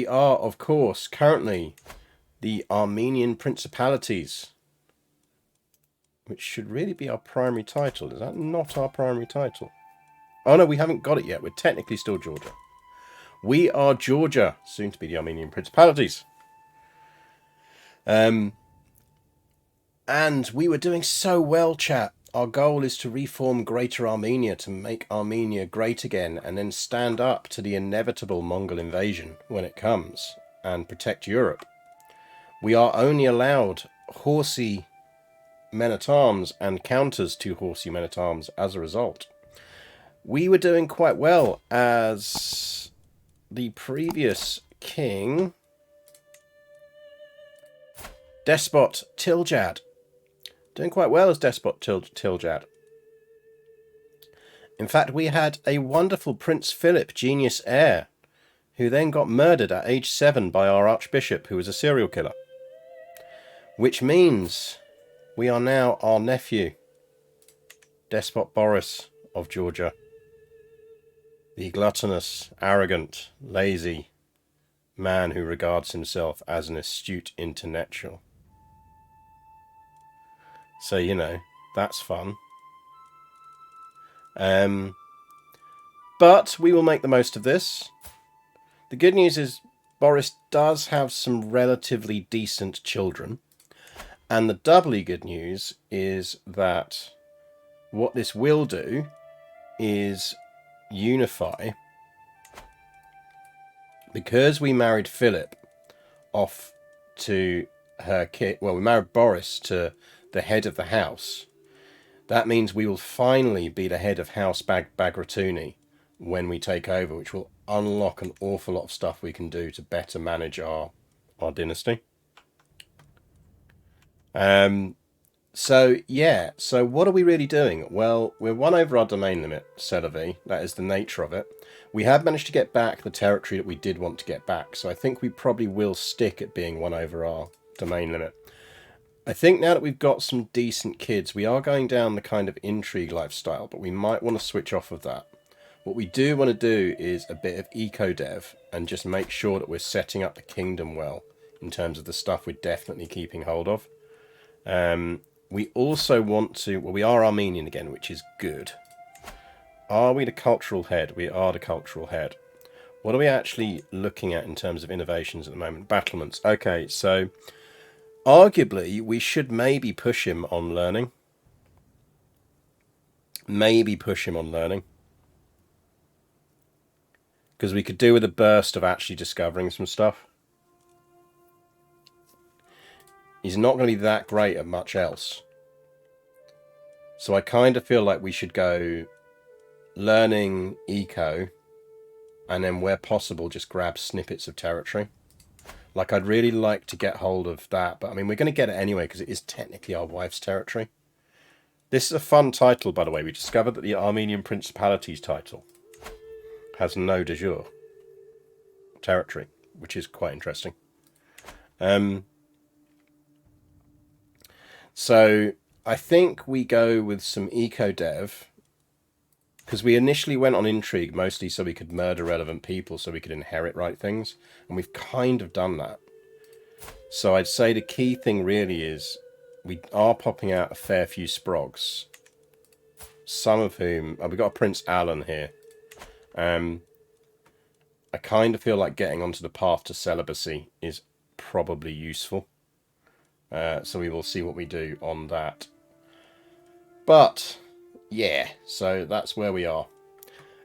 we are, of course, currently the Armenian Principalities, which should really be our primary title. Is that not our primary title? Oh no, we haven't got it yet. We're technically still Georgia. We are Georgia, soon to be the Armenian Principalities. And we were doing so well, chat. Our goal is to reform Greater Armenia, to make Armenia great again, and then stand up to the inevitable Mongol invasion when it comes, and protect Europe. We are only allowed horsey men-at-arms and counters to horsey men-at-arms as a result. We were doing quite well as the previous king, Despot Tiljad. Doing quite well as Despot Tiljad. In fact, we had a wonderful Prince Philip, genius heir, who then got murdered at age 7 by our Archbishop, who was a serial killer. Which means we are now our nephew, Despot Boris of Georgia. The gluttonous, arrogant, lazy man who regards himself as an astute intellectual. So, you know, that's fun. But we will make the most of this. The good news is Boris does have some relatively decent children. And the doubly good news is that what this will do is unify. Because we married Philip off to her kid, well, we married Boris to the head of the house. That means we will finally be the head of House Bagratuni when we take over, which will unlock an awful lot of stuff we can do to better manage our dynasty. So what are we really doing? Well, we're 1 over our domain limit, Celavi. That is the nature of it. We have managed to get back the territory that we did want to get back, so I think we probably will stick at being 1 over our domain limit. I think now that we've got some decent kids, we are going down the kind of intrigue lifestyle, but we might want to switch off of that. What we do want to do is a bit of eco-dev and just make sure that we're setting up the kingdom well in terms of the stuff we're definitely keeping hold of. We also want to... Well, we are Armenian again, which is good. Are we the cultural head? We are the cultural head. What are we actually looking at in terms of innovations at the moment? Battlements. Okay, so... Arguably, we should maybe push him on learning. Because we could do with a burst of actually discovering some stuff. He's not going to be that great at much else. So I kind of feel like we should go learning eco, and then where possible just grab snippets of territory. Like, I'd really like to get hold of that, but I mean, we're going to get it anyway because it is technically our wife's territory. This is a fun title, by the way. We discovered that the Armenian Principalities title has no de jure territory, which is quite interesting. So I think we go with some eco-dev, because we initially went on intrigue mostly so we could murder relevant people so we could inherit right things, and we've kind of done that. So I'd say the key thing really is we are popping out a fair few sprogs, some of whom... we've got a Prince Alan here. I kind of feel like getting onto the path to celibacy is probably useful. So we will see what we do on that. But... yeah, so that's where we are.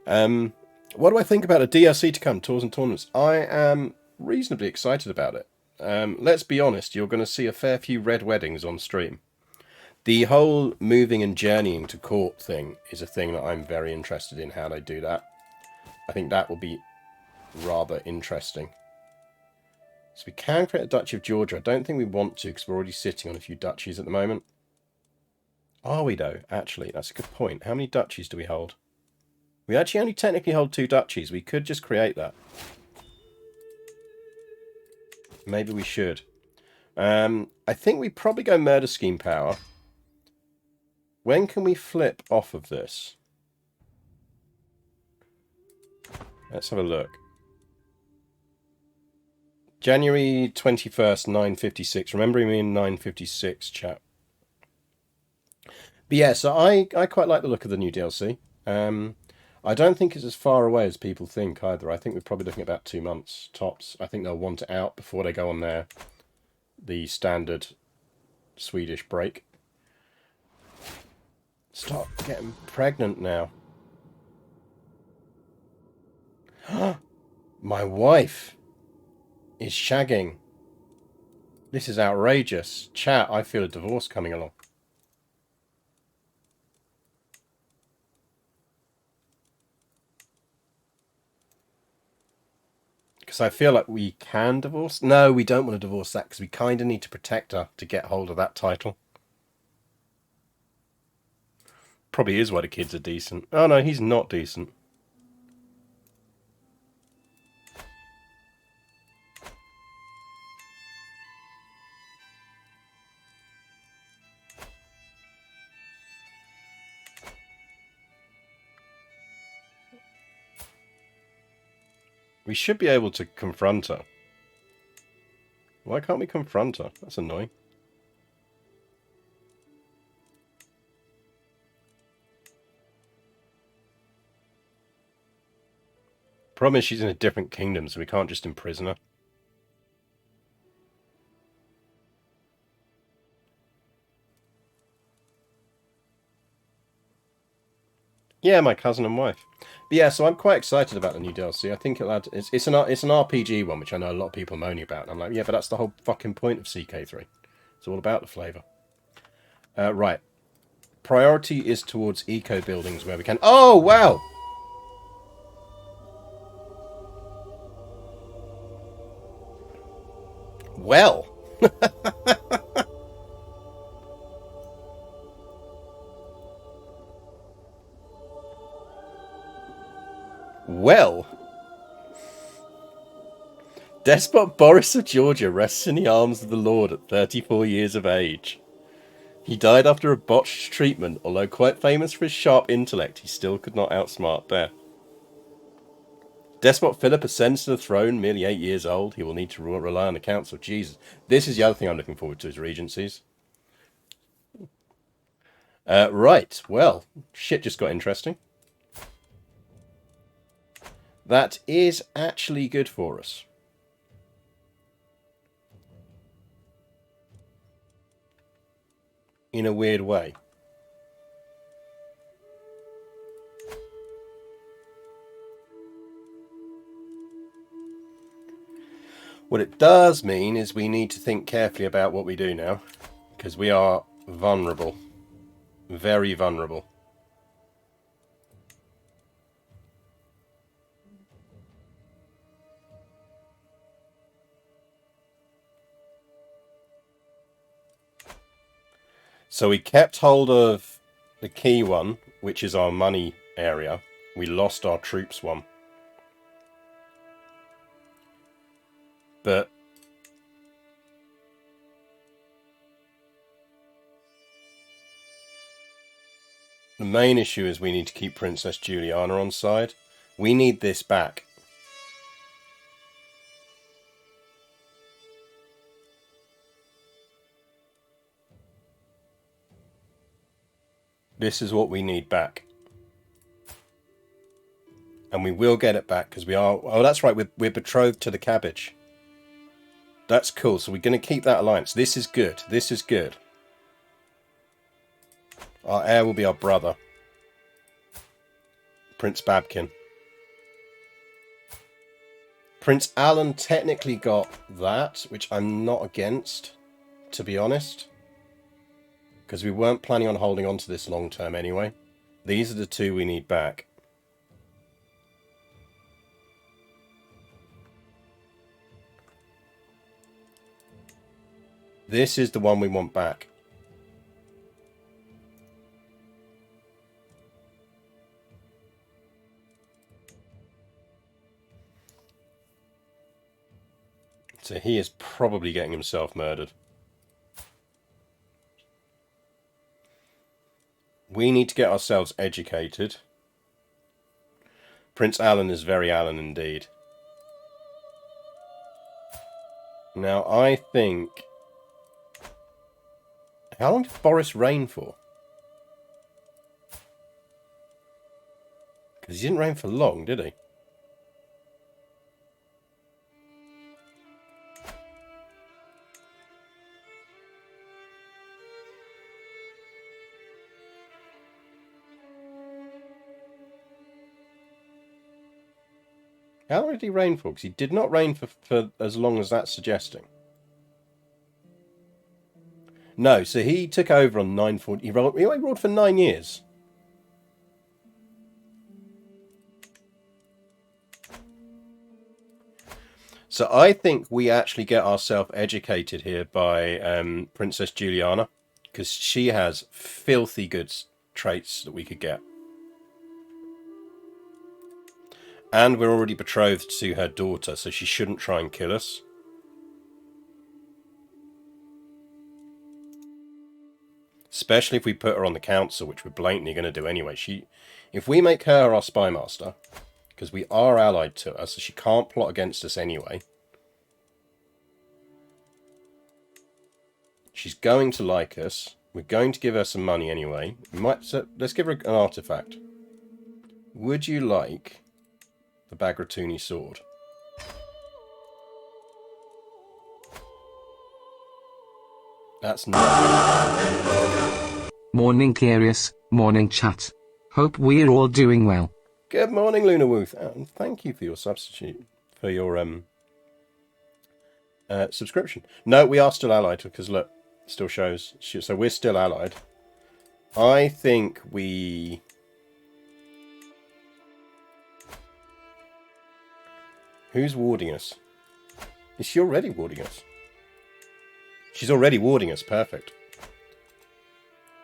What do I think about a DLC to come, Tours and Tournaments? I am reasonably excited about it. Let's be honest, you're going to see a fair few red weddings on stream. The whole moving and journeying to court thing is a thing that I'm very interested in, how they do that. I think that will be rather interesting. So we can create a Duchy of Georgia. I don't think we want to because we're already sitting on a few duchies at the moment. Are we, though? Actually, that's a good point. How many duchies do we hold? We actually only technically hold 2 duchies. We could just create that. Maybe we should. I think we probably go murder scheme power. When can we flip off of this? Let's have a look. January 21st, 9:56. Remembering me in 9:56, chat. But yeah, so I quite like the look of the new DLC. I don't think it's as far away as people think either. I think we're probably looking at about 2 months tops. I think they'll want it out before they go on the standard Swedish break. Stop getting pregnant now. My wife is shagging. This is outrageous. Chat, I feel a divorce coming along. Because I feel like we can divorce. No, we don't want to divorce that because we kind of need to protect her to get hold of that title. Probably is why the kids are decent. Oh no, he's not decent. We should be able to confront her. Why can't we confront her? That's annoying. Problem is she's in a different kingdom, so we can't just imprison her. Yeah, my cousin and wife. But yeah, so I'm quite excited about the new DLC. I think it's an RPG one, which I know a lot of people are moaning about. And I'm like, yeah, but that's the whole fucking point of CK3. It's all about the flavour. Right. Priority is towards eco buildings where we can. Oh wow! Well. Well. Despot Boris of Georgia rests in the arms of the Lord at 34 years of age. He died after a botched treatment. Although quite famous for his sharp intellect, he still could not outsmart death. Despot Philip ascends to the throne, merely 8 years old. He will need to rely on the council. Jesus. This is the other thing I'm looking forward to, is regencies. Right. Well, shit just got interesting. That is actually good for us. In a weird way. What it does mean is we need to think carefully about what we do now, because we are vulnerable. Very vulnerable. So we kept hold of the key one, which is our money area. We lost our troops one. But the main issue is we need to keep Princess Juliana on side. We need this back. This is what we need back. And we will get it back because we are... Oh, that's right. We're betrothed to the cabbage. That's cool. So we're going to keep that alliance. This is good. This is good. Our heir will be our brother. Prince Babkin. Prince Alan technically got that, which I'm not against, to be honest. Because we weren't planning on holding on to this long term anyway. These are the two we need back. This is the one we want back. So he is probably getting himself murdered. We need to get ourselves educated. Prince Alan is very Alan indeed. Now, I think... How long did Boris reign for? Because he didn't reign for long, did he? How long did he reign for? Because he did not reign for as long as that's suggesting. No, so he took over on 940. He ruled for 9 years. So I think we actually get ourselves educated here by Princess Juliana, because she has filthy good traits that we could get. And we're already betrothed to her daughter, so she shouldn't try and kill us. Especially if we put her on the council, which we're blatantly going to do anyway. If we make her our spy master, because we are allied to her, so she can't plot against us anyway. She's going to like us. We're going to give her some money anyway. Let's give her an artifact. Would you like the Bagratuni sword? That's not. Morning, Curious. Morning, chat. Hope we're all doing well. Good morning, Luna Wooth. And thank you for your substitute, for your subscription. No, we are still allied, because look, still shows. So we're still allied. I think we... Who's warding us? Is she already warding us? She's already warding us. Perfect.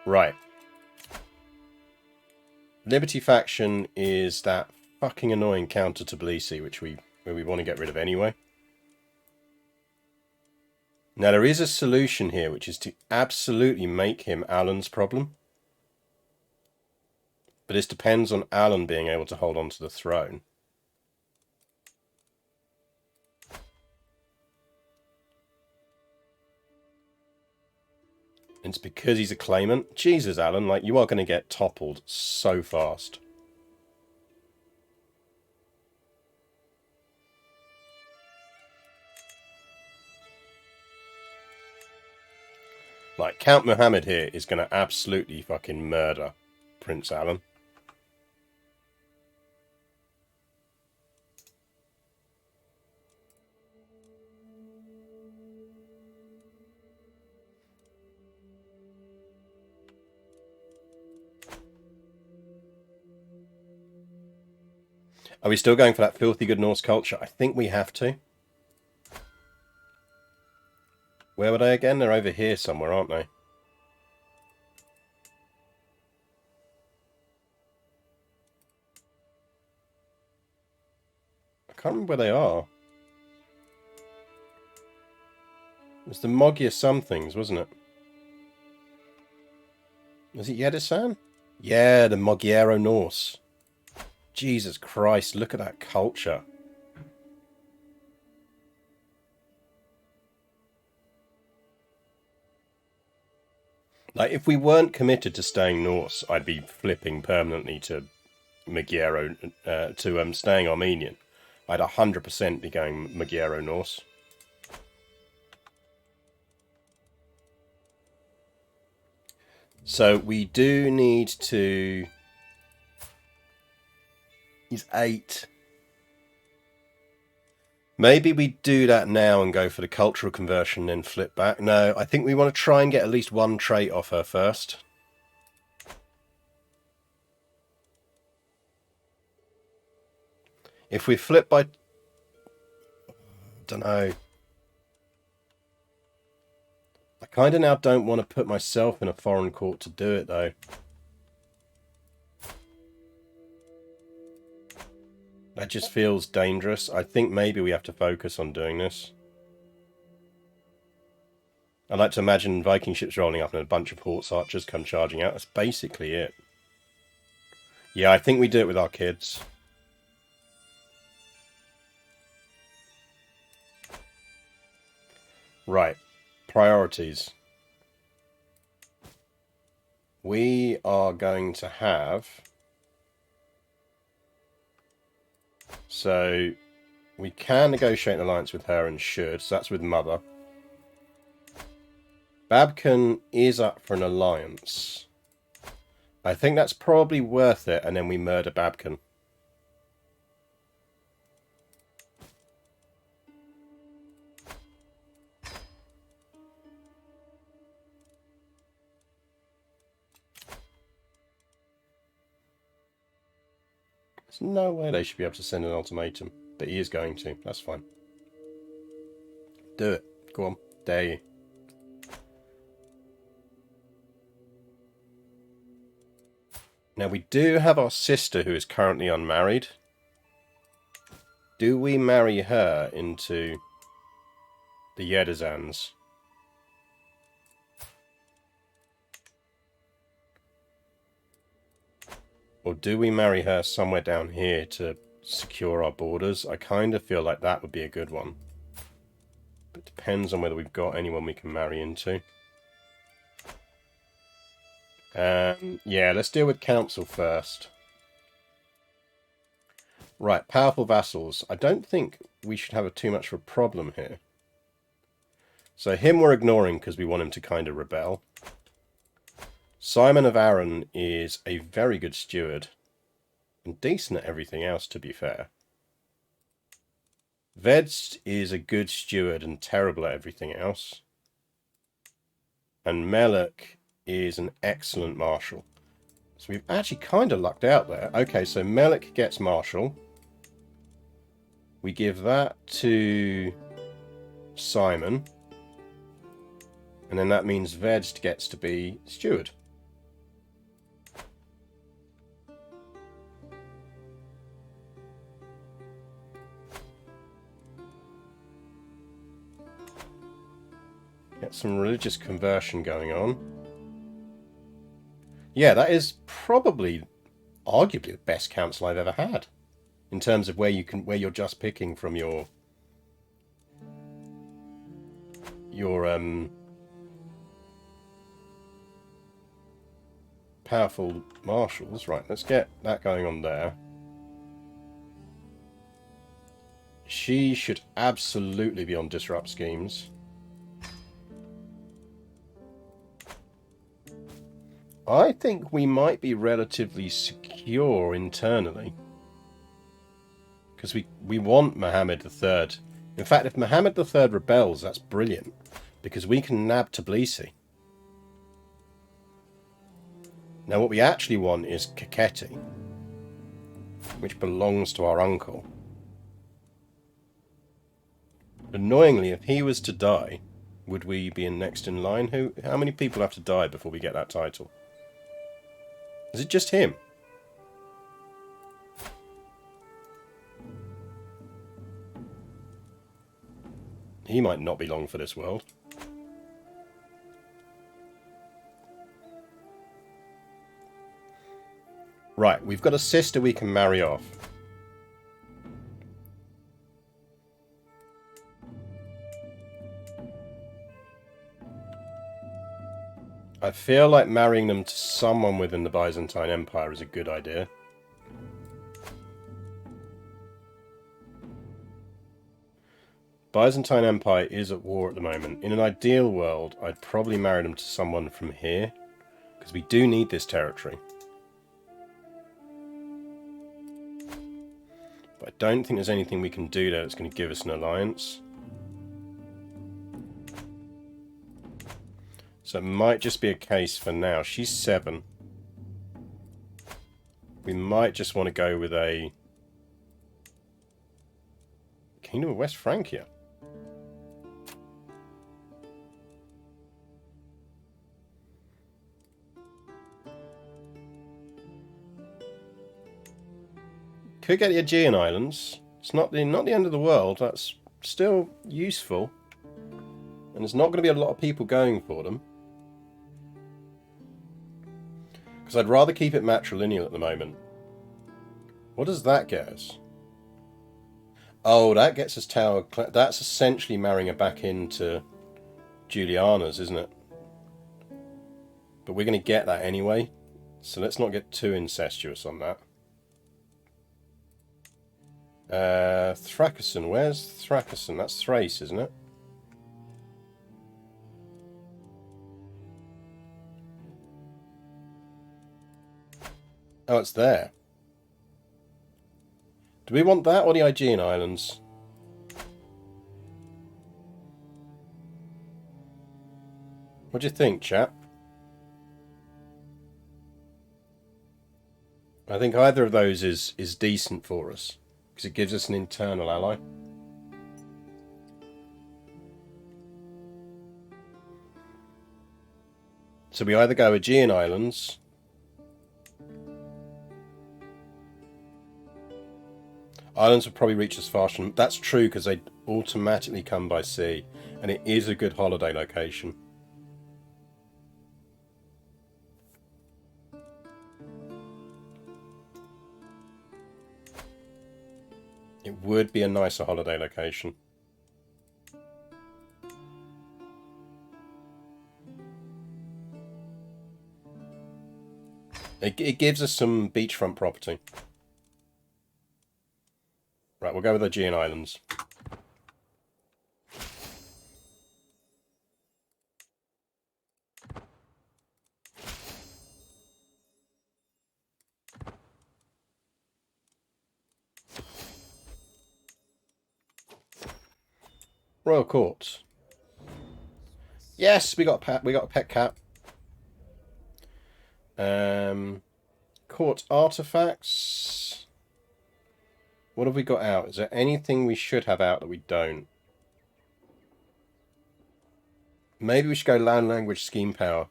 Right. Liberty faction is that fucking annoying counter to Tbilisi, where we want to get rid of anyway. Now there is a solution here, which is to absolutely make him Alan's problem. But this depends on Alan being able to hold on to the throne. It's because he's a claimant. Jesus, Alan, like, you are going to get toppled so fast. Like, Count Muhammad here is going to absolutely fucking murder Prince Alan. Are we still going for that filthy good Norse culture? I think we have to. Where were they again? They're over here somewhere, aren't they? I can't remember where they are. It was the Moggia somethings, wasn't it? Was it Yedisan? Yeah, the Moggiero Norse. Jesus Christ, look at that culture. Like, if we weren't committed to staying Norse, I'd be flipping permanently to Moggiero, to staying Armenian. I'd 100% be going Moggiero Norse. So we do need to... He's 8. Maybe we do that now and go for the cultural conversion, then flip back. No, I think we want to try and get at least one trait off her first. If we flip by... don't know. I kind of now don't want to put myself in a foreign court to do it, though. That just feels dangerous. I think maybe we have to focus on doing this. I like to imagine Viking ships rolling up and a bunch of horse archers come charging out. That's basically it. Yeah, I think we do it with our kids. Right. Priorities. We are going to have... So, we can negotiate an alliance with her and should. So that's with Mother. Babkin is up for an alliance. I think that's probably worth it, and then we murder Babkin. There's no way they should be able to send an ultimatum, but he is going to. That's fine. Do it. Go on. Dare you. Now, we do have our sister who is currently unmarried. Do we marry her into the Yedizans? Or do we marry her somewhere down here to secure our borders? I kind of feel like that would be a good one. But it depends on whether we've got anyone we can marry into. Yeah, let's deal with council first. Right, powerful vassals. I don't think we should have too much of a problem here. So him we're ignoring because we want him to kind of rebel. Simon of Arran is a very good steward. And decent at everything else, to be fair. Vedst is a good steward and terrible at everything else. And Melek is an excellent marshal. So we've actually kind of lucked out there. Okay, so Melek gets marshal. We give that to Simon. And then that means Vedst gets to be steward. Get some religious conversion going on. Yeah, that is probably arguably the best council I've ever had. In terms of where you're just picking from your powerful marshals. Right, let's get that going on there. She should absolutely be on disrupt schemes. I think we might be relatively secure internally. Because we want Mohammed III. In fact, if Mohammed III rebels, that's brilliant. Because we can nab Tbilisi. Now what we actually want is Kakheti. Which belongs to our uncle. Annoyingly, if he was to die, would we be next in line? How many people have to die before we get that title? Is it just him? He might not be long for this world. Right, we've got a sister we can marry off. I feel like marrying them to someone within the Byzantine Empire is a good idea. Byzantine Empire is at war at the moment. In an ideal world, I'd probably marry them to someone from here, because we do need this territory. But I don't think there's anything we can do there that's going to give us an alliance. So it might just be a case for now. She's 7. We might just want to go with a Kingdom of West Francia. Could get the Aegean Islands. It's not the end of the world. That's still useful. And there's not going to be a lot of people going for them. Because I'd rather keep it matrilineal at the moment. What does that get us? Oh, that gets us Tower... That's essentially marrying her back into Juliana's, isn't it? But we're going to get that anyway, so let's not get too incestuous on that. Thrakerson, where's Thrakerson? That's Thrace, isn't it? Oh, it's there. Do we want that or the Aegean Islands? What do you think, chap? I think either of those is decent for us, because it gives us an internal ally. So we either go Aegean Islands. Islands would probably reach us faster. That's true, because they automatically come by sea, and it is a good holiday location. It would be a nicer holiday location. It gives us some beachfront property. Right, we'll go with Aegean Islands. Royal Courts. Yes, we got a pet cat. Court artifacts. What have we got out? Is there anything we should have out that we don't? Maybe we should go land language scheme power.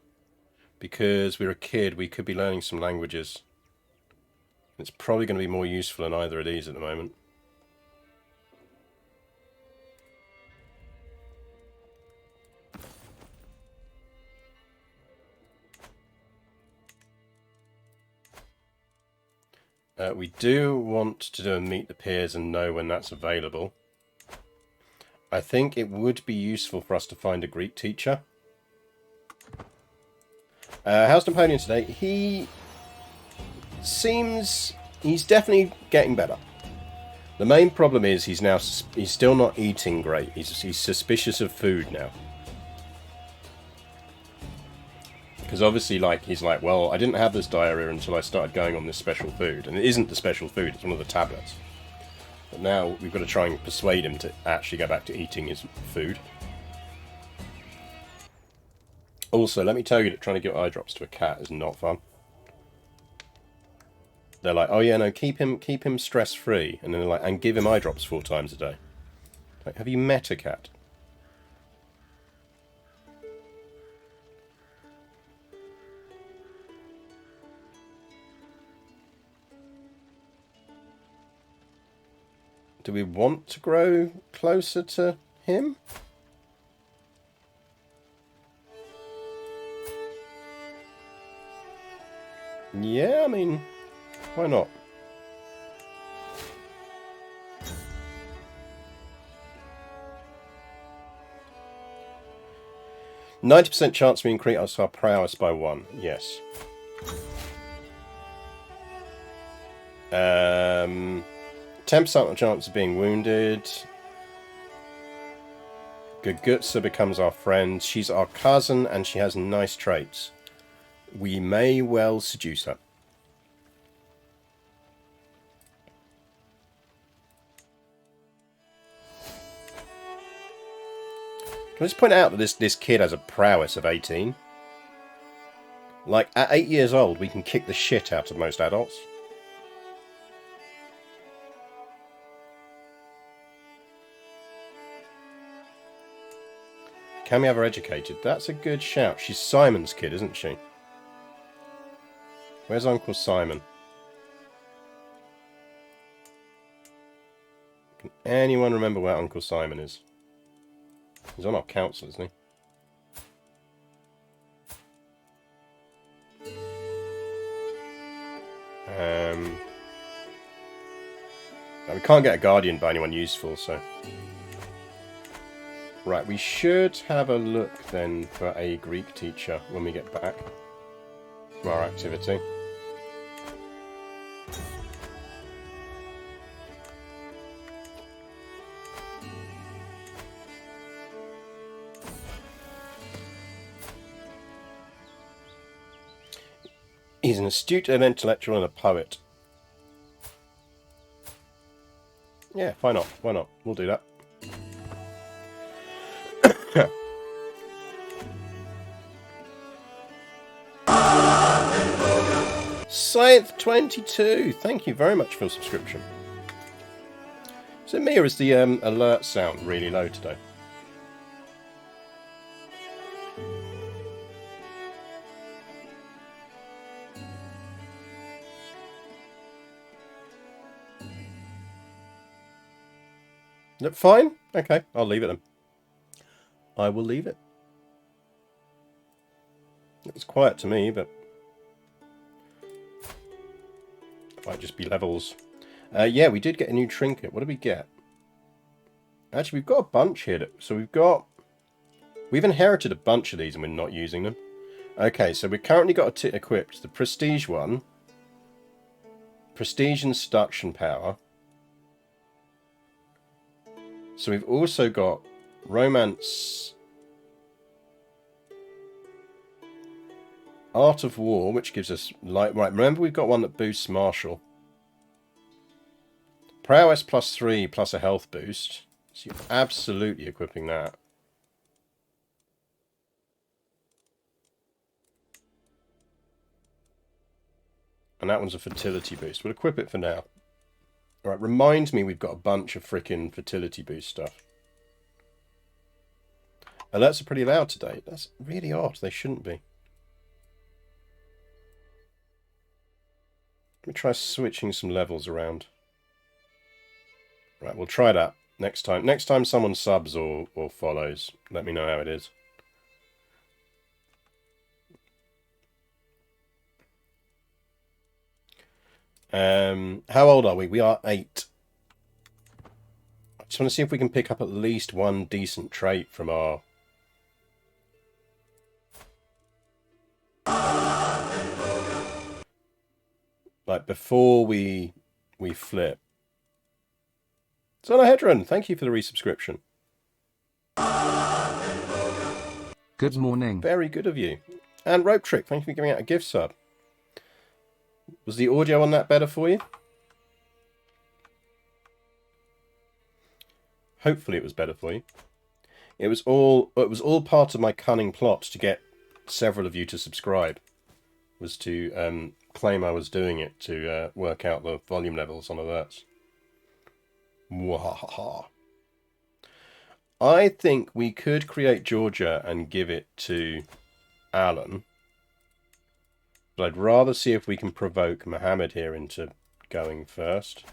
Because we're a kid, we could be learning some languages. It's probably going to be more useful than either of these at the moment. We do want to do a meet the peers and know when that's available. I think it would be useful for us to find a Greek teacher. How's Napoleon today? He seems... he's definitely getting better. The main problem is he's still not eating great. He's suspicious of food now. Because obviously, he's like, well, I didn't have this diarrhea until I started going on this special food. And it isn't the special food, it's one of the tablets. But now we've got to try and persuade him to actually go back to eating his food. Also, let me tell you that trying to give eye drops to a cat is not fun. They're like, oh yeah, no, keep him stress-free. And then they're like, and give him eye drops 4 times a day. Like, have you met a cat? Do we want to grow closer to him? Yeah, I mean, why not? %90 chance we increase our prowess by 1. Yes. 10% chance of being wounded. Gugutsa becomes our friend. She's our cousin and she has nice traits. We may well seduce her. Can I just point out that this kid has a prowess of 18? Like, at 8 years old, we can kick the shit out of most adults. Can we have her educated? That's a good shout. She's Simon's kid, isn't she? Where's Uncle Simon? Can anyone remember where Uncle Simon is? He's on our council, isn't he? We can't get a guardian by anyone useful, so... Right, we should have a look then for a Greek teacher when we get back from our activity. He's an astute and intellectual and a poet. Yeah, why not? Why not? We'll do that. Scythe22, thank you very much for your subscription. Is it me or is the alert sound really low today? Is it fine? Okay, I'll leave it then. I will leave it. It was quiet to me, but it might just be levels. Yeah, we did get a new trinket. What did we get? Actually, we've got a bunch here. So we've inherited a bunch of these and we're not using them. Okay, so we've currently got equipped the prestige one. Prestige and seduction power. So we've also got romance, art of war, which gives us light. Right, remember we've got one that boosts martial. Prowess +3 plus a health boost. So you're absolutely equipping that. And that one's a fertility boost. We'll equip it for now. Alright, reminds me we've got a bunch of frickin' fertility boost stuff. Alerts are pretty loud today. That's really odd. They shouldn't be. Let me try switching some levels around. Right, we'll try that next time. Next time someone subs or follows, let me know how it is. How old are we? We are 8. I just want to see if we can pick up at least one decent trait from our... like, before we flip. Zonahedron, thank you for the resubscription. Good morning. Very good of you. And Rope Trick, thank you for giving out a gift sub. Was the audio on that better for you? Hopefully it was better for you. It was all part of my cunning plot to get several of you to subscribe. Was to claim I was doing it to work out the volume levels on alerts. Mwahaha. I think we could create Georgia and give it to Alan. But I'd rather see if we can provoke Mohammed here into going first.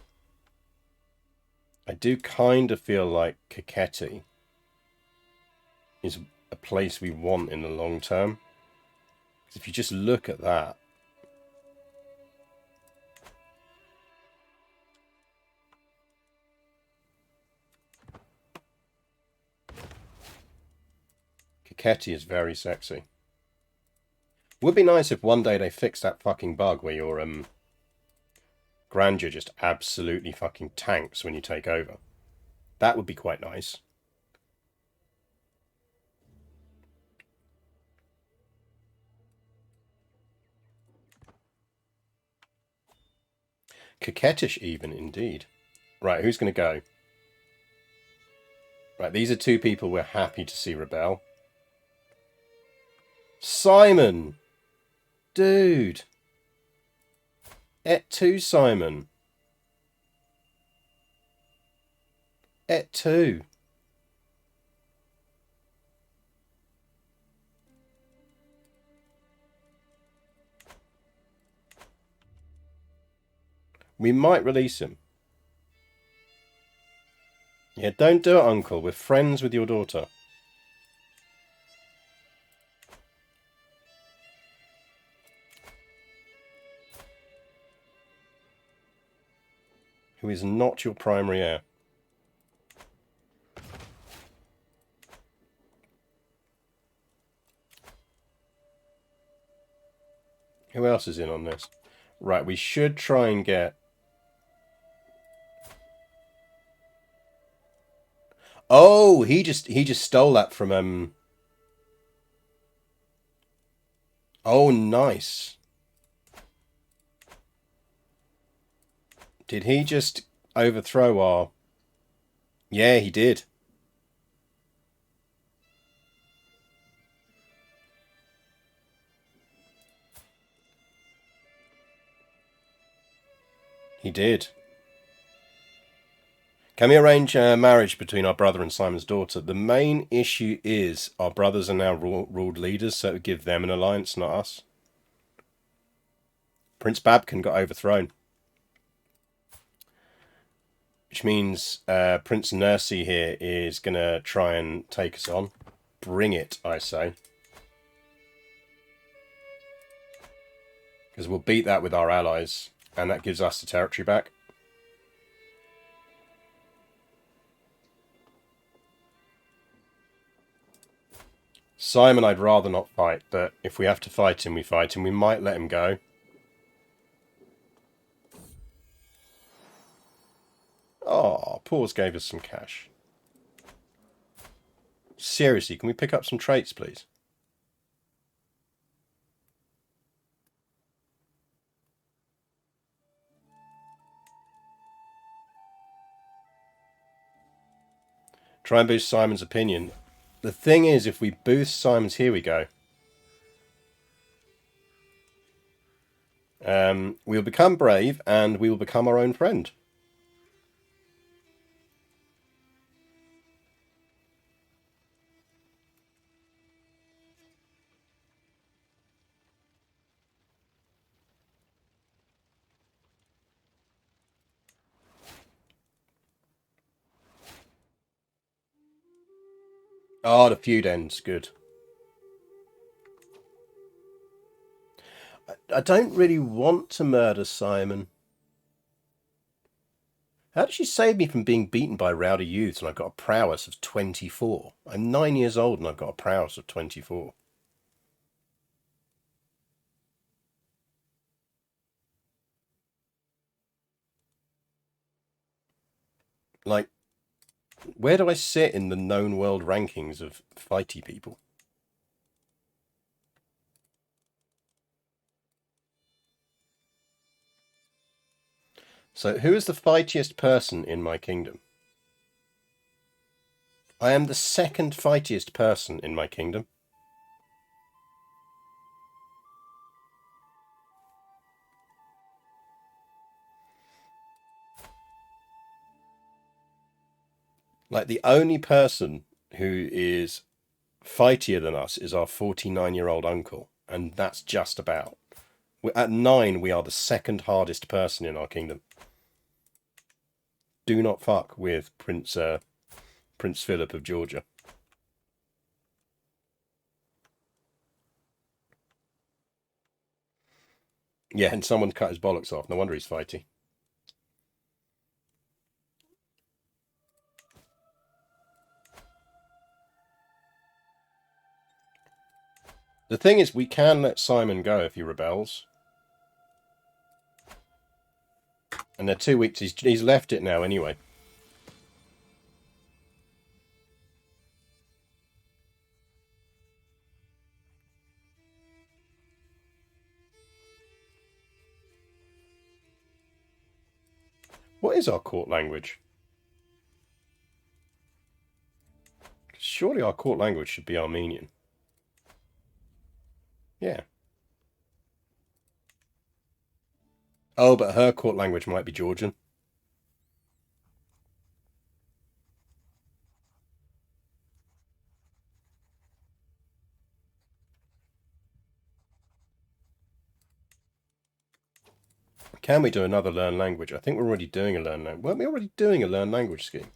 I do kind of feel like Kakheti is a place we want in the long term. If you just look at that. Kakheti is very sexy. Would be nice if one day they fixed that fucking bug where your grandeur just absolutely fucking tanks when you take over. That would be quite nice. Coquettish even, indeed. Right, who's going to go? Right, these are two people we're happy to see rebel. Simon! Dude! Et tu, Simon? Et tu? We might release him. Yeah, don't do it, Uncle. We're friends with your daughter. Who is not your primary heir. Who else is in on this? Right, we should try and get... Oh, he just stole that from Oh, nice. Did he just overthrow our... Yeah, he did. He did. Can we arrange a marriage between our brother and Simon's daughter? The main issue is our brothers are now ruled leaders, so it would give them an alliance, not us. Prince Babkin got overthrown. Which means Prince Nursey here is going to try and take us on. Bring it, I say. Because we'll beat that with our allies, and that gives us the territory back. Simon I'd rather not fight, but if we have to fight him, we fight him. We might let him go. Oh, Paws gave us some cash. Seriously, can we pick up some traits, please? Try and boost Simon's opinion. The thing is, if we boost Simon's... Here we go. We'll become brave, and we will become our own friend. Oh, the feud ends. Good. I don't really want to murder Simon. How did she save me from being beaten by rowdy youths and I've got a prowess of 24? I'm 9 years old and I've got a prowess of 24. Like, where do I sit in the known world rankings of fighty people? So, who is the fightiest person in my kingdom? I am the second fightiest person in my kingdom. Like, the only person who is fightier than us is our 49-year-old uncle, and that's just about. At 9, we are the second hardest person in our kingdom. Do not fuck with Prince Philip of Georgia. Yeah, and someone cut his bollocks off. No wonder he's fighty. The thing is, we can let Simon go if he rebels. And they're 2 weeks. He's left it now anyway. What is our court language? Surely our court language should be Armenian. Yeah. Oh, but her court language might be Georgian. Can we do another learn language? I think we're already doing a learn language. Weren't we already doing a learn language scheme?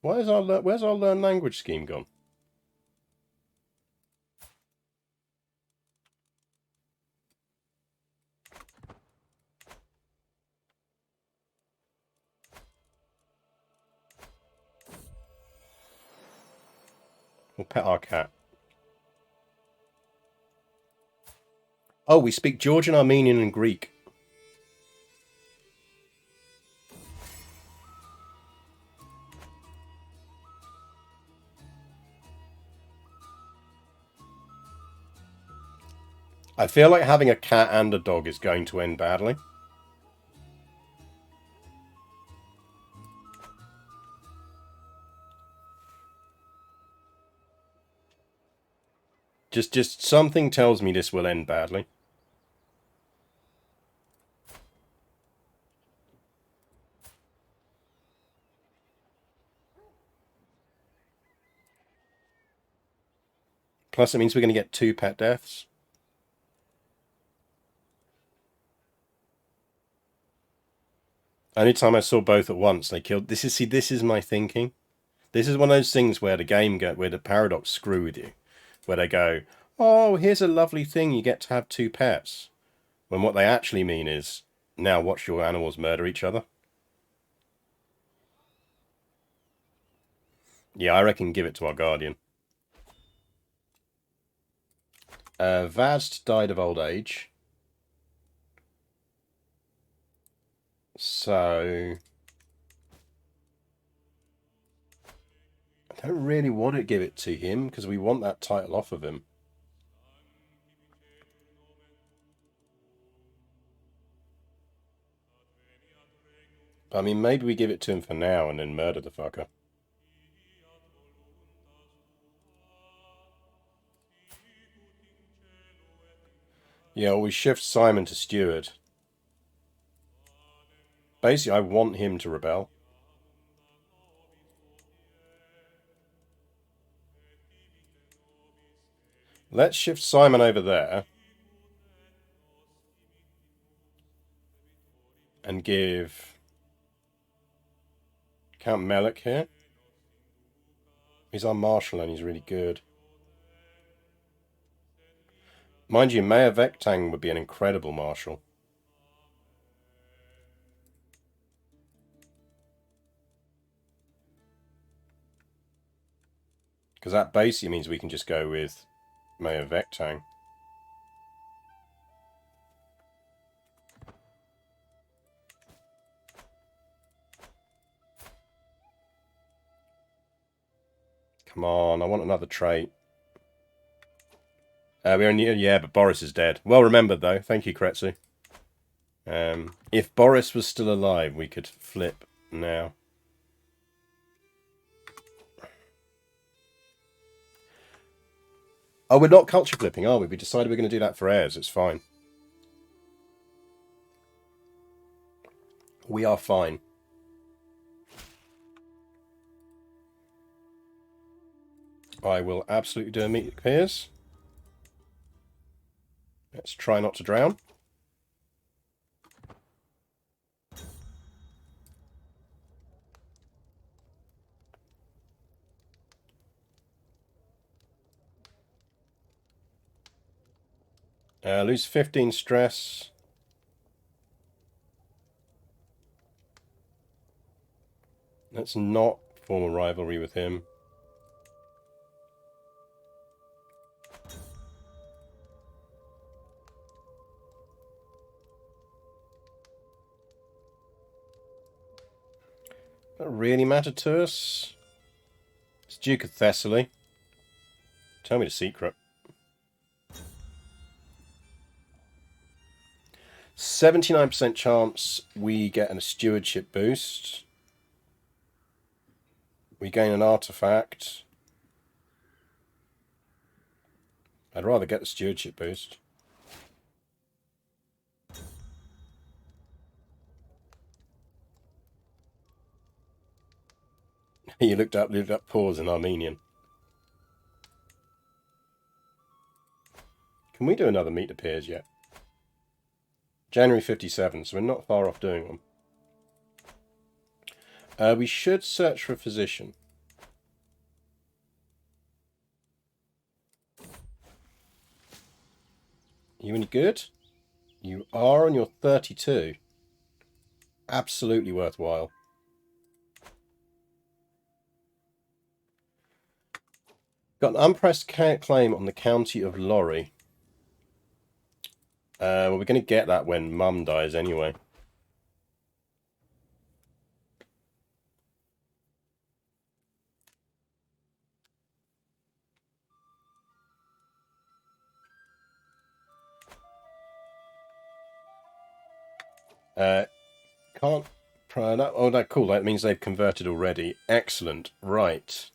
Where's our learn language scheme gone? We'll pet our cat. Oh, we speak Georgian, Armenian, and Greek. I feel like having a cat and a dog is going to end badly. Just something tells me this will end badly. Plus, it means we're going to get 2 pet deaths. Only time I saw both at once, they killed. This is my thinking. This is one of those things where where the paradox screw with you, where they go, "Oh, here's a lovely thing. You get to have 2 pets," when what they actually mean is, "Now watch your animals murder each other." Yeah, I reckon give it to our guardian. Vast died of old age. So I don't really want to give it to him because we want that title off of him. I mean, maybe we give it to him for now and then murder the fucker. Yeah, or we shift Simon to steward. Basically, I want him to rebel. Let's shift Simon over there. And give Count Melik here. He's our marshal and he's really good. Mind you, Mayor Vektang would be an incredible marshal. Because that basically means we can just go with Mayor Vektang. Come on, I want another trait. Yeah, but Boris is dead. Well remembered, though. Thank you, Kretsu. If Boris was still alive, we could flip now. Oh, we're not culture flipping, are we? We decided we're going to do that for heirs. It's fine. We are fine. I will absolutely do a meet peers. Let's try not to drown. Lose 15 stress. Let's not form a rivalry with him. That really matter to us. It's Duke of Thessaly. Tell me the secret. 79% chance we get a stewardship boost. We gain an artifact. I'd rather get the stewardship boost. You looked up pause in Armenian. Can we do another meet the peers yet? January 57, so we're not far off doing one. We should search for a physician. You any good? You are on your 32. Absolutely worthwhile. Got an unpressed claim on the county of Lorry. Well, we're going to get that when Mum dies anyway. Can't. Oh, that cool. That means they've converted already. Excellent. Right.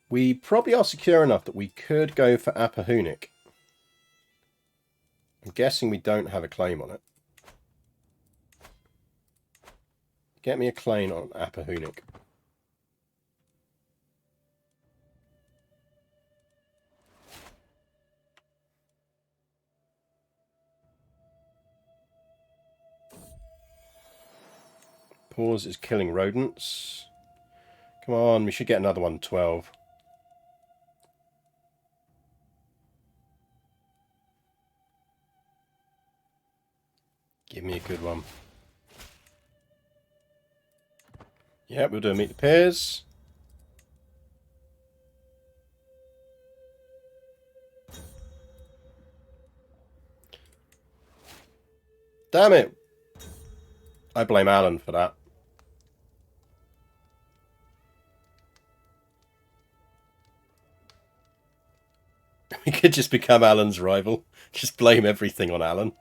We probably are secure enough that we could go for Apahunic. I'm guessing we don't have a claim on it. Get me a claim on Apahunic. Pause is killing rodents. Come on, we should get another one. 12. Give me a good one. Yeah, we'll do a meet the peers. Damn it! I blame Alan for that. We could just become Alan's rival. Just blame everything on Alan.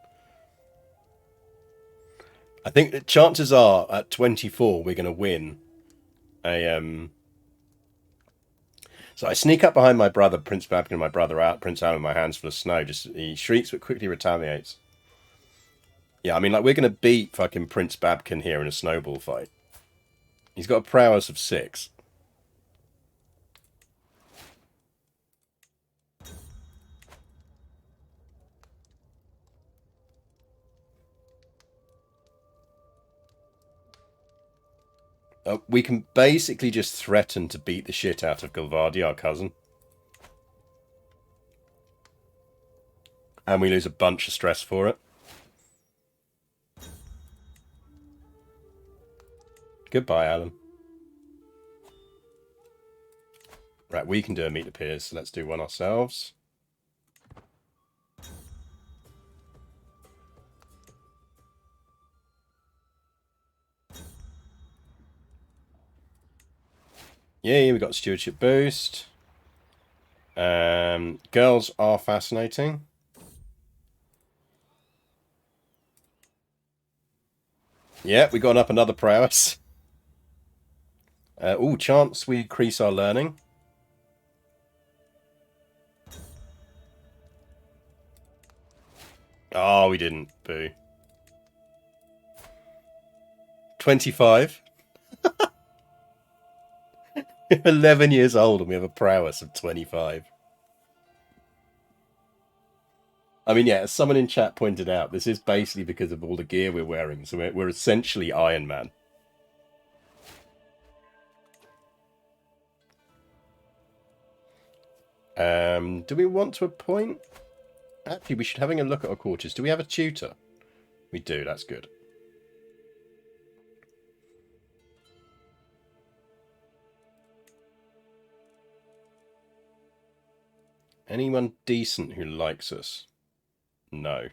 I think that chances are at 24 we're going to win a So I sneak up behind my brother, Prince Babkin, and my brother out, Prince Alan, with my hands full of snow. Just he shrieks but quickly retaliates. Yeah, I mean, like, we're going to beat fucking Prince Babkin here in a snowball fight. He's got a prowess of 6. We can basically just threaten to beat the shit out of Gulvardi, our cousin. And we lose a bunch of stress for it. Goodbye, Alan. Right, we can do a meet the peers, so let's do one ourselves. Yay, we got stewardship boost. Girls are fascinating. Yeah, we got up another prowess. Chance we increase our learning. Oh, we didn't. Boo. 25. 11 years old and we have a prowess of 25. I mean, yeah, as someone in chat pointed out, this is basically because of all the gear we're wearing. So we're essentially Iron Man. Do we want to appoint? Actually, we should having a look at our quarters. Do we have a tutor? We do. That's good. Anyone decent who likes us? No.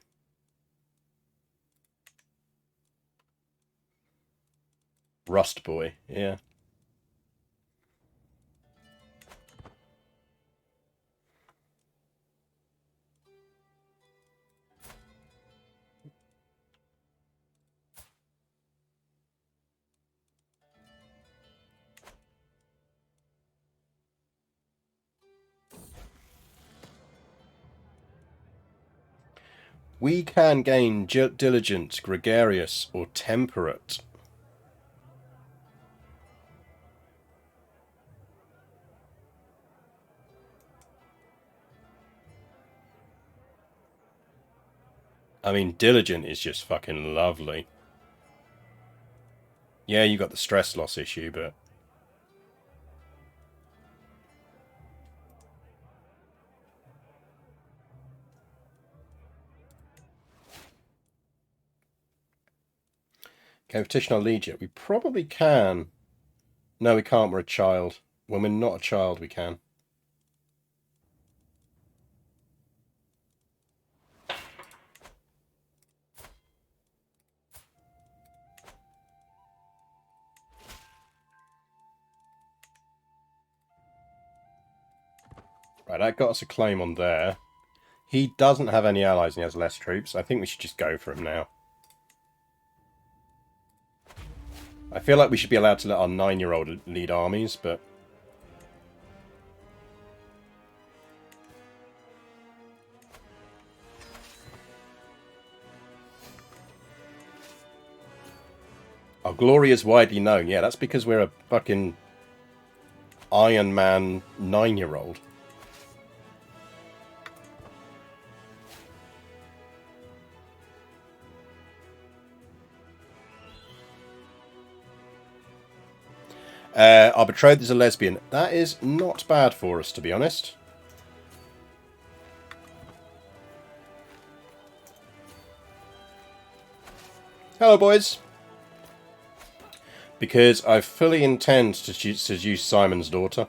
Rust boy. Yeah. We can gain diligent, gregarious, or temperate. I mean, diligent is just fucking lovely. Yeah, you got the stress loss issue, but... Can we petition our liege yet? We probably can. No, we can't. We're a child. When we're not a child, we can. Right, that got us a claim on there. He doesn't have any allies and he has less troops. I think we should just go for him now. I feel like we should be allowed to let our 9-year-old lead armies, but... Our glory is widely known. Yeah, that's because we're a fucking Iron Man 9-year-old. Our betrothed is a lesbian. That is not bad for us, to be honest. Hello, boys. Because I fully intend to seduce Simon's daughter.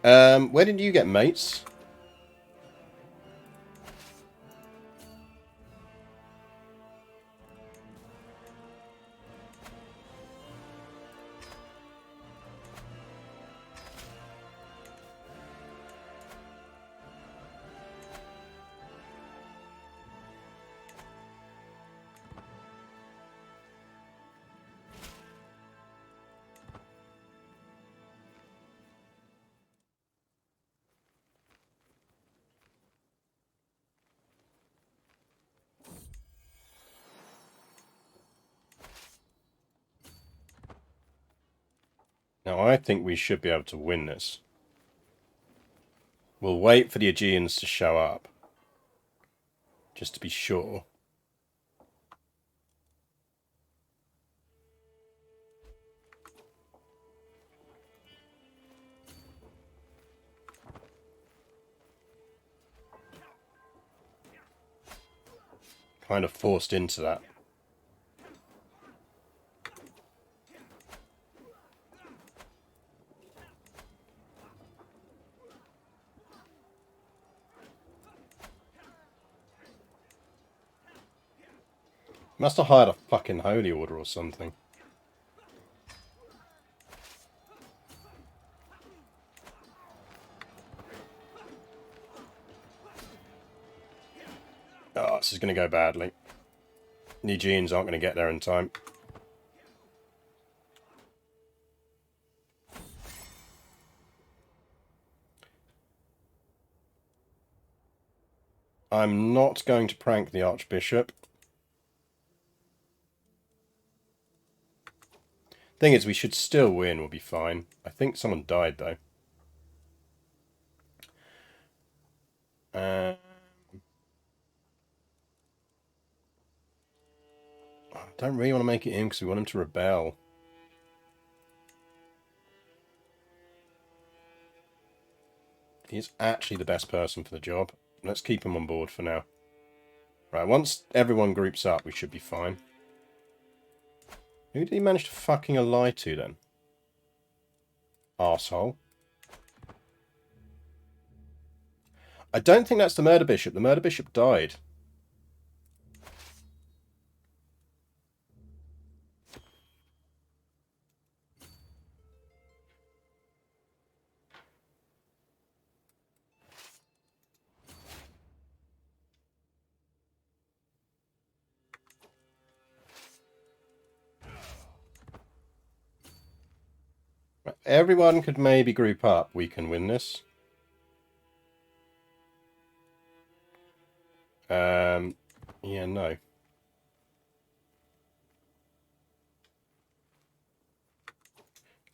Where did you get mates? Now, I think we should be able to win this. We'll wait for the Aegeans to show up. Just to be sure. Kind of forced into that. Must have hired a fucking holy order or something. Oh, this is going to go badly. The Aegeans aren't going to get there in time. I'm not going to prank the Archbishop. Thing is, we should still win. We'll be fine. I think someone died, though. I don't really want to make it in because we want him to rebel. He's actually the best person for the job. Let's keep him on board for now. Right, once everyone groups up, we should be fine. Who did he manage to fucking ally to, then? Arsehole. I don't think that's the murder bishop. The murder bishop died. Everyone could maybe group up. We can win this. Yeah, no.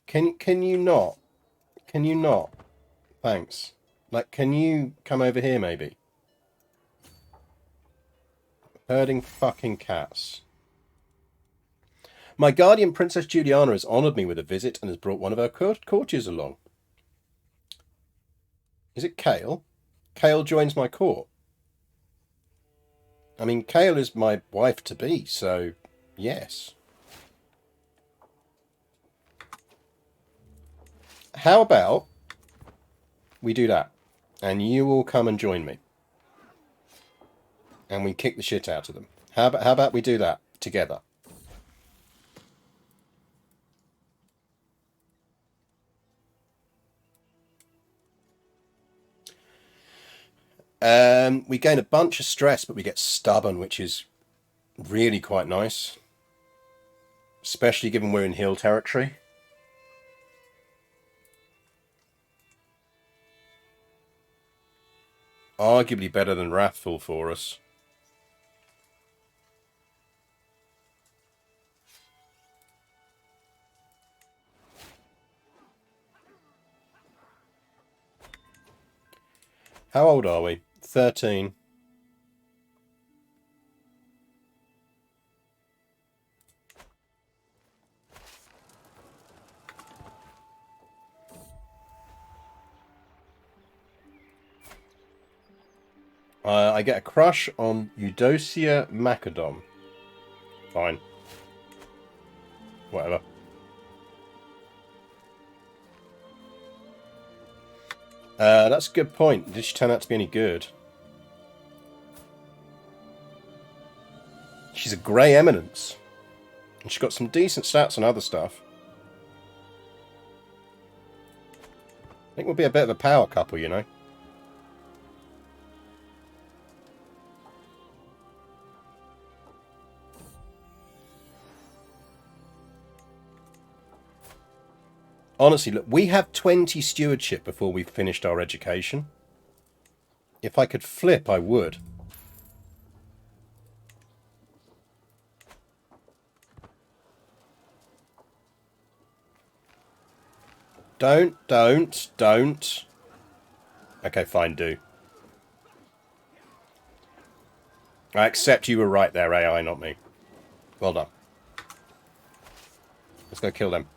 Can you not? Can you not? Thanks. Like, can you come over here, maybe? Herding fucking cats. My guardian, Princess Juliana, has honoured me with a visit and has brought one of her courtiers along. Is it Kale? Kale joins my court. I mean, Kale is my wife-to-be, so yes. How about we do that? And you all come and join me. And we kick the shit out of them. How about we do that together? We gain a bunch of stress, but we get stubborn, which is really quite nice. Especially given we're in hill territory. Arguably better than Wrathful for us. How old are we? 13. I get a crush on Eudocia Macadam. Fine. Whatever. That's a good point. Did she turn out to be any good? She's a Grey Eminence. And she's got some decent stats on other stuff. I think we'll be a bit of a power couple, you know. Honestly, look, we have 20 stewardship before we've finished our education. If I could flip, I would. Don't. Okay, fine, do. I accept you were right there, AI, not me. Well done. Let's go kill them.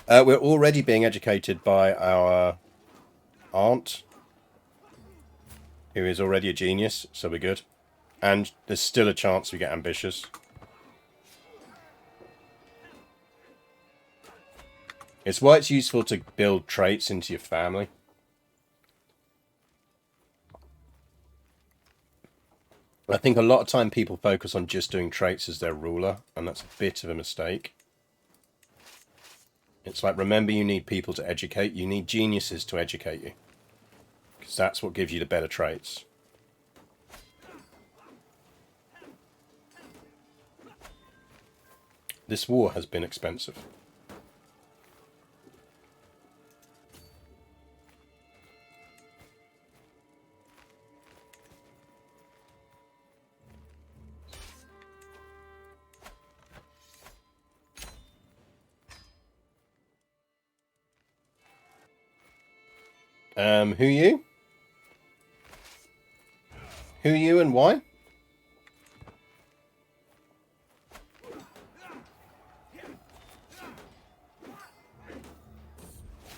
We're already being educated by our aunt, who is already a genius, so we're good. And there's still a chance we get ambitious. It's why it's useful to build traits into your family. I think a lot of time people focus on just doing traits as their ruler, and that's a bit of a mistake. It's like, remember, you need people to educate. You need geniuses to educate you. Because that's what gives you the better traits. This war has been expensive. Who you? Who you and why?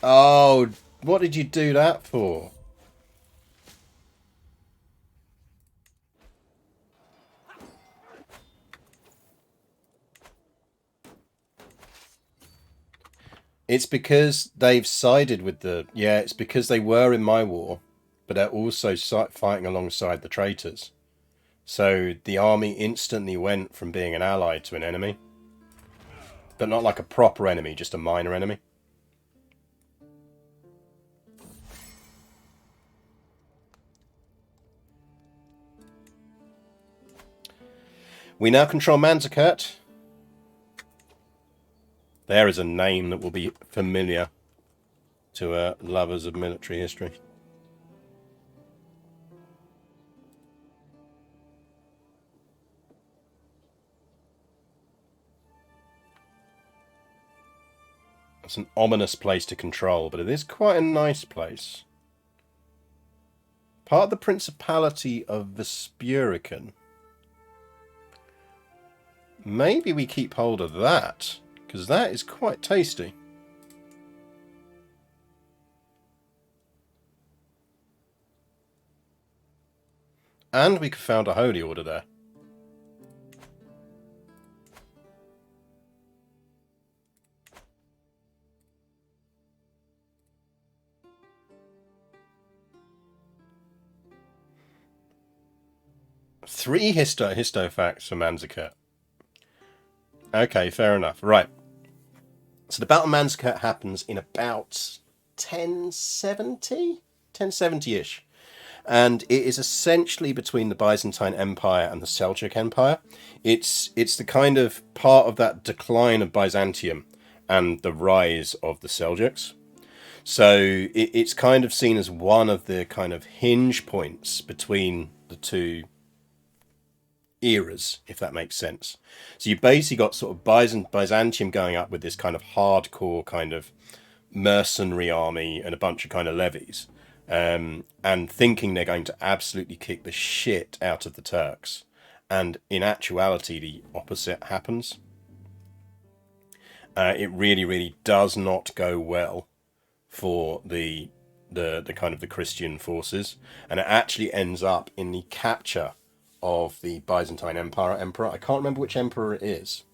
Oh, what did you do that for? It's because they've sided with the... Yeah, it's because they were in my war, but they're also fighting alongside the traitors. So the army instantly went from being an ally to an enemy. But not like a proper enemy, just a minor enemy. We now control Manzikert. There is a name that will be familiar to lovers of military history. It's an ominous place to control, but it is quite a nice place. Part of the Principality of Vespurican. Maybe we keep hold of that, because that is quite tasty. And we found a holy order there. Three histo facts for Manzikert. Okay, fair enough. Right. So the Battle of Manzikert happens in about 1070, 1070-ish. And it is essentially between the Byzantine Empire and the Seljuk Empire. It's the kind of part of that decline of Byzantium and the rise of the Seljuks. So it's kind of seen as one of the kind of hinge points between the two eras, if that makes sense. So you basically got sort of Byzantium going up with this kind of hardcore kind of mercenary army and a bunch of kind of levies, and thinking they're going to absolutely kick the shit out of the Turks. And in actuality, the opposite happens. It really, really does not go well for the kind of the Christian forces, and it actually ends up in the capture of the Byzantine emperor. I can't remember which emperor it is.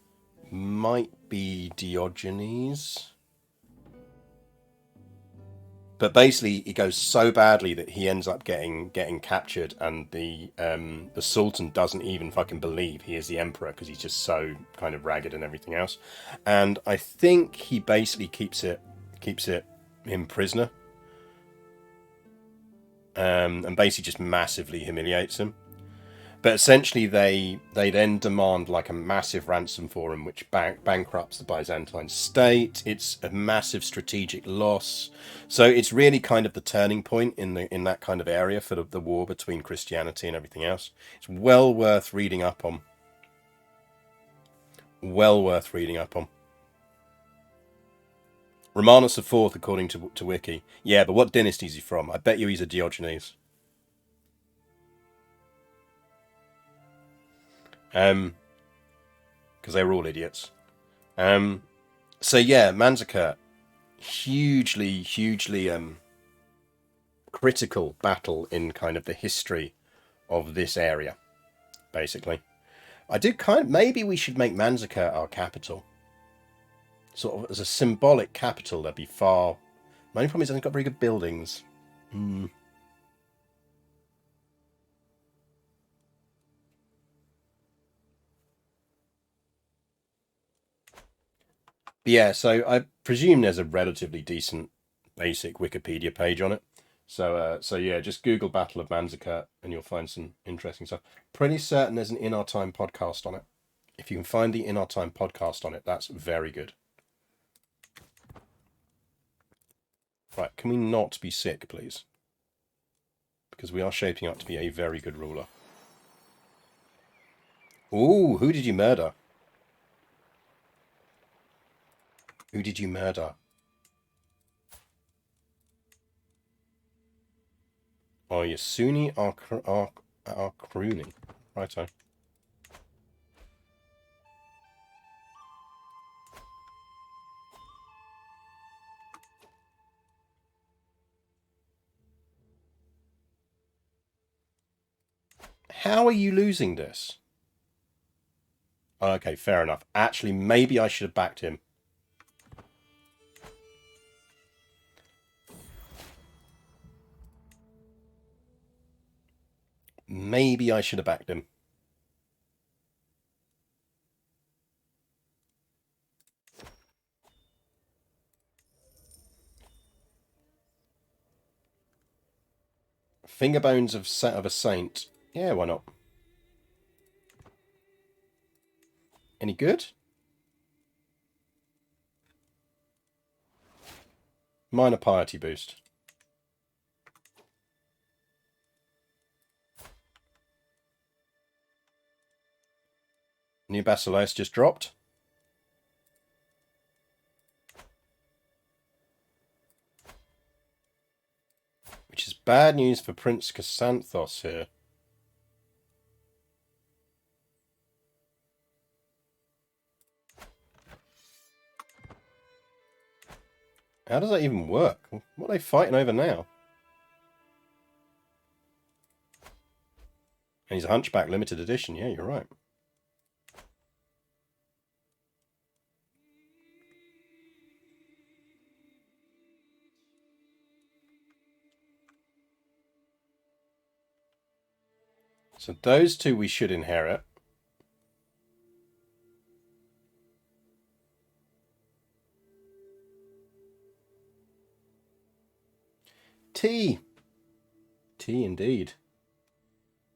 Might be Diogenes. But basically, it goes so badly that he ends up getting captured, and the Sultan doesn't even fucking believe he is the emperor because he's just so kind of ragged and everything else. And I think he basically keeps it him prisoner, and basically just massively humiliates him. But essentially, they then demand like a massive ransom for him, which bankrupts the Byzantine state. It's a massive strategic loss. So it's really kind of the turning point in that kind of area for the war between Christianity and everything else. It's well worth reading up on. Well worth reading up on. Romanus IV, according to Wiki. Yeah, but what dynasty is he from? I bet you he's a Diogenes. Because they were all idiots. So yeah, Manzikert, hugely critical battle in kind of the history of this area, basically. I did maybe we should make Manzikert our capital. Sort of as a symbolic capital, that'd be far. My only problem is I haven't got very good buildings. Yeah, so I presume there's a relatively decent basic Wikipedia page on it. So yeah, just Google Battle of Manzikert and you'll find some interesting stuff. Pretty certain there's an In Our Time podcast on it. If you can find the In Our Time podcast on it, that's very good. Right, can we not be sick, please? Because we are shaping up to be a very good ruler. Ooh, who did you murder? Who did you murder? Oh, Yasuni are crooning. Righto. How are you losing this? Okay, fair enough. Actually, maybe I should have backed him. Maybe I should have backed him. Finger bones of a saint. Yeah, why not? Any good? Minor piety boost. New Basileus just dropped. Which is bad news for Prince Chrysanthos here. How does that even work? What are they fighting over now? And he's a Hunchback limited edition. Yeah, you're right. So those two we should inherit. tea. Tea indeed.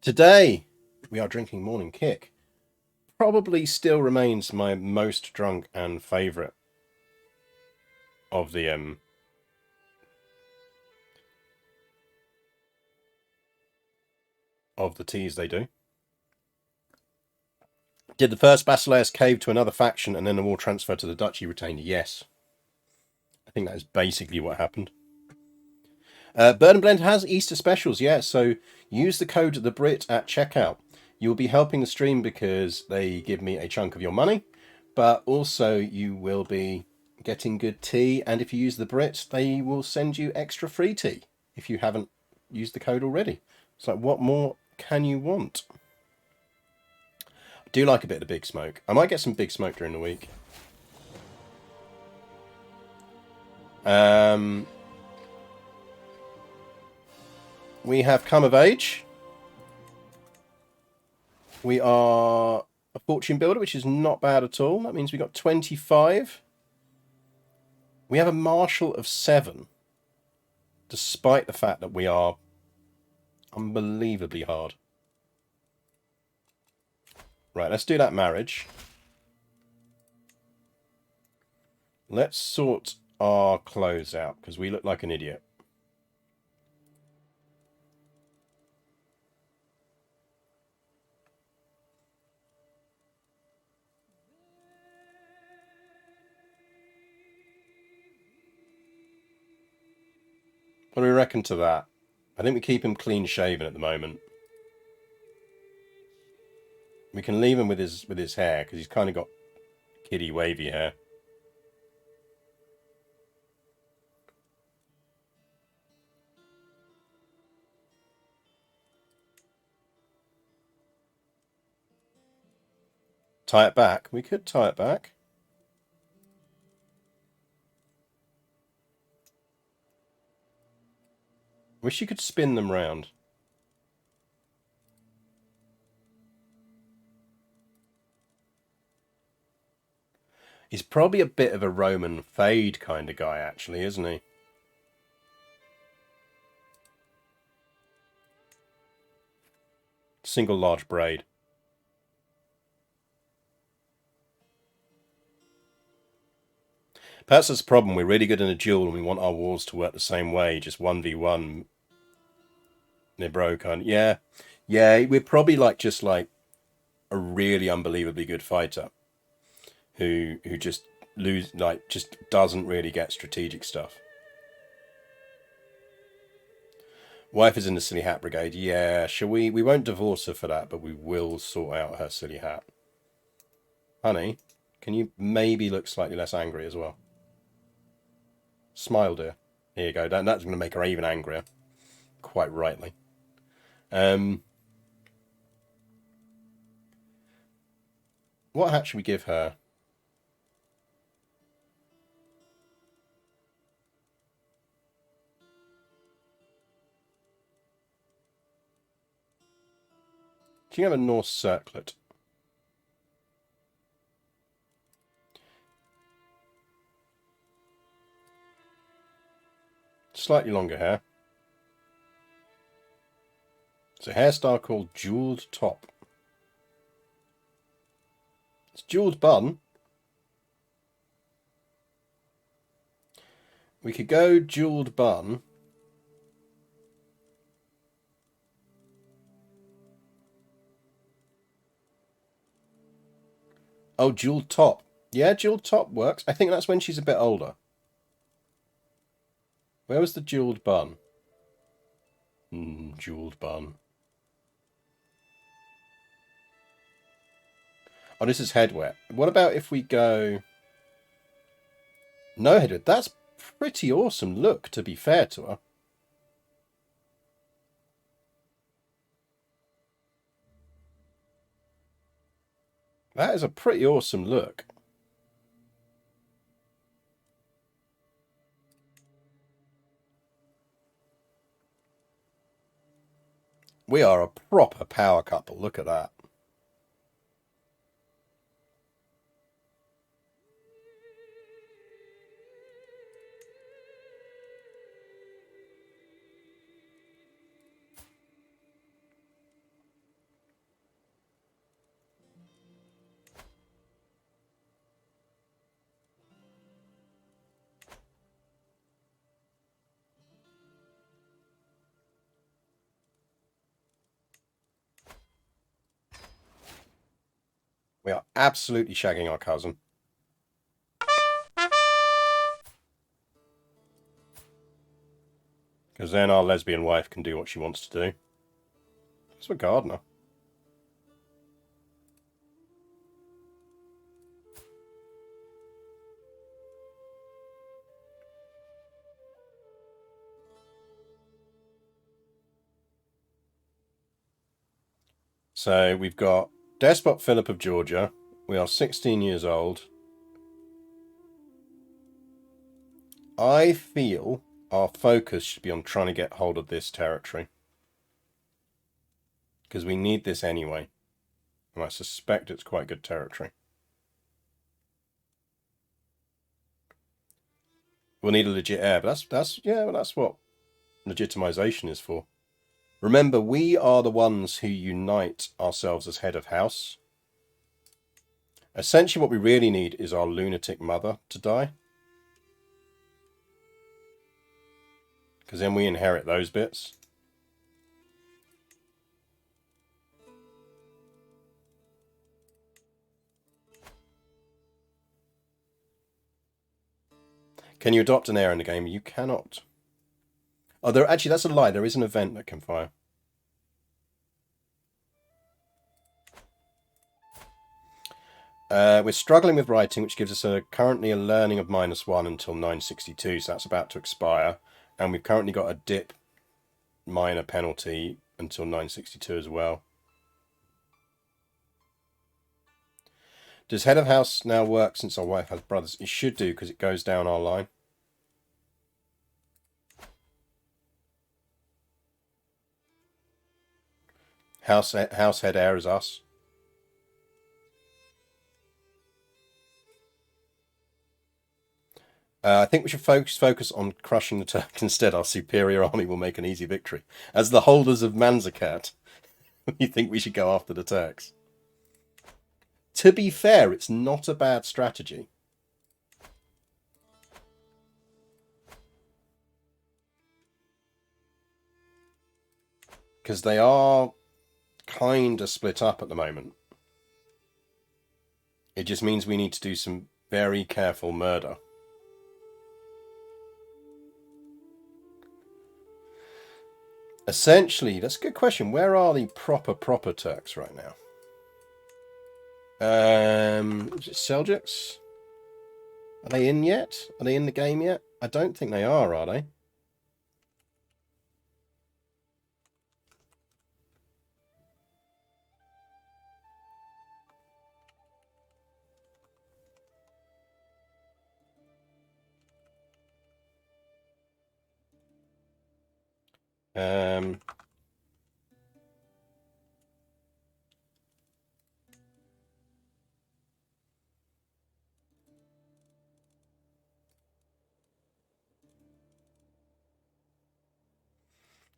Today, we are drinking Morning Kick. Probably still remains my most drunk and favourite of the teas they do. Did the first Basileus cave to another faction and then the war transferred to the Duchy retained? Yes. I think that is basically what happened. Bird and Blend has Easter specials, yeah, so use the code The Brit at checkout. You'll be helping the stream because they give me a chunk of your money, but also you will be getting good tea, and if you use the Brit, they will send you extra free tea if you haven't used the code already. It's like, what more can you want? I do like a bit of Big Smoke. I might get some Big Smoke during the week. We have come of age. We are a fortune builder, which is not bad at all. That means we got 25. We have a marshal of 7, despite the fact that we are unbelievably hard. Right, let's do that marriage. Let's sort our clothes out, because we look like an idiot. What do we reckon to that? I think we keep him clean shaven at the moment. We can leave him with his hair, because he's kind of got kiddie wavy hair. Tie it back. We could tie it back. Wish you could spin them round. He's probably a bit of a Roman fade kind of guy, actually, isn't he? Single large braid. Perhaps that's the problem. We're really good in a duel and we want our wars to work the same way. Just 1v1. Nibro kind of, yeah. Yeah, we're probably just like a really unbelievably good fighter. Who just just doesn't really get strategic stuff. Wife is in the silly hat brigade. Yeah, shall we? We won't divorce her for that, but we will sort out her silly hat. Honey, can you maybe look slightly less angry as well? Smile, dear. Here you go. That's going to make her even angrier. Quite rightly. What hat should we give her? She can have a Norse circlet. Slightly longer hair. It's a hairstyle called jeweled top. It's jeweled bun. We could go jeweled bun. Oh, jeweled top. Yeah, jeweled top works. I think that's when she's a bit older. Where was the jeweled bun? Jeweled bun. Oh, this is headwear. What about if we go... No headwear. That's pretty awesome look, to be fair to her. That is a pretty awesome look. We are a proper power couple. Look at that. We are absolutely shagging our cousin. Because then our lesbian wife can do what she wants to do. It's a gardener. So we've got Despot Philip of Georgia. We are 16 years old. I feel our focus should be on trying to get hold of this territory. Because we need this anyway. And I suspect it's quite good territory. We'll need a legit heir, but that's what legitimization is for. Remember, we are the ones who unite ourselves as head of house. Essentially, what we really need is our lunatic mother to die. Because then we inherit those bits. Can you adopt an heir in the game? You cannot. Oh, actually, that's a lie. There is an event that can fire. We're struggling with writing, which gives us currently a learning of -1 until 962, so that's about to expire. And we've currently got a dip minor penalty until 962 as well. Does head of house now work since our wife has brothers? It should do, because it goes down our line. House head heir is us. I think we should focus on crushing the Turk instead. Our superior army will make an easy victory. As the holders of Manzikert, we think we should go after the Turks. To be fair, it's not a bad strategy. Because they are kind of split up at the moment. It just means we need to do some very careful murder. Essentially, that's a good question. Where are the proper Turks right now? Is it Seljuks? Are they in yet? Are they in the game yet? I don't think they are they?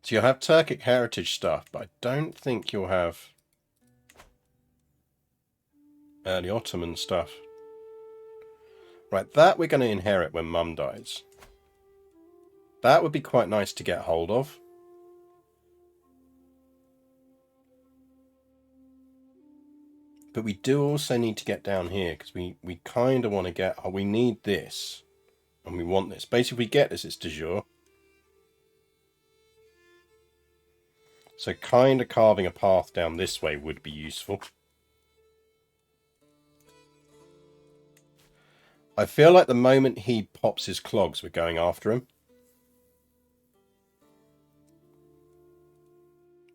So you'll have Turkic heritage stuff, but I don't think you'll have the Ottoman stuff. Right, that we're going to inherit when Mum dies. That would be quite nice to get hold of. But we do also need to get down here, because we kind of want to get... we need this. And we want this. Basically, if we get this, it's de jure. So kind of carving a path down this way would be useful. I feel like the moment he pops his clogs, we're going after him.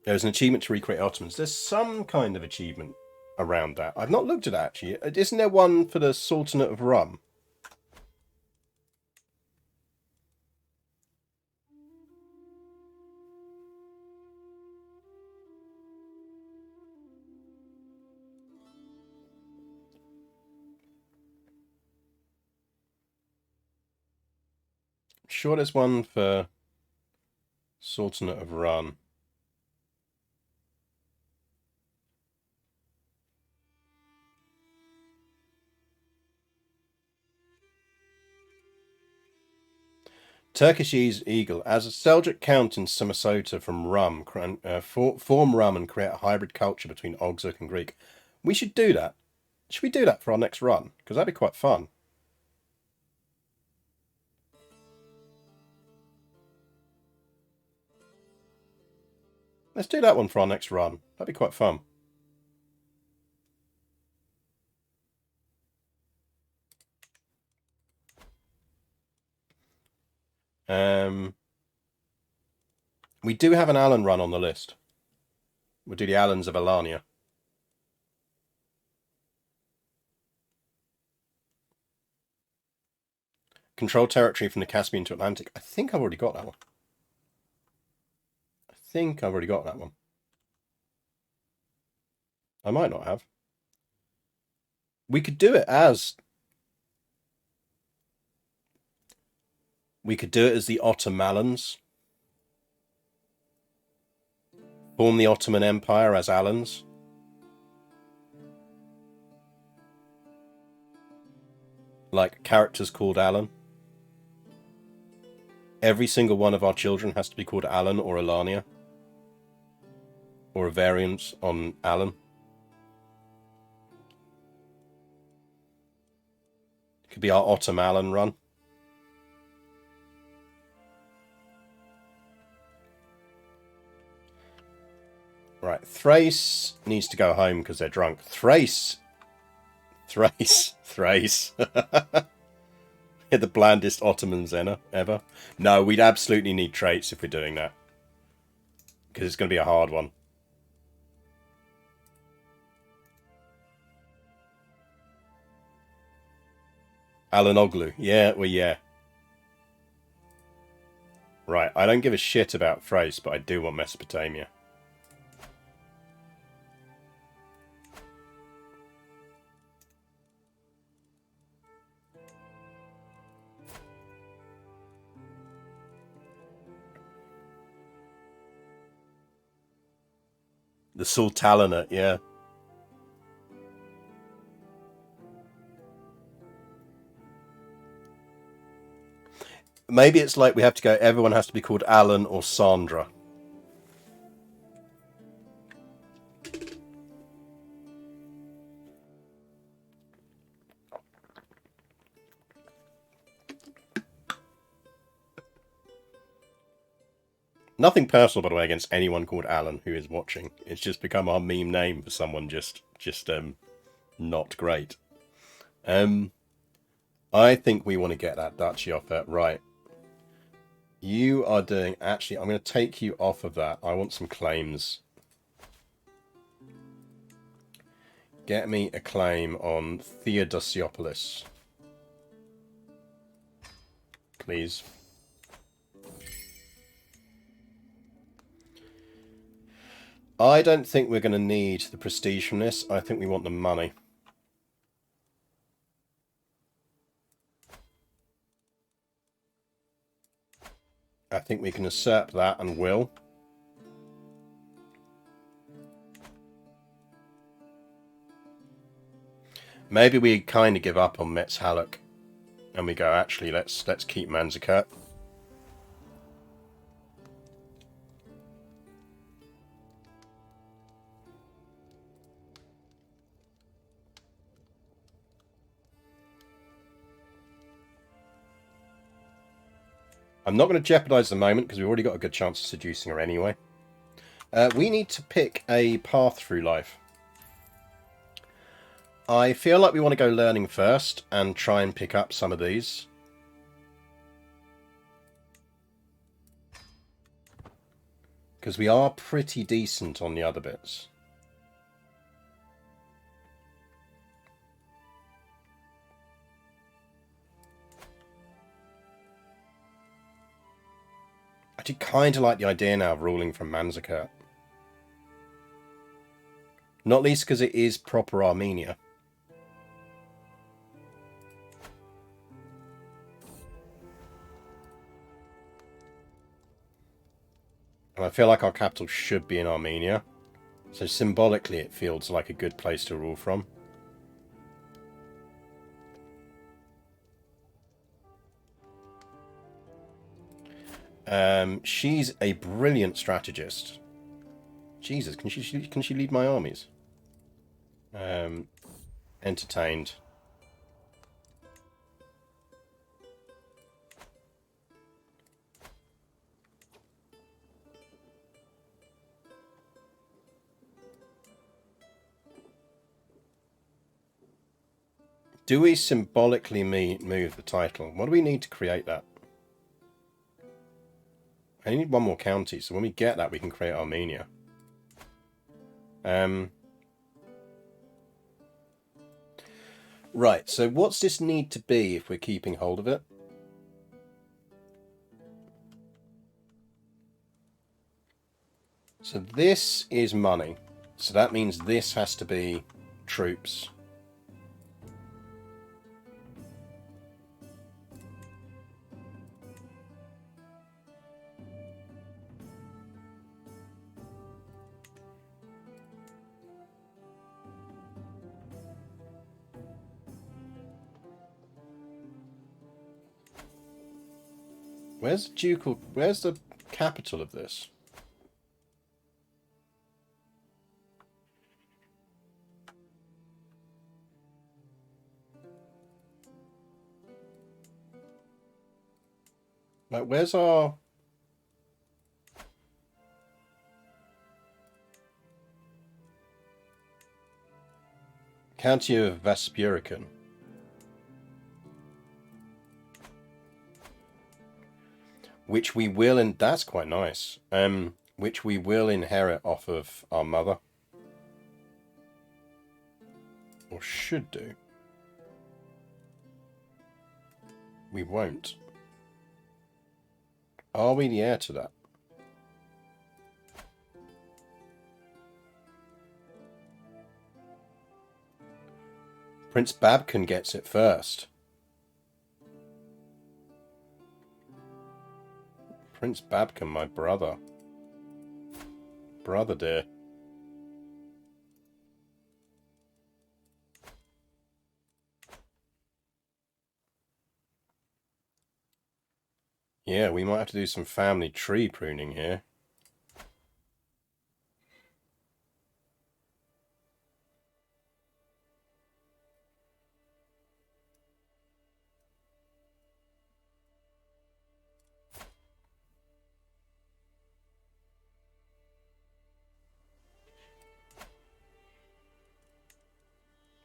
There's an achievement to recreate Ottomans. There's some kind of achievement around that. I've not looked at that, actually. Isn't there one for the Sultanate of Rum? I'm sure there's one for Sultanate of Rum. Turkish Eagle. As a Seljuk count in Samosata from Rum, form Rum and create a hybrid culture between Oghuz and Greek. We should do that. Should we do that for our next run? Because that'd be quite fun. Let's do that one for our next run. That'd be quite fun. We do have an Alan run on the list. We'll do the Allans of Alania. Control territory from the Caspian to Atlantic. I think I've already got that one. I might not have. We could do it as... We could do it as the Ottomalans. Form the Ottoman Empire as Alans. Like characters called Alan. Every single one of our children has to be called Alan or Alania. Or a variant on Alan. It could be our Ottoman run. Right, Thrace needs to go home because they're drunk. Thrace! They're the blandest Ottomans ever. No, we'd absolutely need traits if we're doing that. Because it's going to be a hard one. Alanoglu. Yeah, well, yeah. Right, I don't give a shit about Thrace, but I do want Mesopotamia. The Sultanate, yeah. Maybe it's like we have to go, everyone has to be called Alan or Sandra. Nothing personal, by the way, against anyone called Alan who is watching. It's just become our meme name for someone just not great. I think we want to get that duchy off that. Right. You are doing... Actually, I'm going to take you off of that. I want some claims. Get me a claim on Theodosiopolis. Please. I don't think we're going to need the prestige from this. I think we want the money. I think we can usurp that and will. Maybe we kind of give up on Metz Halleck and we go, actually, let's keep Manzikert. I'm not going to jeopardize the moment because we've already got a good chance of seducing her anyway. We need to pick a path through life. I feel like we want to go learning first and try and pick up some of these. Because we are pretty decent on the other bits. I do kind of like the idea now of ruling from Manzikert. Not least because it is proper Armenia. And I feel like our capital should be in Armenia. So symbolically it feels like a good place to rule from. She's a brilliant strategist. Jesus, can she lead my armies? entertained. Do we symbolically move the title? What do we need to create that? I need one more county, so when we get that, we can create Armenia. Right, so what's this need to be if we're keeping hold of it? So this is money. So that means this has to be troops. Where's the capital of this? Like, where's our... County of Vaspurican. Which we will, and that's quite nice. Which we will inherit off of our mother. Or should do. We won't. Are we the heir to that? Prince Babkin gets it first. Prince Babkin, my brother. Brother dear. Yeah, we might have to do some family tree pruning here.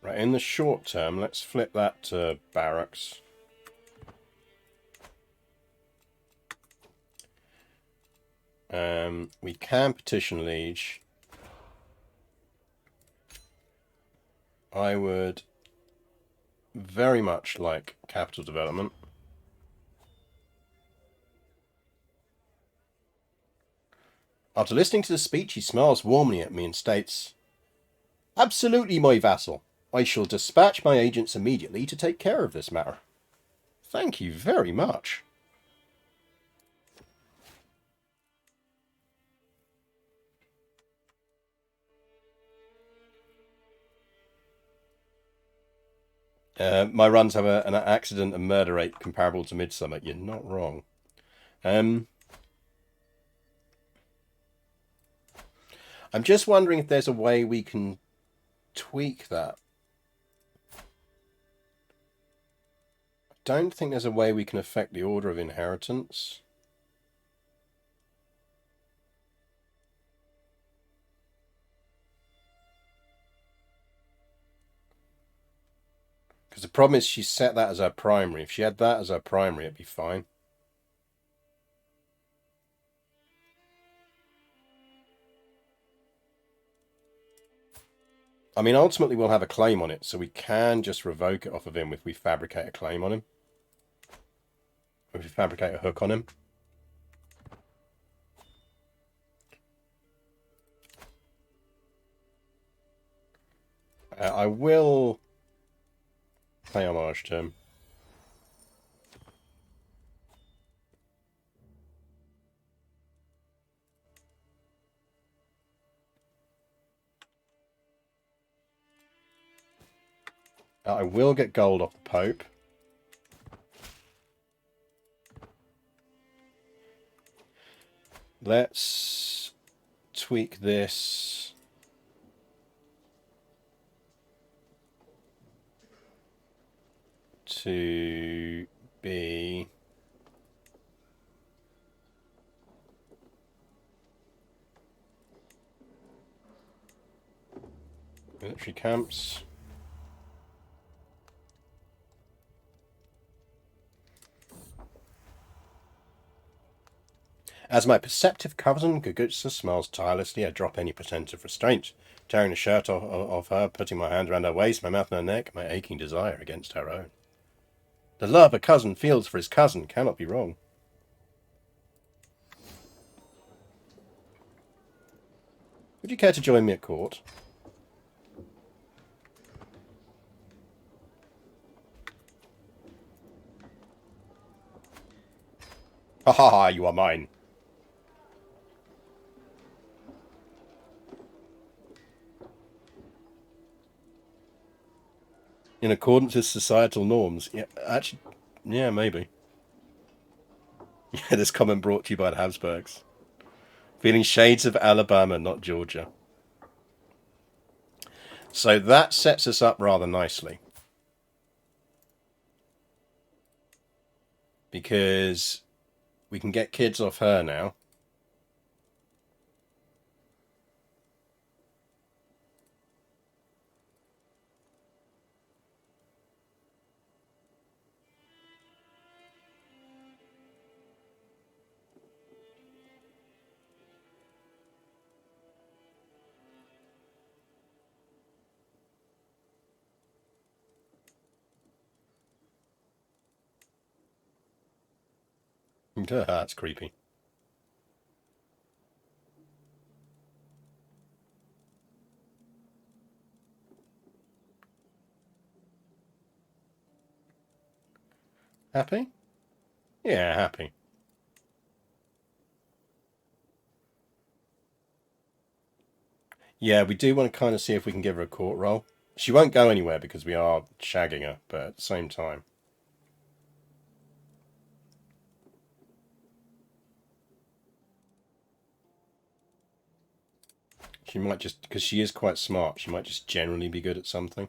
Right, in the short term, let's flip that to barracks. We can petition liege. I would very much like capital development. After listening to the speech, he smiles warmly at me and states, "Absolutely, my vassal. I shall dispatch my agents immediately to take care of this matter." Thank you very much. My runs have an accident and murder rate comparable to Midsummer. You're not wrong. I'm just wondering if there's a way we can tweak that. I don't think there's a way we can affect the order of inheritance. Because the problem is she set that as her primary. If she had that as her primary, it'd be fine. I mean, ultimately we'll have a claim on it, so we can just revoke it off of him if we fabricate a claim on him. Or if we fabricate a hook on him. I will pay homage to him. I will get gold off the Pope. Let's tweak this. to be military camps. As my perceptive cousin, Gugutsa smiles tirelessly, I drop any pretense of restraint, tearing the shirt off her, putting my hand around her waist, my mouth on her neck, my aching desire against her own. The love a cousin feels for his cousin cannot be wrong. Would you care to join me at court? Ha ha ha, you are mine. In accordance with societal norms. Yeah, actually, yeah, maybe. Yeah, this comment brought to you by the Habsburgs. Feeling shades of Alabama, not Georgia. So that sets us up rather nicely. Because we can get kids off her now. That's creepy. Happy? Yeah, happy. Yeah, we do want to kind of see if we can give her a court roll. She won't go anywhere because we are shagging her, but at the same time. She might just, because she is quite smart, she might just generally be good at something.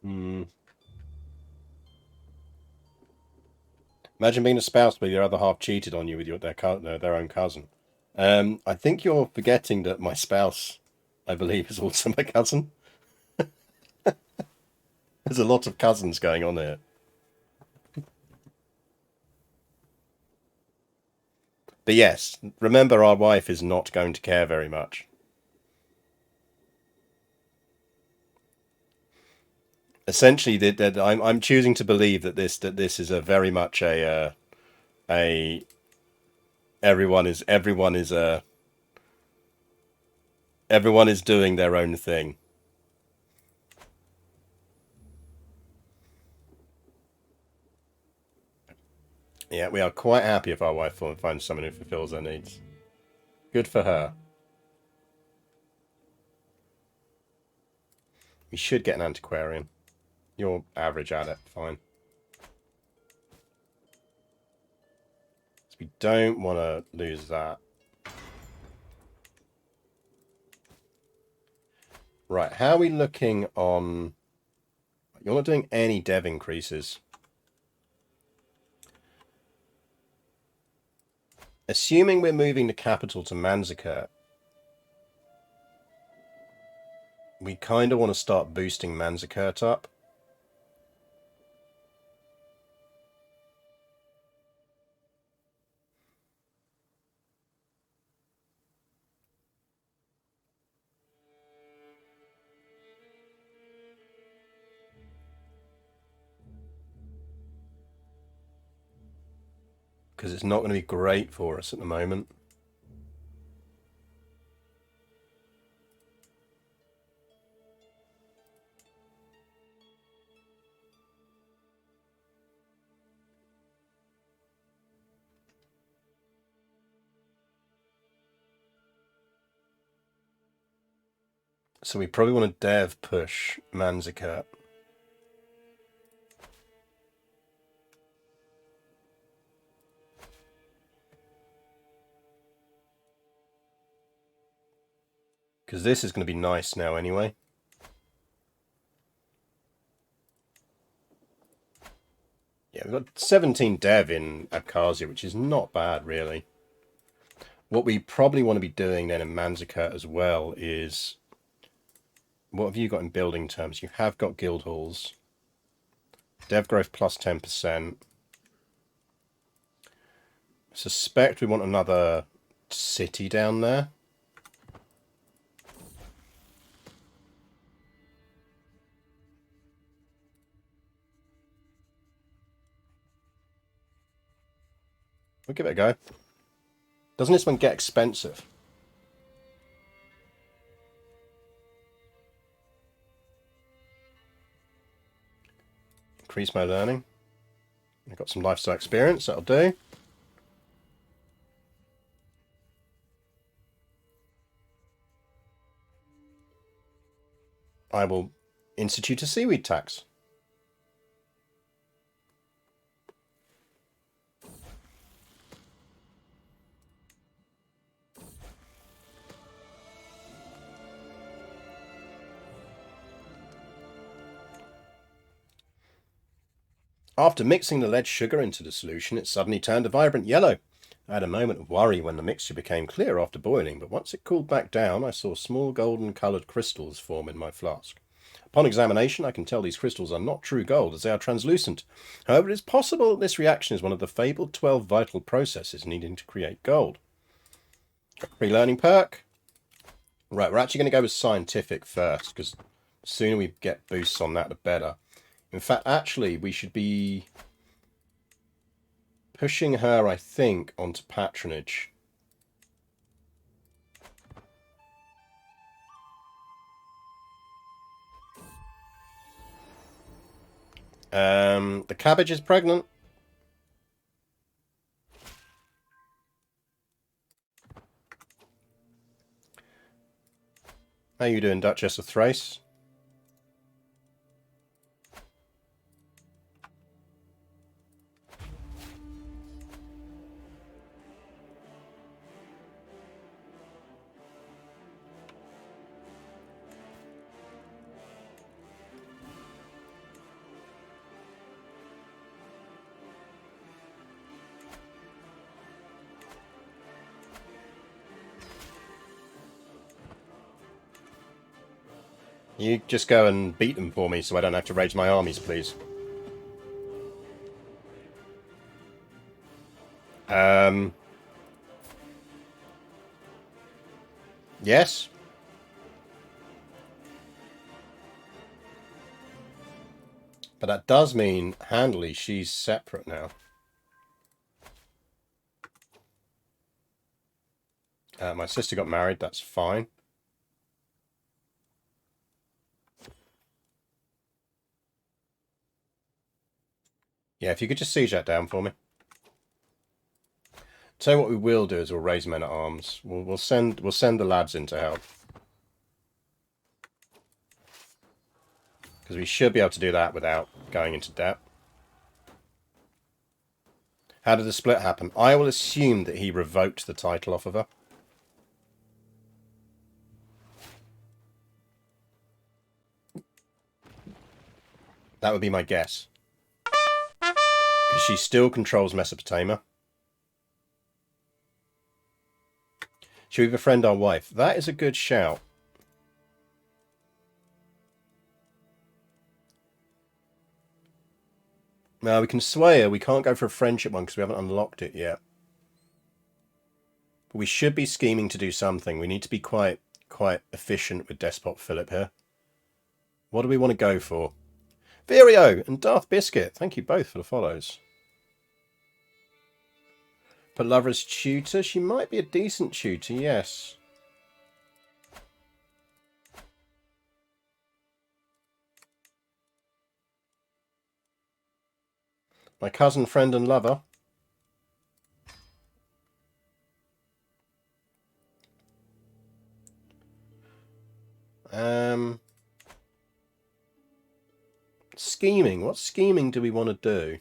Hmm. Imagine being a spouse where your other half cheated on you with their own cousin. I think you're forgetting that my spouse, I believe, is also my cousin. There's a lot of cousins going on here. But yes, remember our wife is not going to care very much. Essentially, I'm choosing to believe that this is a very much a everyone is doing their own thing. Yeah, we are quite happy if our wife finds someone who fulfills her needs. Good for her. We should get an antiquarian. You're average at it, fine. So we don't want to lose that. Right, how are we looking on... You're not doing any dev increases. Assuming we're moving the capital to Manzikert, we kind of want to start boosting Manzikert up. Because it's not going to be great for us at the moment. So we probably want to dev push Manzikert. Because this is going to be nice now anyway. Yeah, we've got 17 dev in Abkhazia, which is not bad, really. What we probably want to be doing then in Manzikert as well is... What have you got in building terms? You have got guild halls. Dev growth plus 10%. I suspect we want another city down there. We'll give it a go. Doesn't this one get expensive? Increase my learning. I've got some lifestyle experience, that'll do. I will institute a seaweed tax. After mixing the lead sugar into the solution, it suddenly turned a vibrant yellow. I had a moment of worry when the mixture became clear after boiling, but once it cooled back down, I saw small golden-coloured crystals form in my flask. Upon examination, I can tell these crystals are not true gold, as they are translucent. However, it is possible that this reaction is one of the fabled 12 vital processes needing to create gold. Pre-learning perk. Right, we're actually going to go with scientific first, because the sooner we get boosts on that, the better. In fact, actually, we should be pushing her, I think, onto patronage. The cabbage is pregnant. How you doing, Duchess of Thrace? You just go and beat them for me so I don't have to raise my armies, please. Yes? But that does mean, handily, she's separate now. My sister got married, that's fine. Yeah, if you could just siege that down for me. Tell you what we will do is we'll raise men at arms. We'll send the lads in to help. Because we should be able to do that without going into debt. How did the split happen? I will assume that he revoked the title off of her. That would be my guess. Because she still controls Mesopotamia. Should we befriend our wife? That is a good shout. Now we can sway her. We can't go for a friendship one because we haven't unlocked it yet. But we should be scheming to do something. We need to be quite efficient with Despot Philip here. What do we want to go for? Virio and Darth Biscuit. Thank you both for the follows. Put Lover as tutor. She might be a decent tutor, yes. My cousin, friend and lover. Scheming. What scheming do we want to do?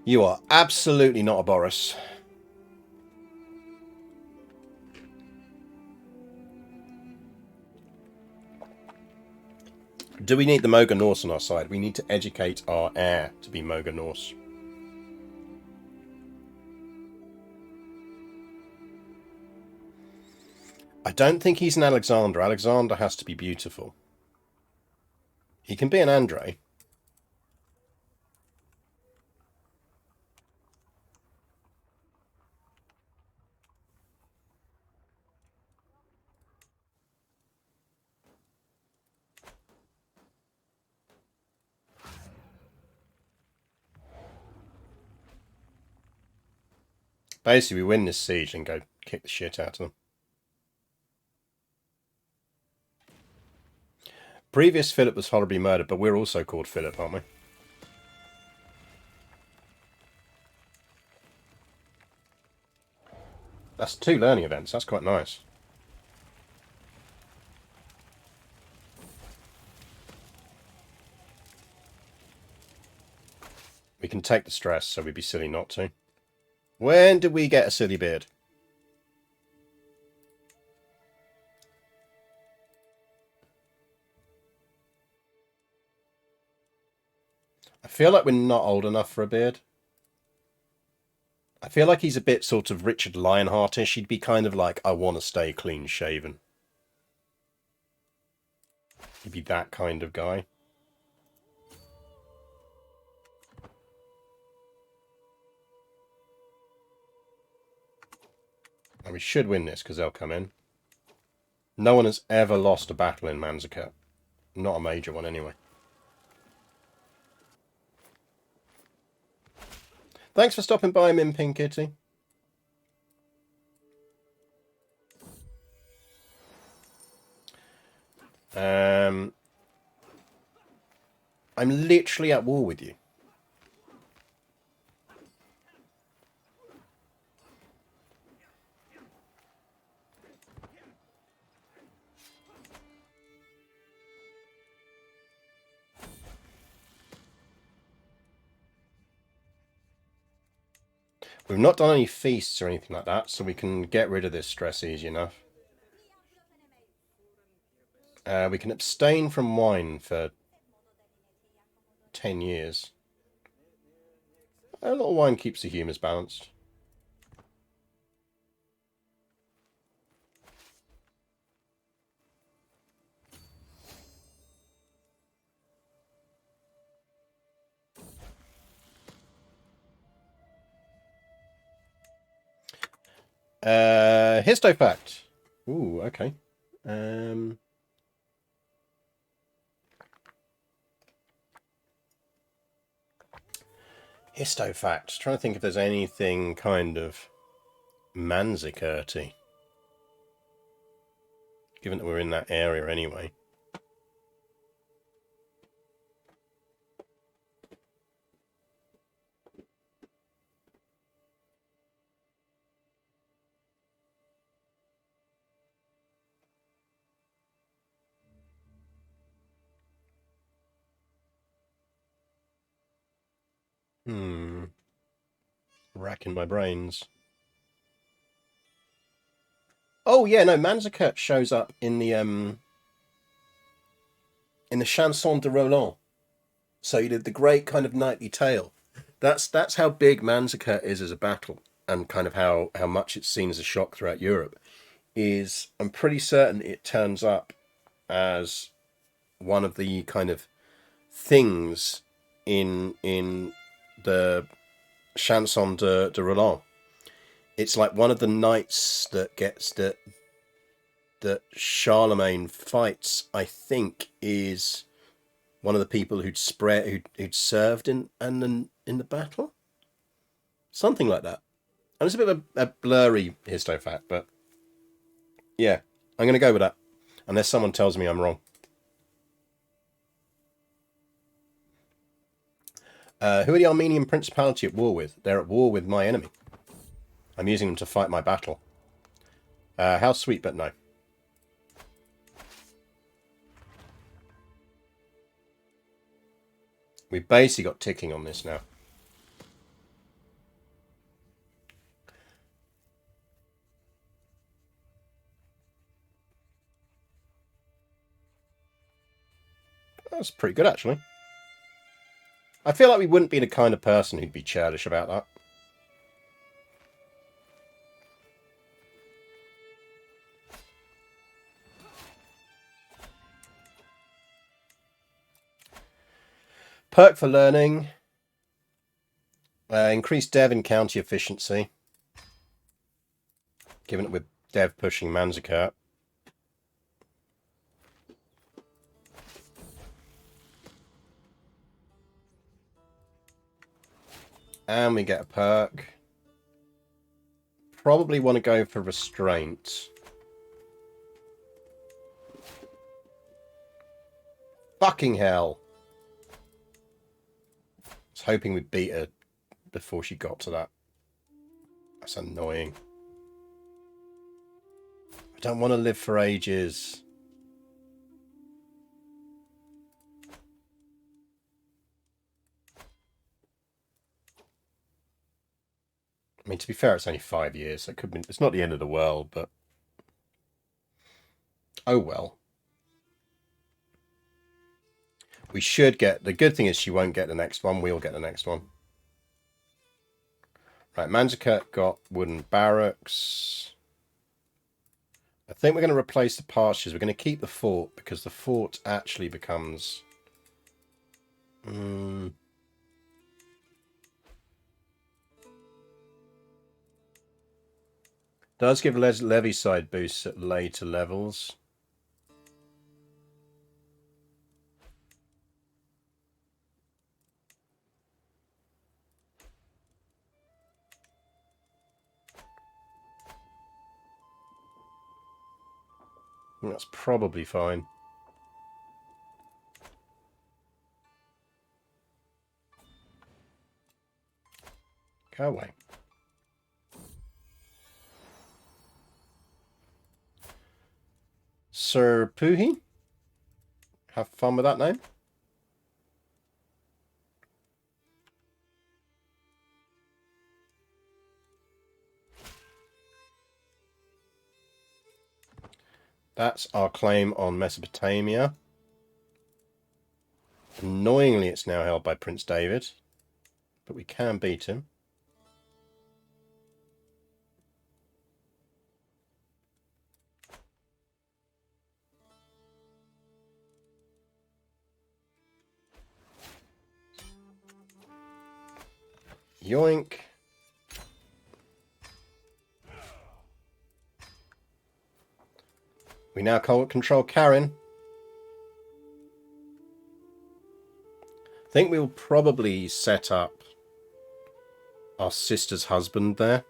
You are absolutely not a Boris. Do we need the Moga Norse on our side? We need to educate our heir to be Moga Norse. I don't think he's an Alexander. Alexander has to be beautiful. He can be an Andre. Basically, we win this siege and go kick the shit out of them. Previous Philip was horribly murdered, but we're also called Philip, aren't we? That's 2 learning events. That's quite nice. We can take the stress, so we'd be silly not to. When did we get a silly beard? I feel like we're not old enough for a beard. I feel like he's a bit sort of Richard Lionheartish. He'd be kind of like, I want to stay clean shaven. He'd be that kind of guy. And we should win this because they'll come in. No one has ever lost a battle in Manzikert. Not a major one, anyway. Thanks for stopping by, Min Pink Kitty. I'm literally at war with you. We've not done any feasts or anything like that, so we can get rid of this stress easy enough. We can abstain from wine for 10 years. A little wine keeps the humours balanced. Histofact. Ooh, okay. Histofact. Trying to think if there's anything kind of Manzikert-y. Given that we're in that area anyway. Racking my brains. Oh yeah, no, Manzikert shows up in the Chanson de Roland. So you did the great kind of knightly tale. That's how big Manzikert is as a battle, and kind of how much it's seen as a shock throughout Europe. Is I'm pretty certain it turns up as one of the kind of things in the Chanson de Roland. It's like one of the knights that gets that Charlemagne fights. I think is one of the people who'd served in the battle, something like that. And it's a bit of a blurry histofact, but yeah, I'm going to go with that. Unless someone tells me I'm wrong. Who are the Armenian Principality at war with? They're at war with my enemy. I'm using them to fight my battle. How sweet, but no. We've basically got ticking on this now. That's pretty good, actually. I feel like we wouldn't be the kind of person who'd be churlish about that. Perk for learning. Increased dev and county efficiency. Given it with dev pushing Manzikert. And we get a perk. Probably want to go for restraint. Fucking hell. I was hoping we'd beat her before she got to that. That's annoying. I don't want to live for ages. I mean, to be fair, it's only 5 years. So it could be, it's not the end of the world, but... Oh well. We should get... The good thing is she won't get the next one. We'll get the next one. Right, Manzikert got wooden barracks. I think we're going to replace the pastures. We're going to keep the fort because the fort actually becomes... Does give levy side boosts at later levels. I think that's probably fine. Go away. Sir Puhi? Have fun with that name. That's our claim on Mesopotamia. Annoyingly, it's now held by Prince David, but we can beat him. Yoink. We now control Karen. I think we'll probably set up our sister's husband there.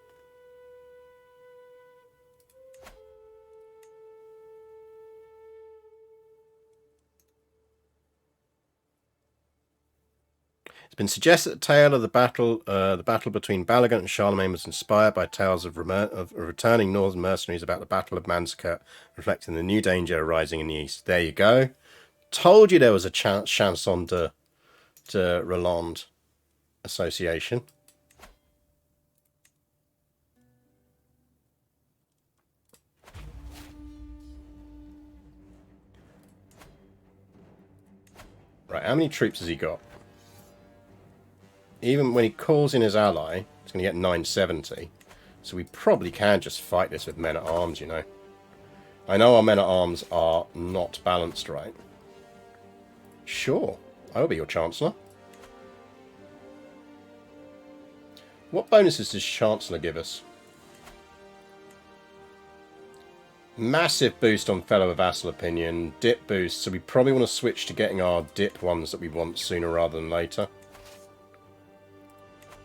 It's been suggested that the tale of the battle between Balagan and Charlemagne was inspired by tales of returning northern mercenaries about the Battle of Manzikert, reflecting the new danger arising in the east. There you go. Told you there was a chanson de Roland association. Right, how many troops has he got? Even when he calls in his ally, he's going to get 970. So we probably can just fight this with men-at-arms, you know. I know our men-at-arms are not balanced right. Sure, I will be your Chancellor. What bonuses does Chancellor give us? Massive boost on fellow vassal opinion, dip boost, so we probably want to switch to getting our dip ones that we want sooner rather than later.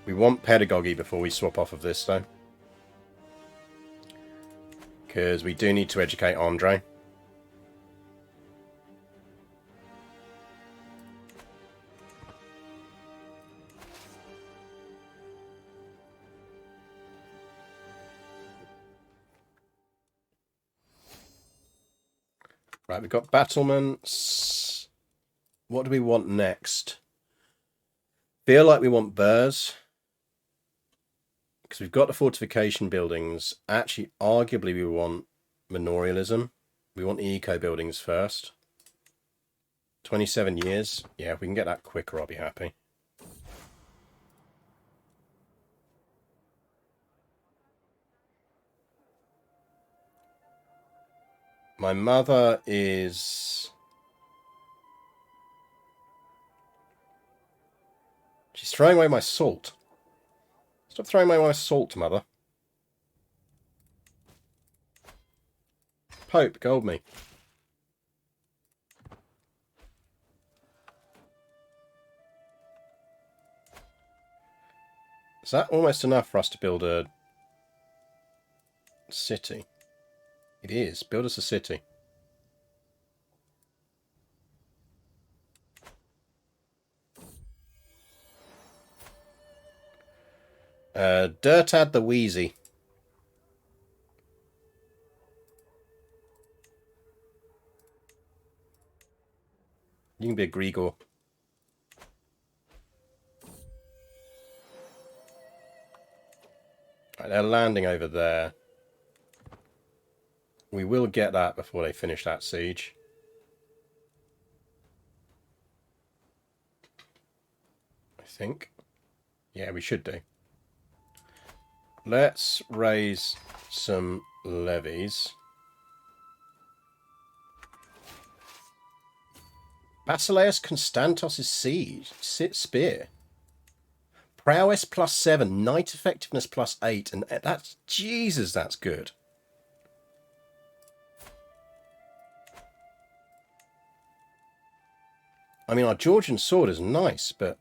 We want pedagogy before we swap off of this, though. Because we do need to educate Andre. Right, we've got battlements. What do we want next? Feel like we want burrs. Because we've got the fortification buildings. Actually, arguably we want manorialism. We want eco buildings first. 27 years. Yeah, if we can get that quicker, I'll be happy. My mother is... She's throwing away my salt. Stop throwing away my salt, mother. Pope, gold me. Is that almost enough for us to build a city? It is. Build us a city. Dirtad the Wheezy. You can be a Grigor. Right, they're landing over there. We will get that before they finish that siege. I think. Yeah, we should do. Let's raise some levies. Basileus Constantos' siege. Spear. Prowess +7. Knight effectiveness +8. And that's... Jesus, that's good. I mean, our Georgian sword is nice, but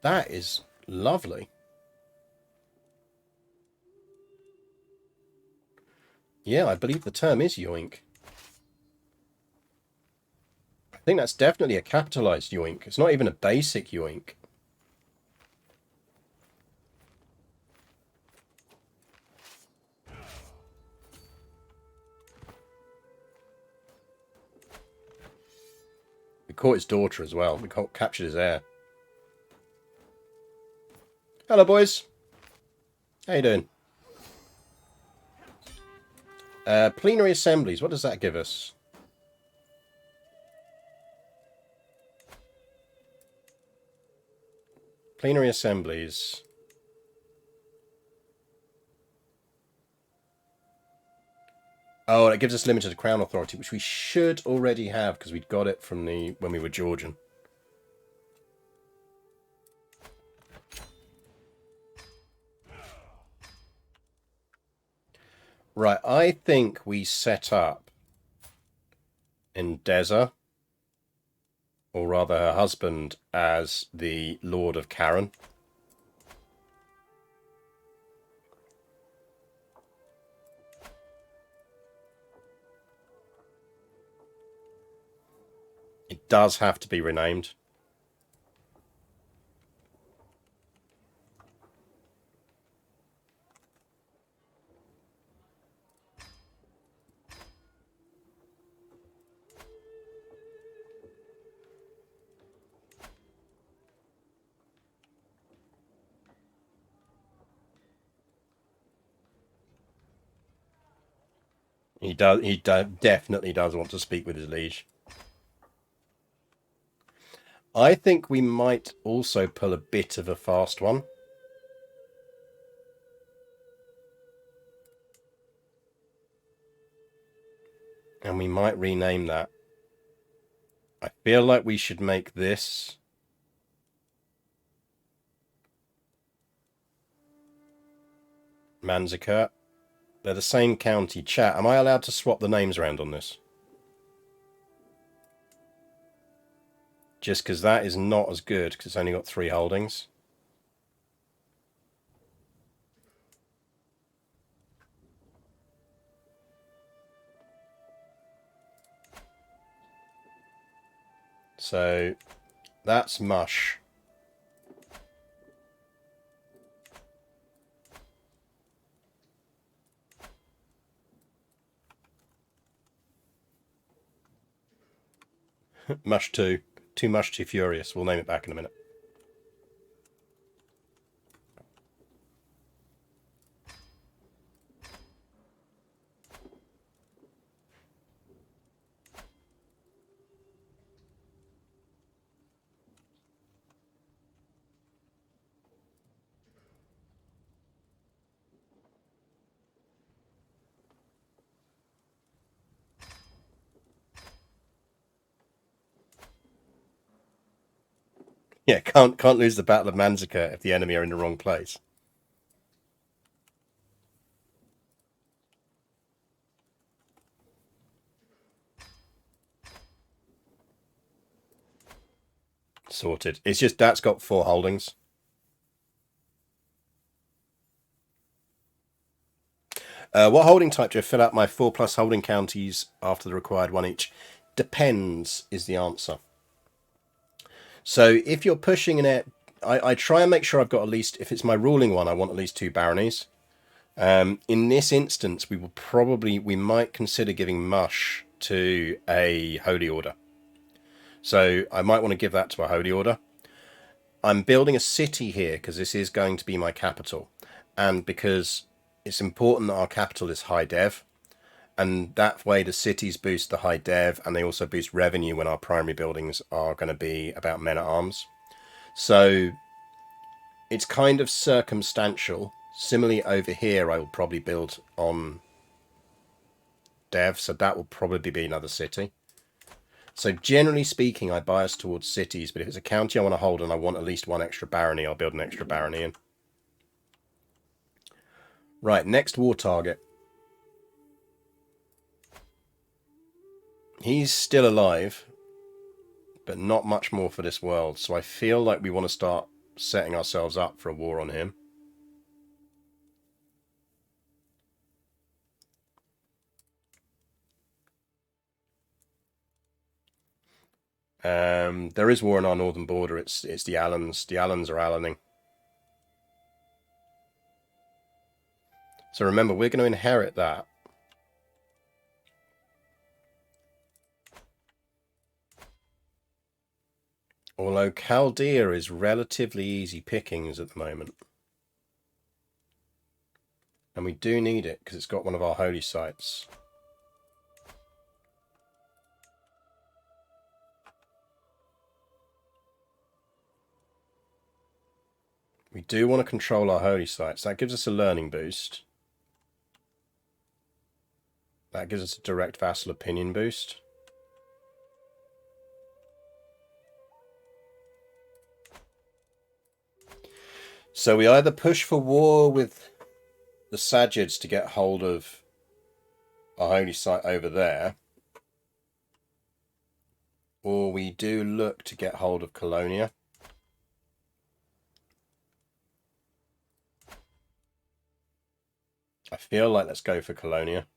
that is lovely. Yeah, I believe the term is yoink. I think that's definitely a capitalized yoink. It's not even a basic yoink. We caught his daughter as well. We captured his heir. Hello, boys. How you doing? Plenary assemblies. What does that give us? Plenary assemblies. Oh, it gives us limited crown authority, which we should already have because we'd got it from when we were Georgian. Right, I think we set up Endeza, or rather her husband, as the Lord of Karen. It does have to be renamed. He does. He definitely does want to speak with his liege. I think we might also pull a bit of a fast one. And we might rename that. I feel like we should make this Manzikert. They're the same county. Chat, am I allowed to swap the names around on this? Just because that is not as good, because it's only got 3 holdings. So that's mush. Mush 2. Too much, too furious. We'll name it back in a minute. Yeah, can't lose the Battle of Manzika if the enemy are in the wrong place. Sorted. It's just that's got 4 holdings. What holding type do I fill out my 4+ holding counties after the required 1 each? Depends is the answer. So if you're pushing in it, I try and make sure I've got at least, if it's my ruling one, I want at least 2 baronies. In this instance, we might consider giving mush to a holy order. So I might want to give that to a holy order. I'm building a city here because this is going to be my capital, and because it's important that our capital is high dev, and that way the cities boost the high dev, and they also boost revenue when our primary buildings are going to be about men at arms. So it's kind of circumstantial. Similarly over here, I will probably build on dev, so that will probably be another city. So generally speaking, I bias towards cities, but if it's a county I want to hold and I want at least 1 extra barony, I'll build an extra barony in. Right, next war target. He's still alive, but not much more for this world, so I feel like we want to start setting ourselves up for a war on him. There is war on our northern border. It's the Allans. The Allans are Allaning. So remember, we're going to inherit that. Although Chaldea is relatively easy pickings at the moment. And we do need it because it's got one of our holy sites. We do want to control our holy sites. That gives us a learning boost. That gives us a direct vassal opinion boost. So we either push for war with the Sajids to get hold of our holy site over there, or we do look to get hold of Colonia. I feel like let's go for Colonia.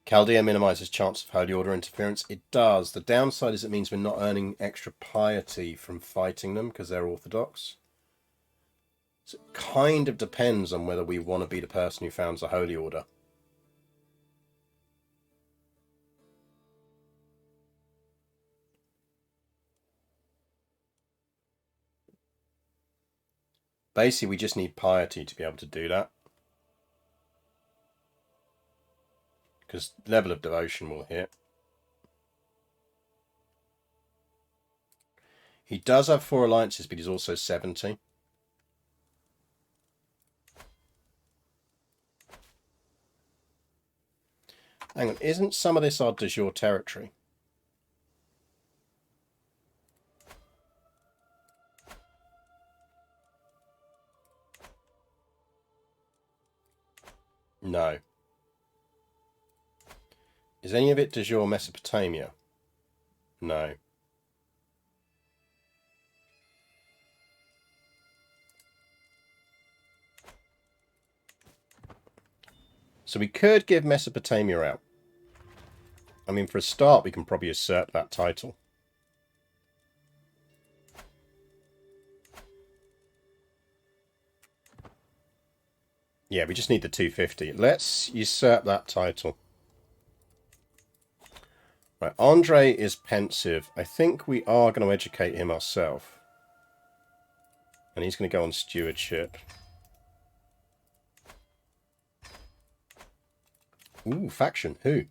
Chaldea minimizes chance of holy order interference. It does. The downside is it means we're not earning extra piety from fighting them because they're orthodox. So it kind of depends on whether we want to be the person who founds a holy order. Basically, we just need piety to be able to do that. Because level of devotion will hit. He does have 4 alliances, but he's also 70. Hang on, isn't some of this our de jure territory? No. Is any of it de jure Mesopotamia? No. So we could give Mesopotamia out. I mean, for a start, we can probably usurp that title. Yeah, we just need the 250. Let's usurp that title. Right, Andre is pensive. I think we are going to educate him ourselves. And he's going to go on stewardship. Ooh, faction. Who?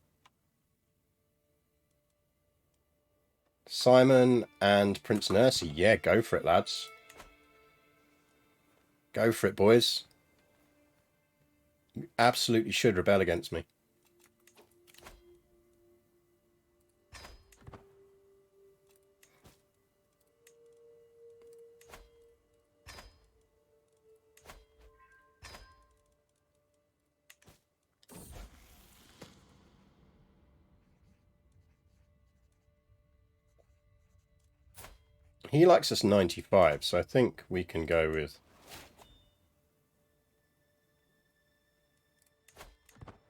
Simon and Prince Nursey. Yeah, go for it, lads. Go for it, boys. You absolutely should rebel against me. He likes us 95, so I think we can go with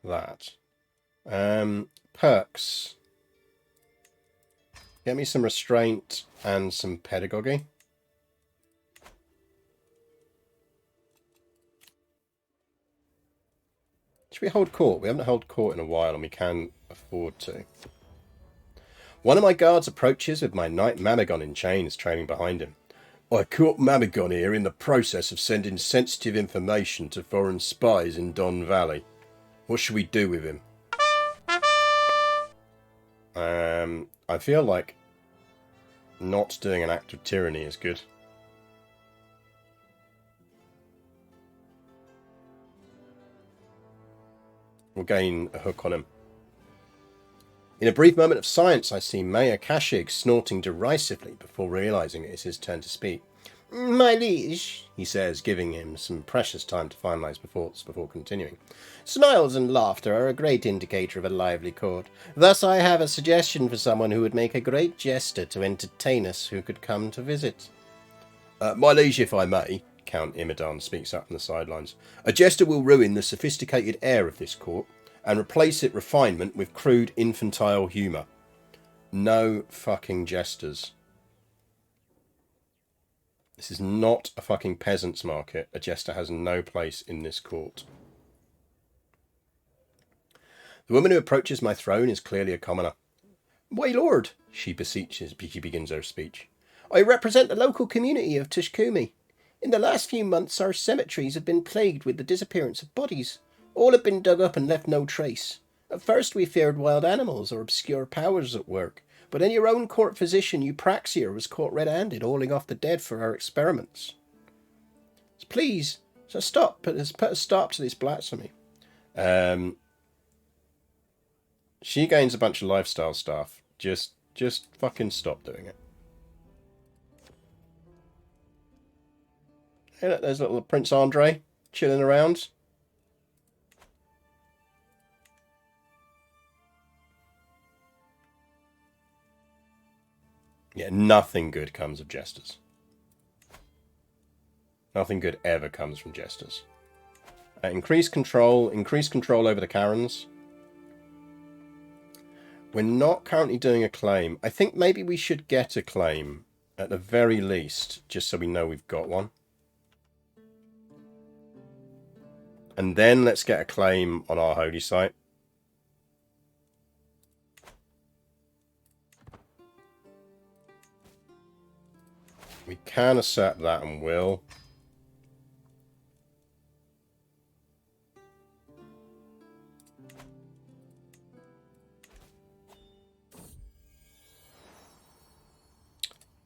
that. Perks. Get me some restraint and some pedagogy. Should we hold court? We haven't held court in a while and we can afford to. One of my guards approaches with my knight Mamagon in chains trailing behind him. I caught Mamagon here in the process of sending sensitive information to foreign spies in Don Valley. What should we do with him? I feel like not doing an act of tyranny is good. We'll gain a hook on him. In a brief moment of silence, I see Mayor Kashig snorting derisively before realizing it is his turn to speak. My liege, he says, giving him some precious time to finalize thoughts before continuing. Smiles and laughter are a great indicator of a lively court. Thus I have a suggestion for someone who would make a great jester to entertain us who could come to visit. My liege, if I may, Count Imadon speaks up from the sidelines. A jester will ruin the sophisticated air of this court and replace it refinement with crude infantile humour. No fucking jesters. This is not a fucking peasant's market. A jester has no place in this court. The woman who approaches my throne is clearly a commoner. My lord, she beseeches, she begins her speech. I represent the local community of Tushkumi. In the last few months, our cemeteries have been plagued with the disappearance of bodies. All have been dug up and left no trace. At first we feared wild animals or obscure powers at work, but in your own court physician, Eupraxia, was caught red-handed hauling off the dead for our experiments. Please, so put a stop to this blasphemy. She gains a bunch of lifestyle stuff. Just fucking stop doing it. Hey, look, there's little Prince Andre chilling around. Yeah, nothing good comes of jesters. Nothing good ever comes from jesters. Increase control over the Karens. We're not currently doing a claim. I think maybe we should get a claim at the very least, just so we know we've got one. And then let's get a claim on our holy site. We can assert that and will.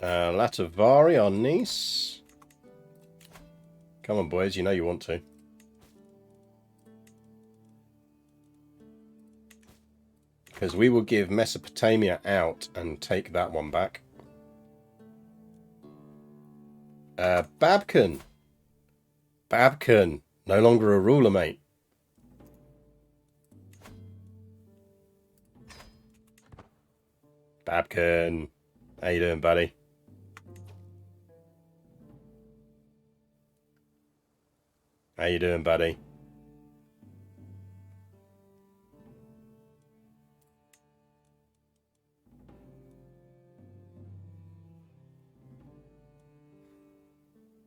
Latavari, our niece. Come on, boys, you know you want to. Because we will give Mesopotamia out and take that one back. Babkin. Babkin. No longer a ruler, mate. Babkin. How you doing, buddy? How you doing, buddy?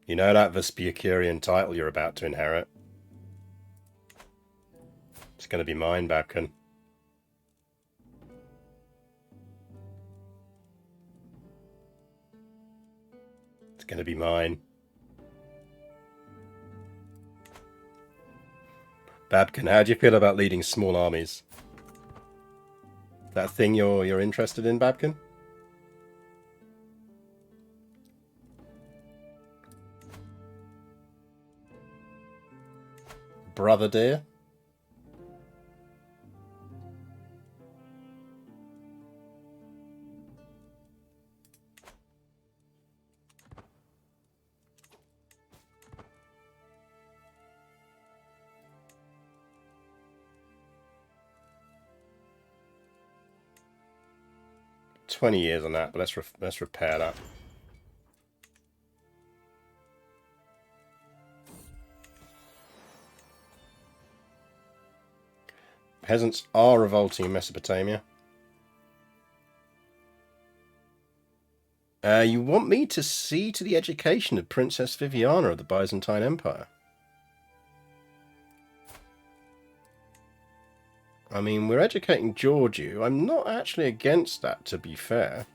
You know that Vespucurian title you're about to inherit? It's going to be mine, Babkin. It's going to be mine. Babkin, how do you feel about leading small armies? That thing you're interested in, Babkin? Brother dear? $20 years on that, but let's repair that. Peasants are revolting in Mesopotamia. You want me to see to the education of Princess Viviana of the Byzantine Empire? I mean, we're educating Georgiou. I'm not actually against that, to be fair.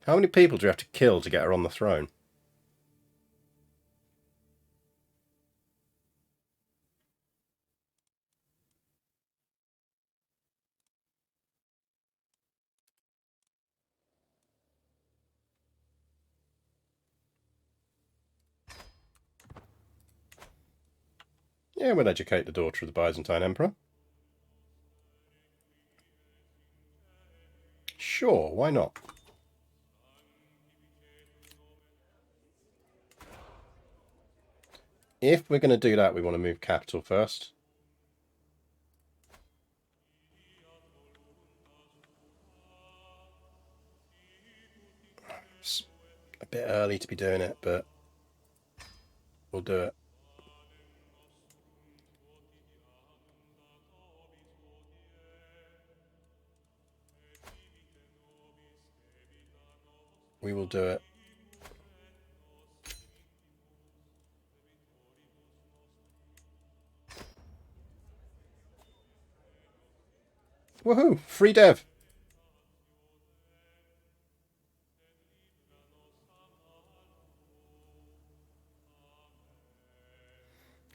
How many people do you have to kill to get her on the throne? Yeah, we'll educate the daughter of the Byzantine Emperor. Sure, why not? If we're going to do that, we want to move capital first. It's a bit early to be doing it, but we'll do it. We will do it. Woohoo! Free dev!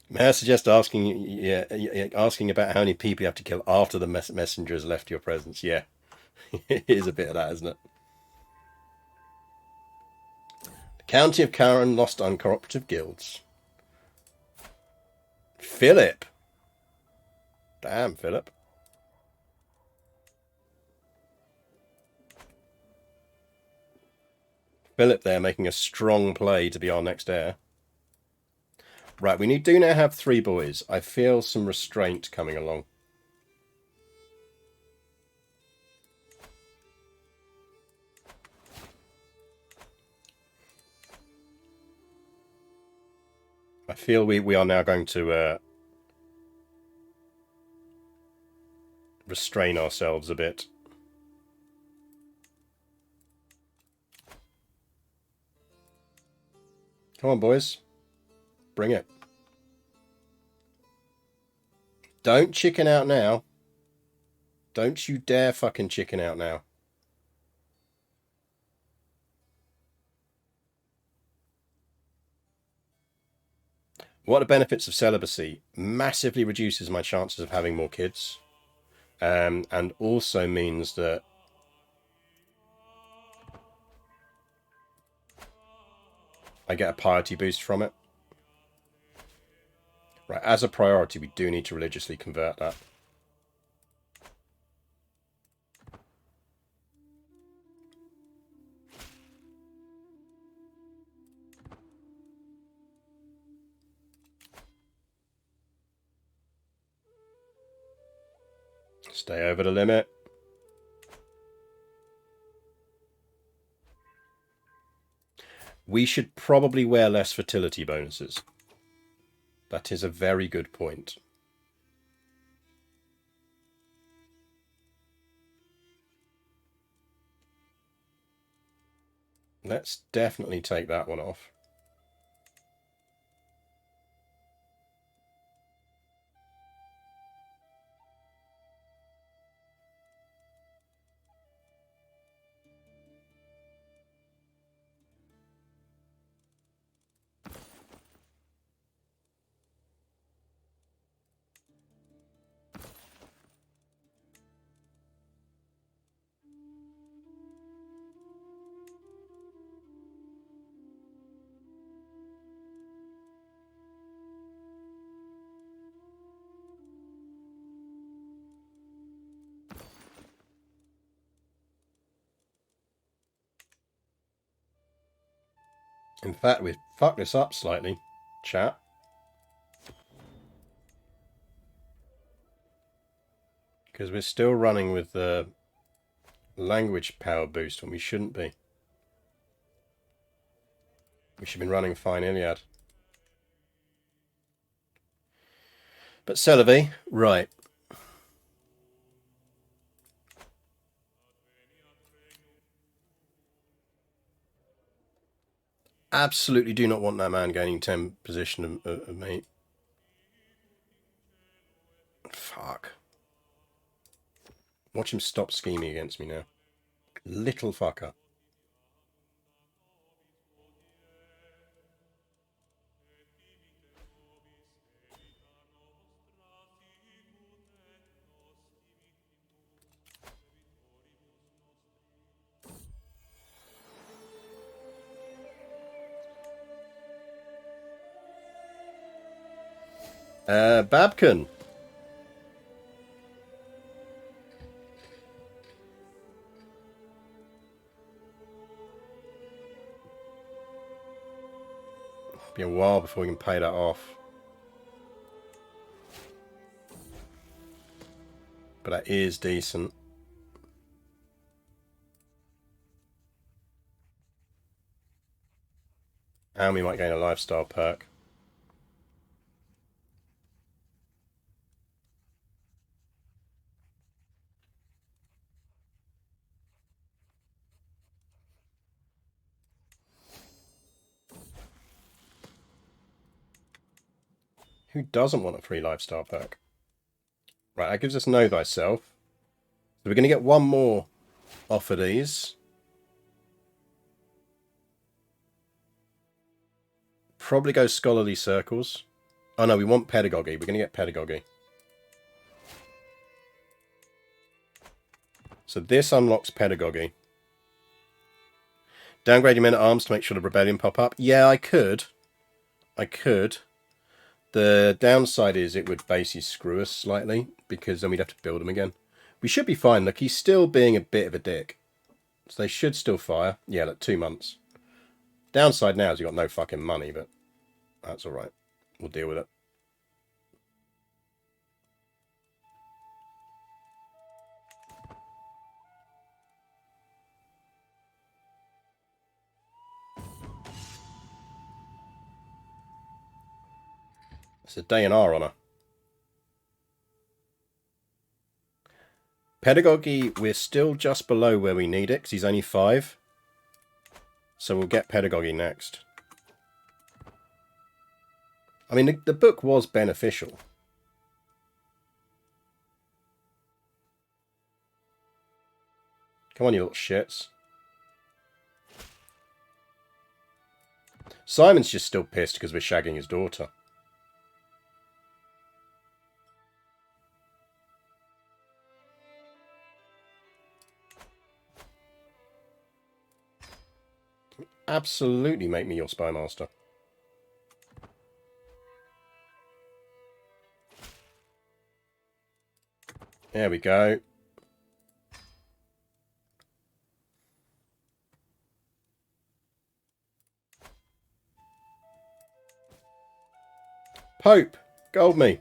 May I suggest asking about how many people you have to kill after the messenger has left your presence? Yeah, it is a bit of that, isn't it? The County of Karen lost uncooperative guilds. Philip! Damn, Philip. Philip there making a strong play to be our next heir. Right, we do now have 3 boys. I feel some restraint coming along. I feel we are now going to restrain ourselves a bit. Come on, boys. Bring it. Don't chicken out now. Don't you dare fucking chicken out now. What are the benefits of celibacy? Massively reduces my chances of having more kids. And also means that I get a piety boost from it. Right, as a priority, we do need to religiously convert that. Stay over the limit. We should probably wear less fertility bonuses. That is a very good point. Let's definitely take that one off. In fact, we've fucked this up slightly, chat. Because we're still running with the language power boost when we shouldn't be. We should have been running fine Iliad. But Celebi, right. Absolutely do not want that man gaining 10 position of me. Fuck. Watch him stop scheming against me now. Little fucker. Babkin. Be a while before we can pay that off. But that is decent. And we might gain a lifestyle perk. Who doesn't want a free lifestyle perk? Right, that gives us Know Thyself. So we're going to get one more off of these. Probably go Scholarly Circles. Oh no, we want Pedagogy. We're going to get Pedagogy. So this unlocks Pedagogy. Downgrade your men at arms to make sure the rebellion pop up. Yeah, I could. The downside is it would basically screw us slightly, because then we'd have to build them again. We should be fine. Look, he's still being a bit of a dick. So they should still fire. Yeah, look, 2 months. Downside now is you've got no fucking money, but that's alright. We'll deal with it. It's a day in our honour. Pedagogy, we're still just below where we need it, because he's only 5. So we'll get Pedagogy next. I mean, the book was beneficial. Come on, you little shits. Simon's just still pissed because we're shagging his daughter. Absolutely make me your spy master. There we go. Pope, gold me.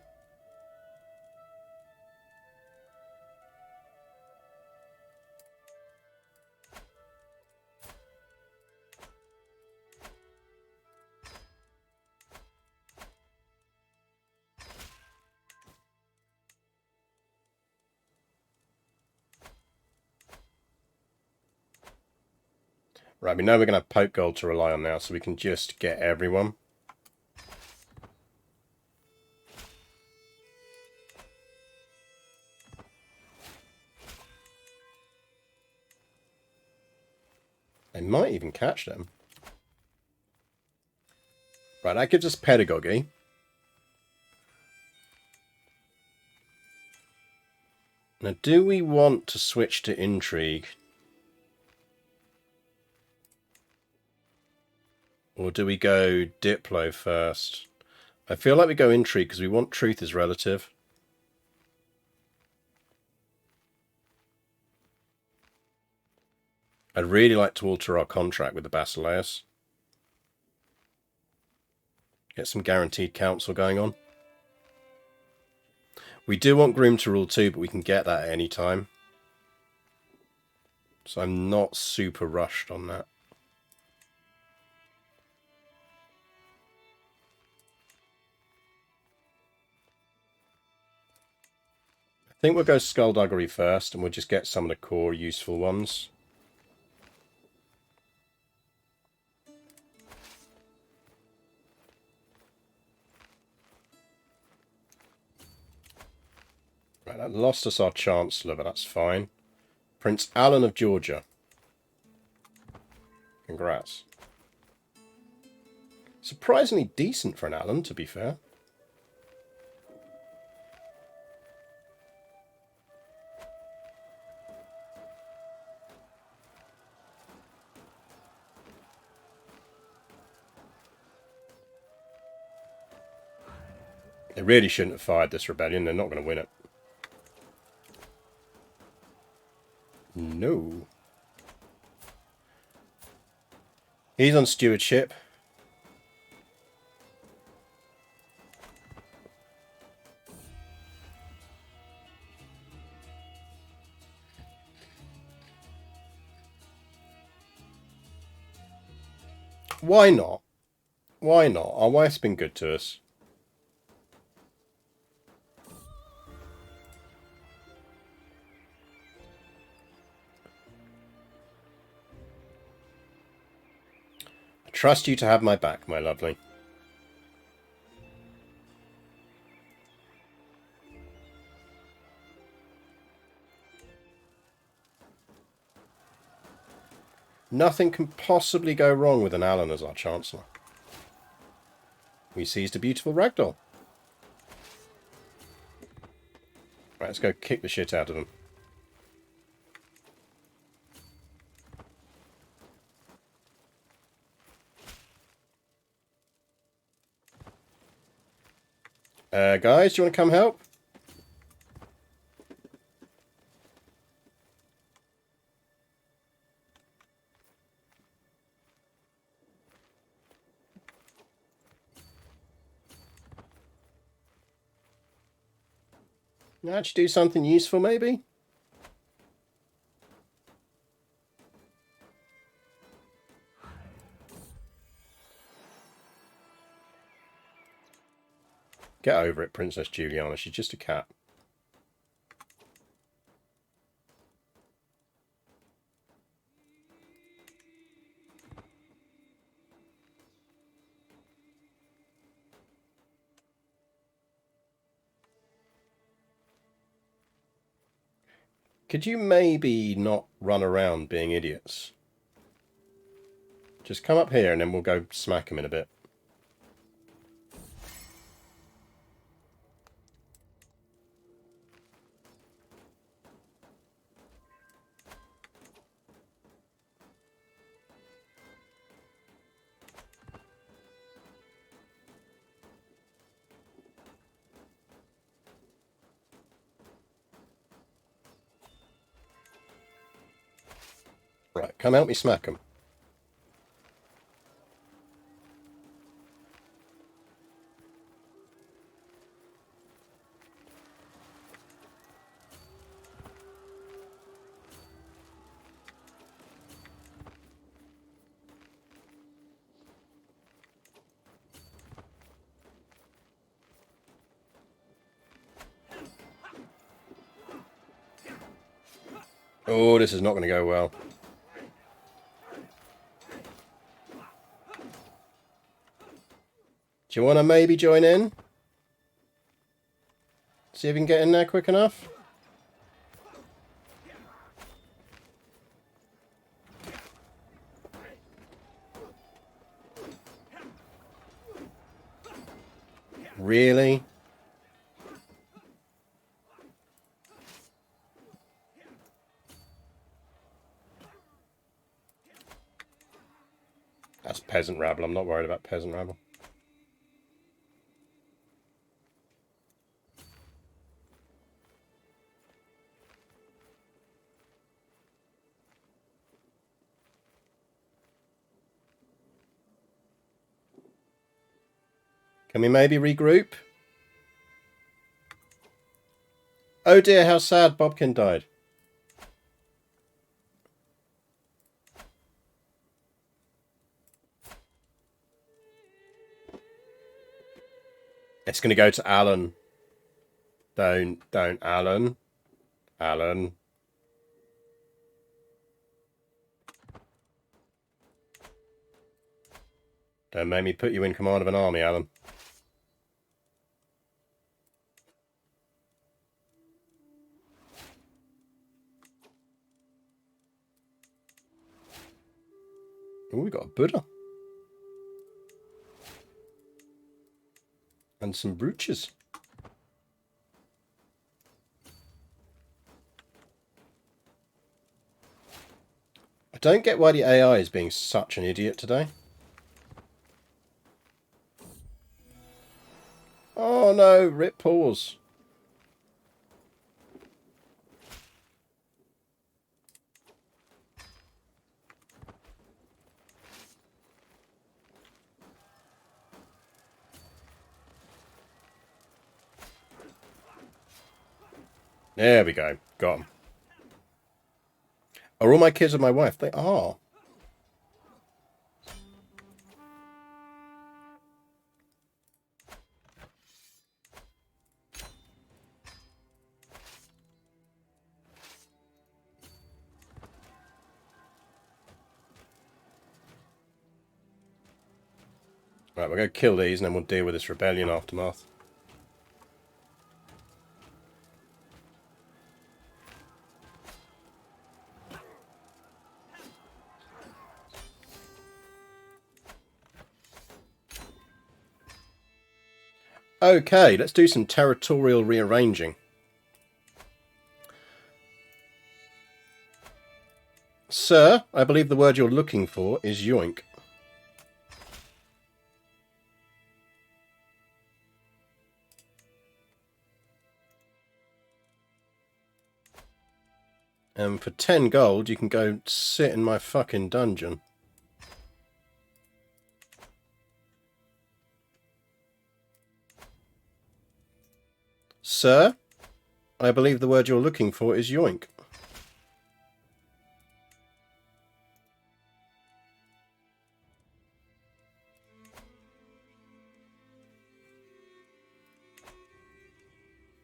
Right, we know we're going to have Pope Gold to rely on now, so we can just get everyone. They might even catch them. Right, that gives us pedagogy. Now, do we want to switch to intrigue? Or do we go Diplo first? I feel like we go intrigue because we want truth is relative. I'd really like to alter our contract with the Basileus. Get some guaranteed counsel going on. We do want Groom to rule too, but we can get that at any time. So I'm not super rushed on that. I think we'll go Skullduggery first, and we'll just get some of the core useful ones. Right, that lost us our Chancellor, but that's fine. Prince Alan of Georgia. Congrats. Surprisingly decent for an Alan, to be fair. They really shouldn't have fired this rebellion. They're not going to win it. No. He's on stewardship. Why not? Why not? Our wife's been good to us. I trust you to have my back, my lovely. Nothing can possibly go wrong with an Alan as our Chancellor. We seized a beautiful ragdoll. Right, let's go kick the shit out of them. Guys, do you want to come help? Actually do something useful, maybe? Get over it, Princess Juliana. She's just a cat. Could you maybe not run around being idiots? Just come up here and then we'll go smack him in a bit. Right, come help me smack him. Oh, this is not going to go well. Do you want to maybe join in? See if you can get in there quick enough? Really? That's peasant rabble. I'm not worried about peasant rabble. Can we maybe regroup? Oh dear, how sad Bobkin died. It's going to go to Alan. Don't, Alan. Alan. Don't make me put you in command of an army, Alan. Oh, we got a Buddha. And some brooches. I don't get why the AI is being such an idiot today. Oh no, rip pause. There we go. Got 'em. Are all my kids with my wife? They are. Right, we'll go kill these and then we'll deal with this rebellion aftermath. Okay, let's do some territorial rearranging. Sir, I believe the word you're looking for is yoink. And for 10 gold, you can go sit in my fucking dungeon. Sir, I believe the word you're looking for is yoink.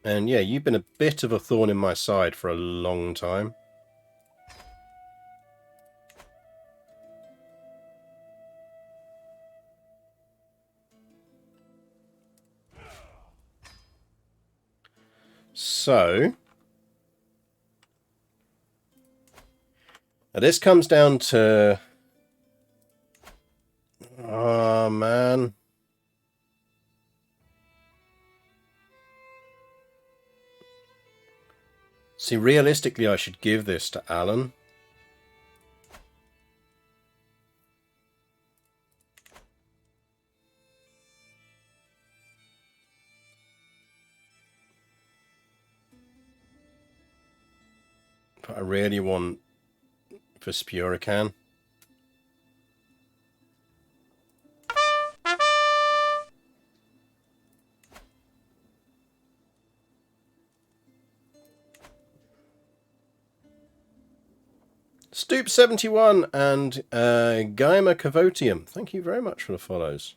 And yeah, you've been a bit of a thorn in my side for a long time. So, now this comes down to... Oh, man. See, realistically, I should give this to Alan. But I really want Vespurican. Stoop71 and Gaima Cavotium. Thank you very much for the follows.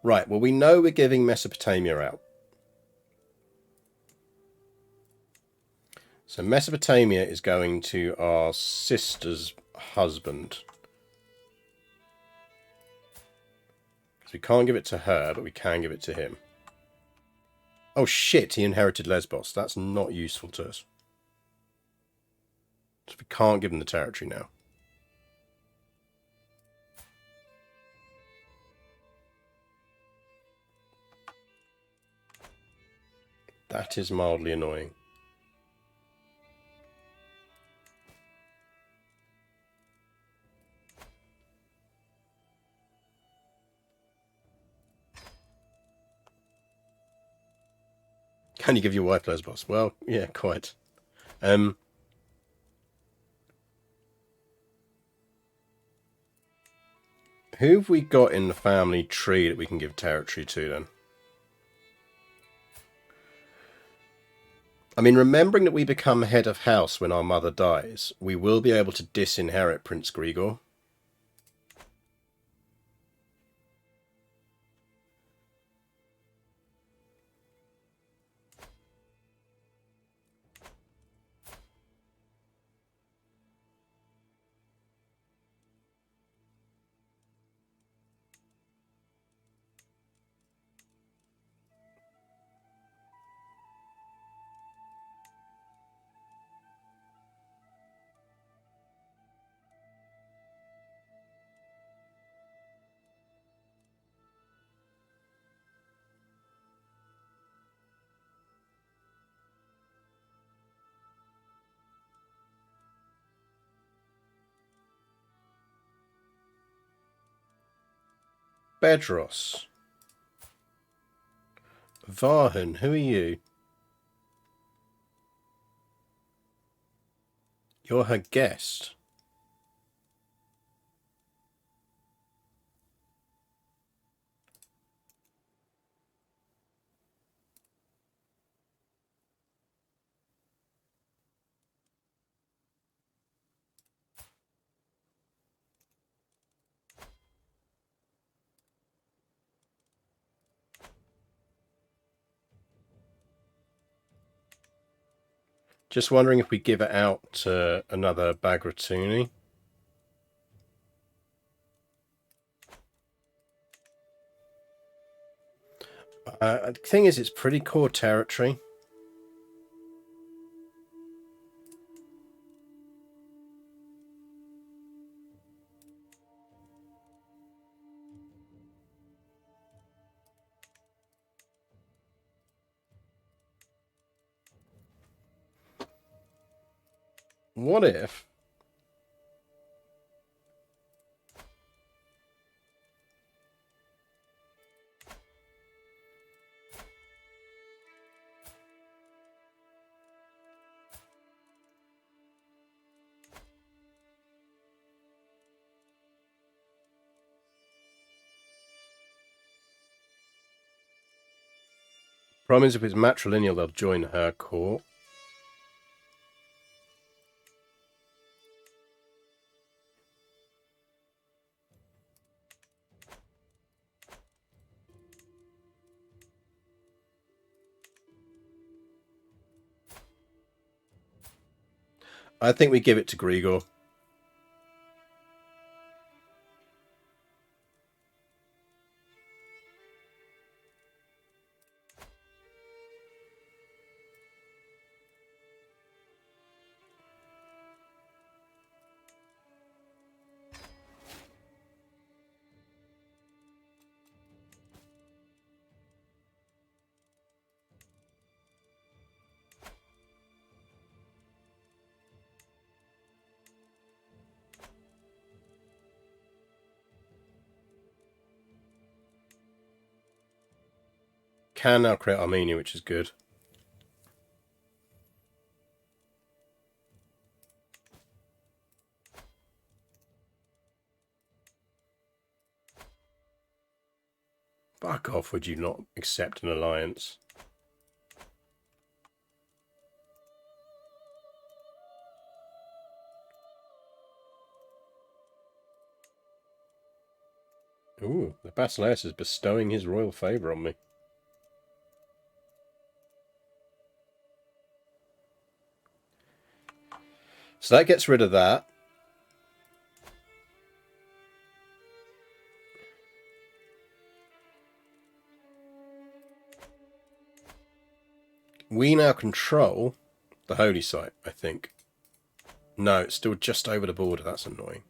Right, well, we know we're giving Mesopotamia out. So Mesopotamia is going to our sister's husband. we can't give it to her, but we can give it to him. Oh shit, he inherited Lesbos. That's not useful to us. So we can't give him the territory now. That is mildly annoying. Can you give your wife Lesbos? Well, yeah, quite. Who have we got in the family tree that we can give territory to then? I mean, remembering that we become head of house when our mother dies, we will be able to disinherit Prince Grigor. Bedros. Varhan, who are you? You're her guest. Just wondering if we give it out to another Bagratuni. The thing is, it's pretty core territory. What if... Problem is, if it's matrilineal, they'll join her court. I think we give it to Grigor. Can now create Armenia, which is good. Fuck off, would you not accept an alliance? Ooh, the Basileus is bestowing his royal favour on me. So that gets rid of that. We now control the holy site, I think. No, it's still just over the border. That's annoying.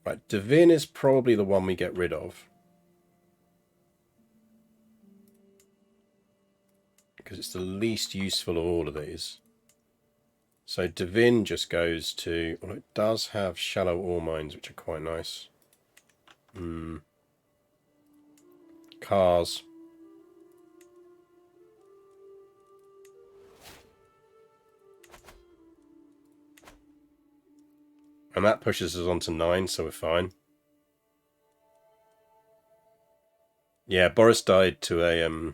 Right, Divin is probably the one we get rid of. Because it's the least useful of all of these. So Divin just goes to... Well, it does have shallow ore mines, which are quite nice. Cars. And that pushes us on to 9, so we're fine. Yeah, Boris died to a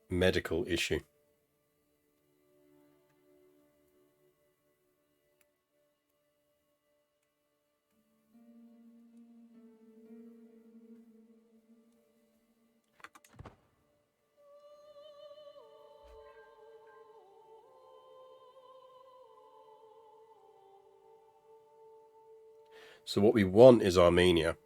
medical issue. So what we want is Armenia.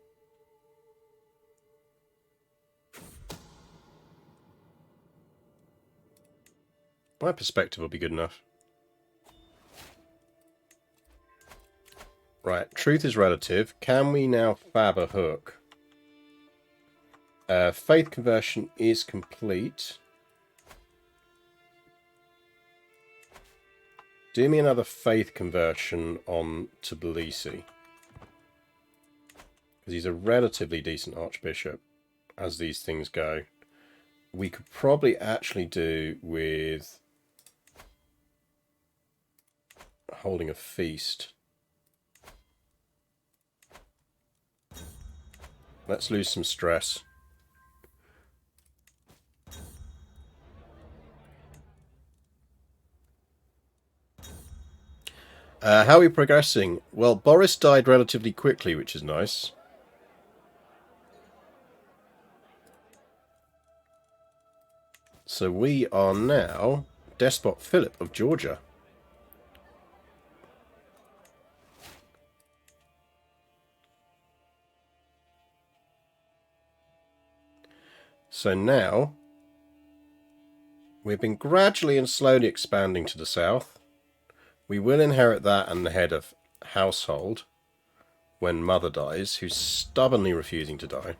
My perspective will be good enough. Right, truth is relative. Can we now fab a hook? Faith conversion is complete. Do me another faith conversion on Tbilisi. Because he's a relatively decent archbishop, as these things go. We could probably actually do with holding a feast. Let's lose some stress. How are we progressing? Well, Boris died relatively quickly, which is nice. So we are now Despot Philip of Georgia. So now we've been gradually and slowly expanding to the south. We will inherit that and the head of household when mother dies, who's stubbornly refusing to die.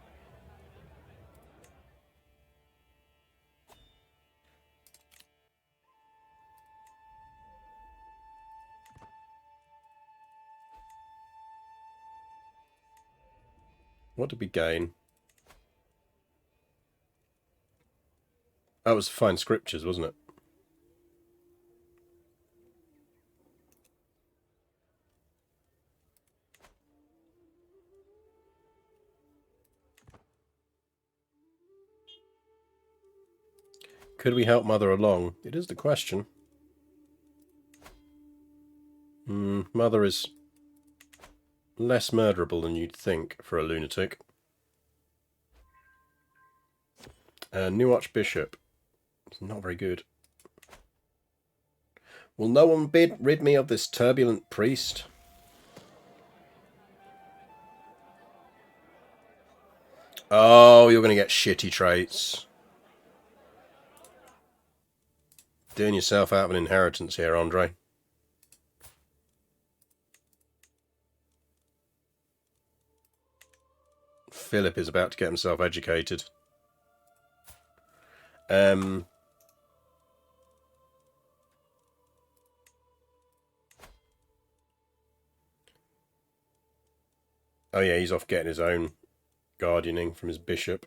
What did we gain? That was fine scriptures, wasn't it? Could we help mother along? It is the question. Mother is less murderable than you'd think for a lunatic. New Archbishop. It's not very good. Will no one rid me of this turbulent priest? Oh, you're going to get shitty traits. Doing yourself out of an inheritance here, Andre. Philip is about to get himself educated. Oh yeah, he's off getting his own guardianing from his bishop.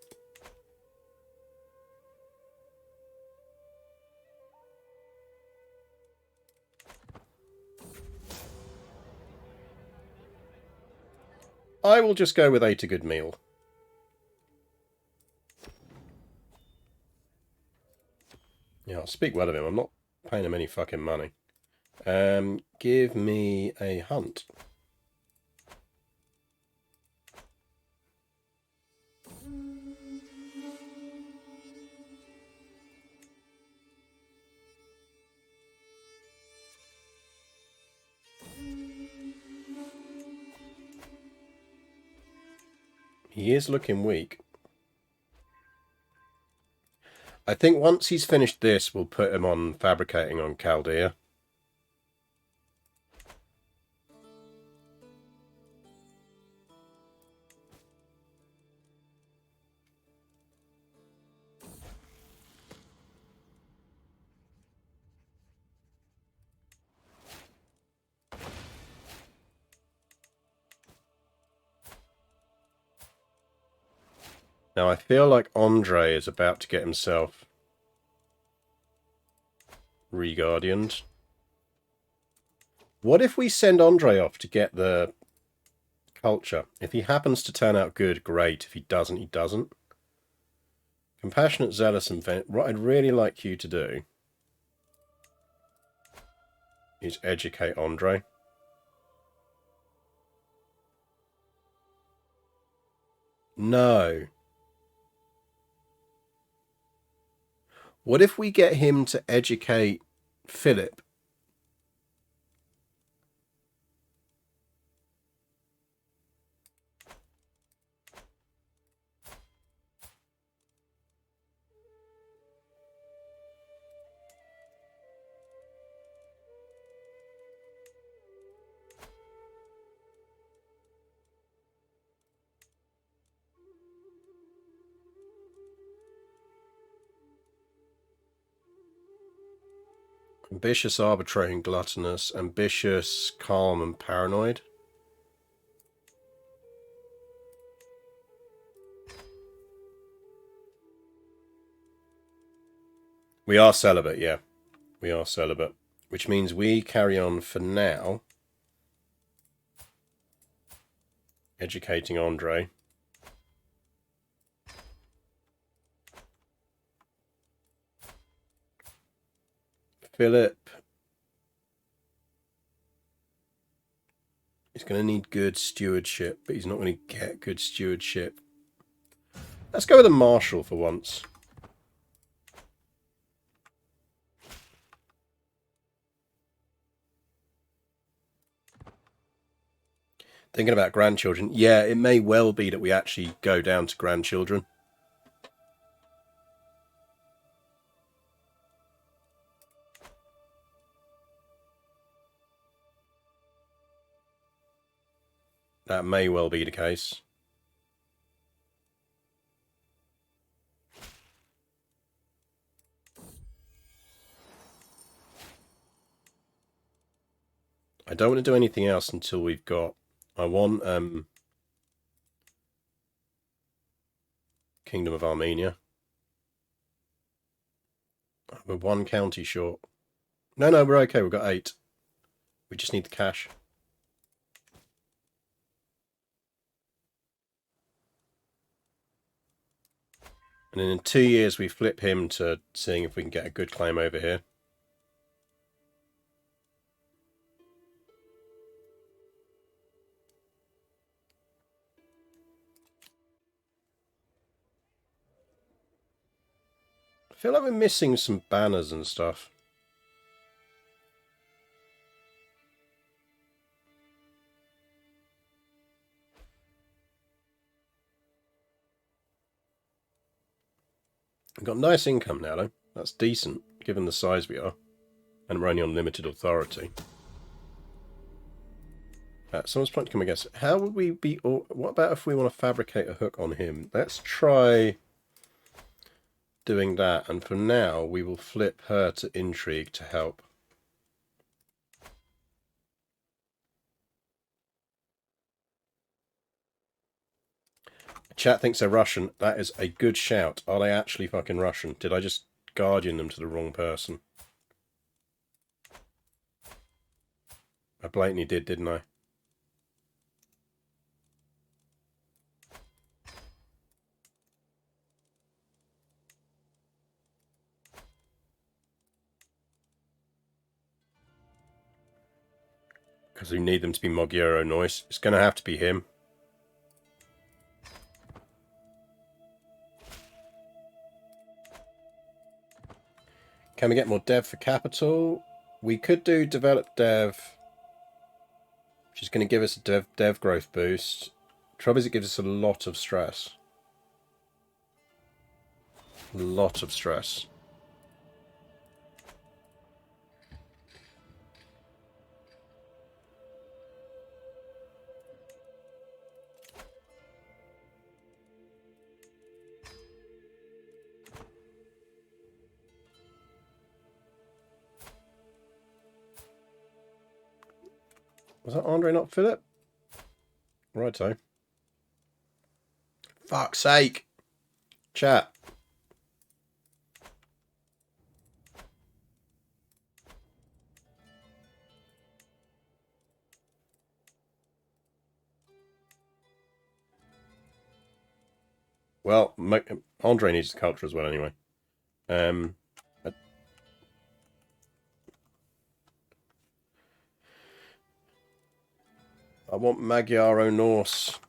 I will just go with ate a good meal. Yeah, I'll speak well of him. I'm not paying him any fucking money. Give me a hunt. He is looking weak. I think once he's finished this, we'll put him on fabricating on Chaldea. Now I feel like Andre is about to get himself re-guardianed. What if we send Andre off to get the culture? If he happens to turn out good, great. If he doesn't, he doesn't. Compassionate, zealous, and what I'd really like you to do is educate Andre. No. What if we get him to educate Philip? Ambitious, arbitrary, and gluttonous. Ambitious, calm, and paranoid. We are celibate, yeah. We are celibate. Which means we carry on for now educating Andre. Philip is going to need good stewardship, but he's not going to get good stewardship. Let's go with a marshal for once. Thinking about grandchildren. Yeah, it may well be that we actually go down to grandchildren. That may well be the case. I don't want to do anything else until we've got... I want Kingdom of Armenia. We're one county short. No, we're okay. We've got 8. We just need the cash. And then in 2 years, we flip him to seeing if we can get a good claim over here. I feel like we're missing some banners and stuff. We've got nice income now, though. That's decent, given the size we are. And we're only on limited authority. Someone's trying to come against it. How would we be... what about if we want to fabricate a hook on him? Let's try doing that. And for now, we will flip her to intrigue to help. Chat thinks they're Russian. That is a good shout. Are they actually fucking Russian? Did I just guardian them to the wrong person? I blatantly did, didn't I? Because we need them to be Moguro Noise. It's going to have to be him. Can we get more dev for capital? We could do develop dev, which is going to give us a dev growth boost. Trouble is it gives us a lot of stress. A lot of stress. Was that Andre, not Philip? Righto. Fuck's sake. Chat. Well, Andre needs the culture as well anyway. I want Magyar o Norse.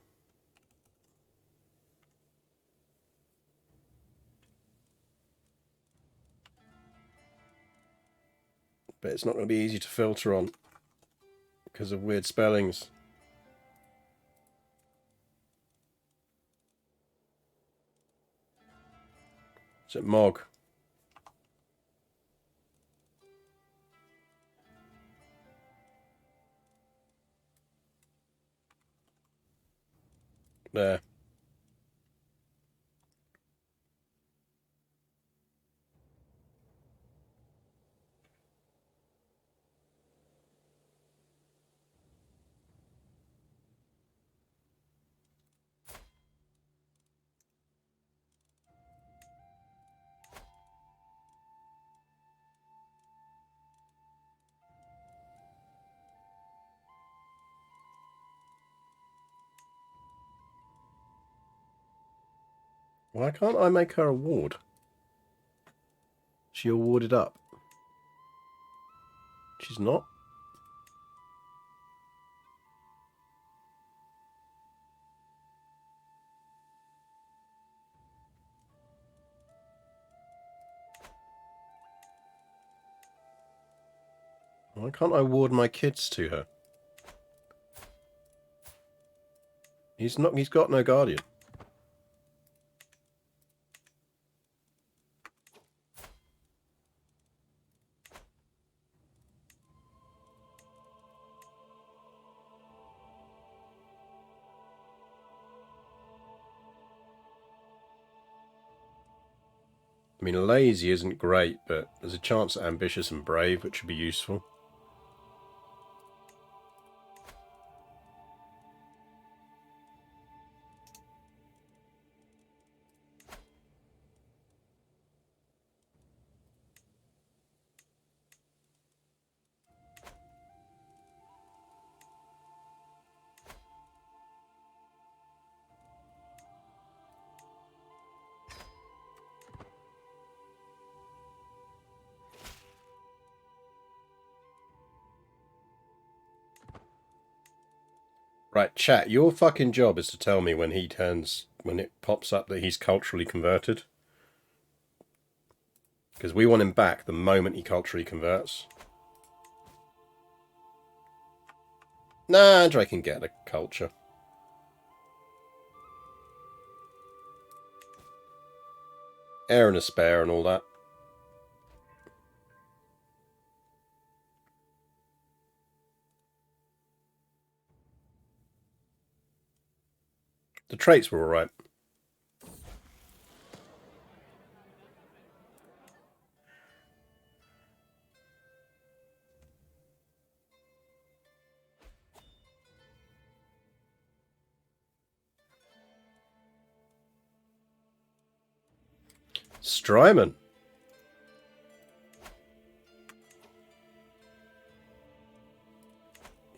But it's not going to be easy to filter on because of weird spellings. Is it Mog? There. Why can't I make her a ward? She awarded up. She's not. Why can't I ward my kids to her? He's got no guardian. I mean, lazy isn't great, but there's a chance at ambitious and brave, which would be useful. Right, chat, your fucking job is to tell me when it pops up that he's culturally converted. Because we want him back the moment he culturally converts. Nah, Andre can get a culture. Heir and a spare and all that. The traits were alright. Strymon.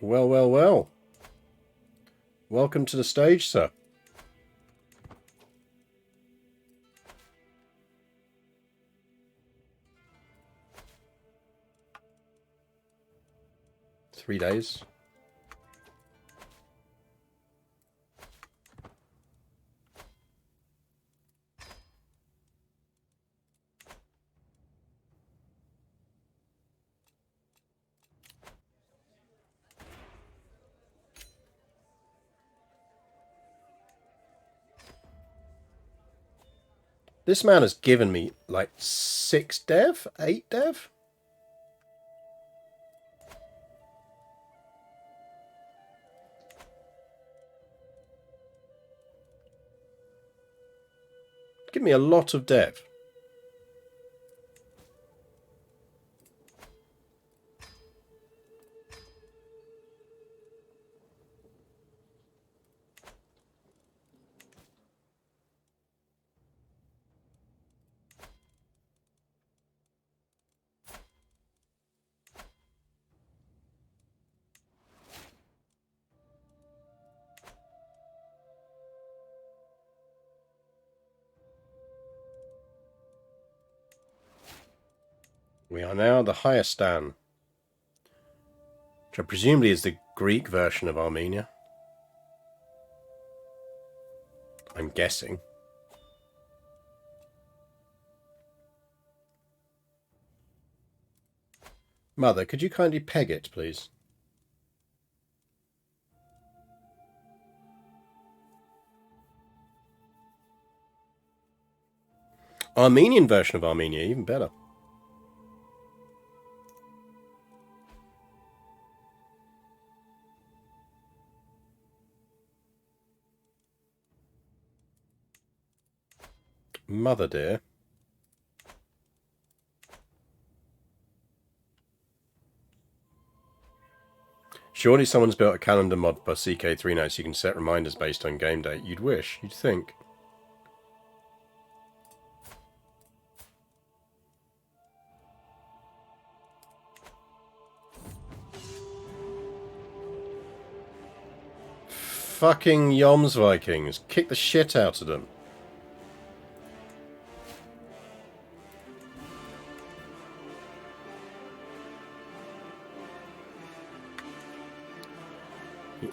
Well, well, well. Welcome to the stage, sir. Three days. This man has given me like 6 dev? 8 dev? Give me a lot of dev. We are now the heir, which presumably is the Greek version of Armenia. I'm guessing. Mother, could you kindly peg it, please? Armenian version of Armenia, even better. Mother dear. Surely someone's built a calendar mod for CK3 now so you can set reminders based on game date. You'd wish, you'd think. Fucking Yoms Vikings. Kick the shit out of them.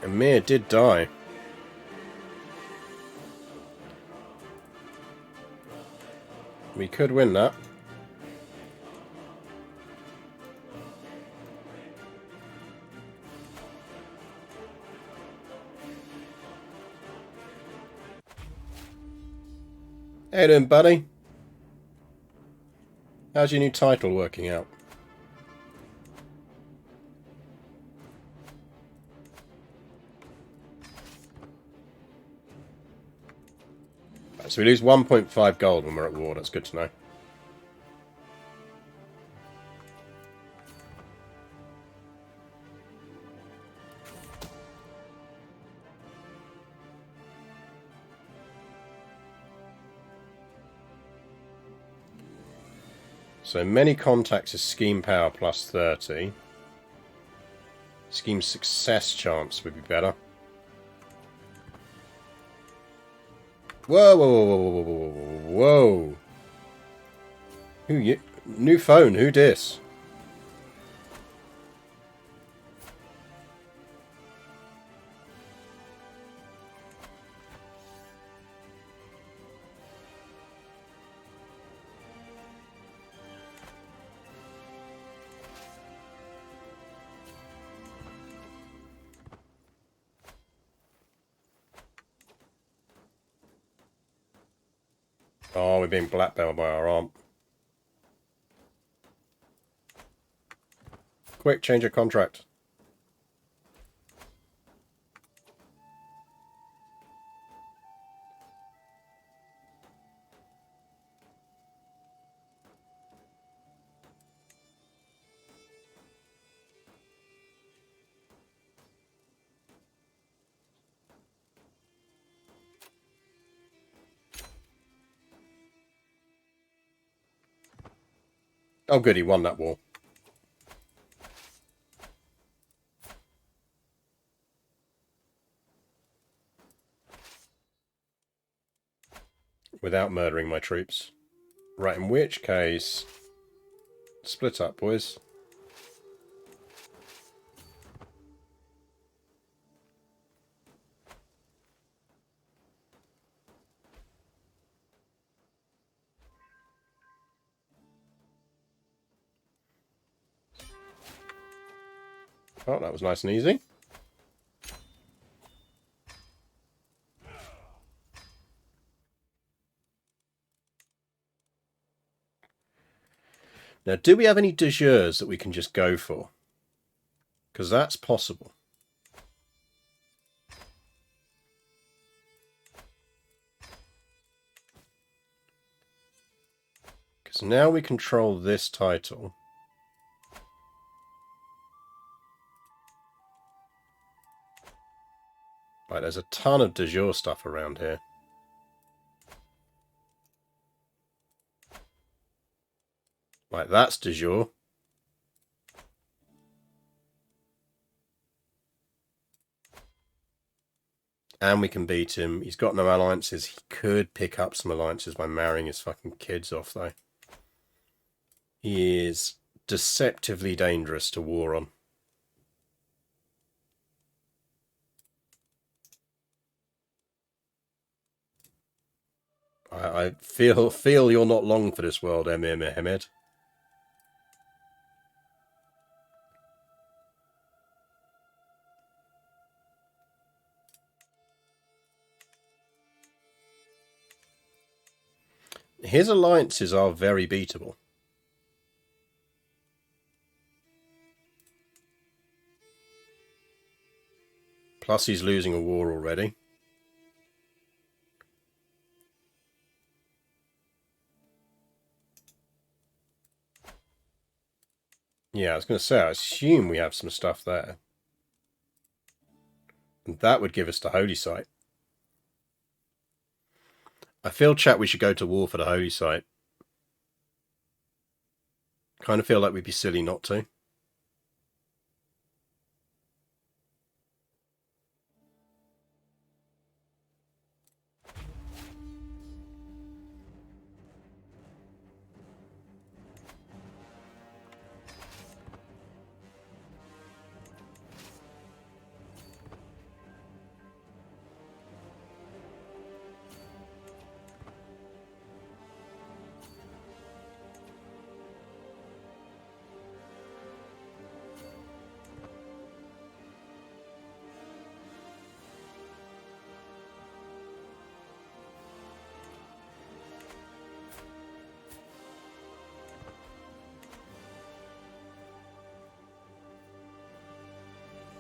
Emir did die. We could win that. How you doing, buddy? How's your new title working out? So we lose 1.5 gold when we're at war. That's good to know. So many contacts is scheme power plus 30. Scheme success chance would be better. Whoa, whoa, whoa, whoa, whoa, whoa, whoa, whoa. Who you? New phone, who dis? Oh, we're being blackmailed by our aunt. Quick, change your contract. Oh, good, he won that war. Without murdering my troops. Right, in which case... Split up, boys. Oh, that was nice and easy. Now, do we have any de jures that we can just go for? Because that's possible. Because now we control this title. Right, there's a ton of de jure stuff around here. Right, that's de jure. And we can beat him. He's got no alliances. He could pick up some alliances by marrying his fucking kids off, though. He is deceptively dangerous to war on. I feel you're not long for this world, Emir Mehmed. His alliances are very beatable. Plus he's losing a war already. Yeah, I was going to say, I assume we have some stuff there. And that would give us the holy site. I feel, chat, we should go to war for the holy site. Kind of feel like we'd be silly not to.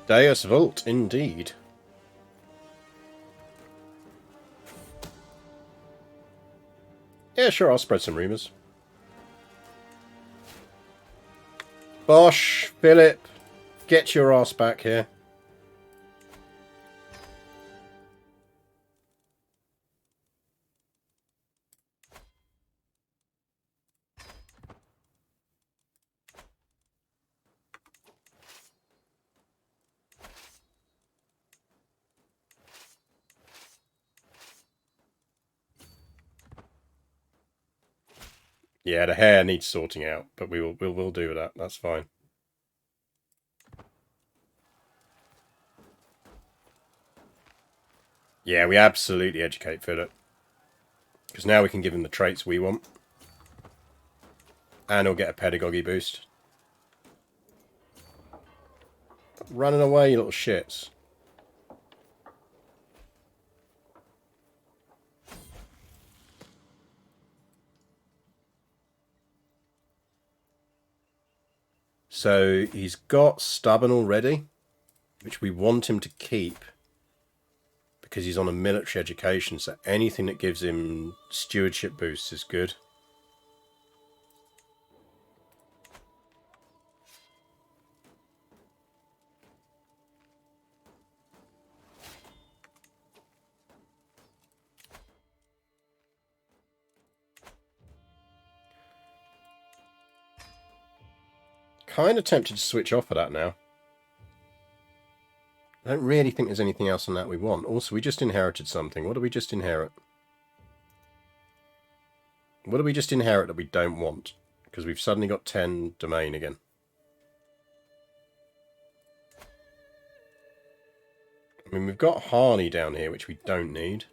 Deus Vult, indeed. Yeah, sure, I'll spread some rumours. Bosh, Philip, get your ass back here. Yeah, the hair needs sorting out, but we'll do that. That's fine. Yeah, we absolutely educate Philip. Because now we can give him the traits we want. And he'll get a pedagogy boost. Running away, you little shits. So he's got stubborn already, which we want him to keep. Because he's on a military education, so anything that gives him stewardship boosts is good. Kind of tempted to switch off of that now. I don't really think there's anything else on that we want. Also, we just inherited something. What did we just inherit? What did we just inherit that we don't want? Because we've suddenly got 10 domain again. I mean, we've got Harney down here, which we don't need.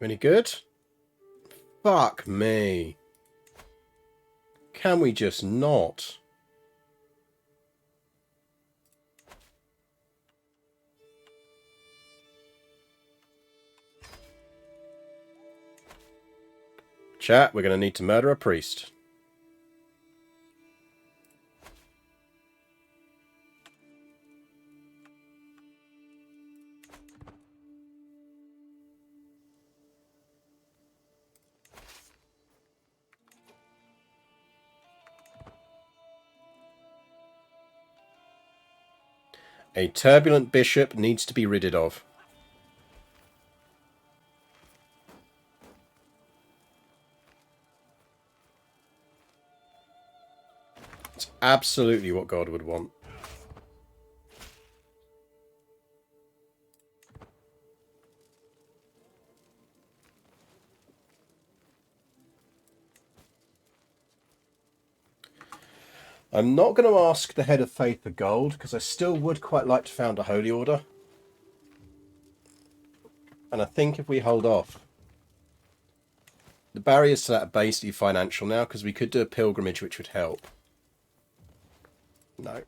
Any good? Fuck me. Can we just not? Chat, we're going to need to murder a priest. A turbulent bishop needs to be ridded of. It's absolutely what God would want. I'm not going to ask the head of faith for gold, because I still would quite like to found a holy order. And I think if we hold off, the barriers to that are basically financial now, because we could do a pilgrimage, which would help. No.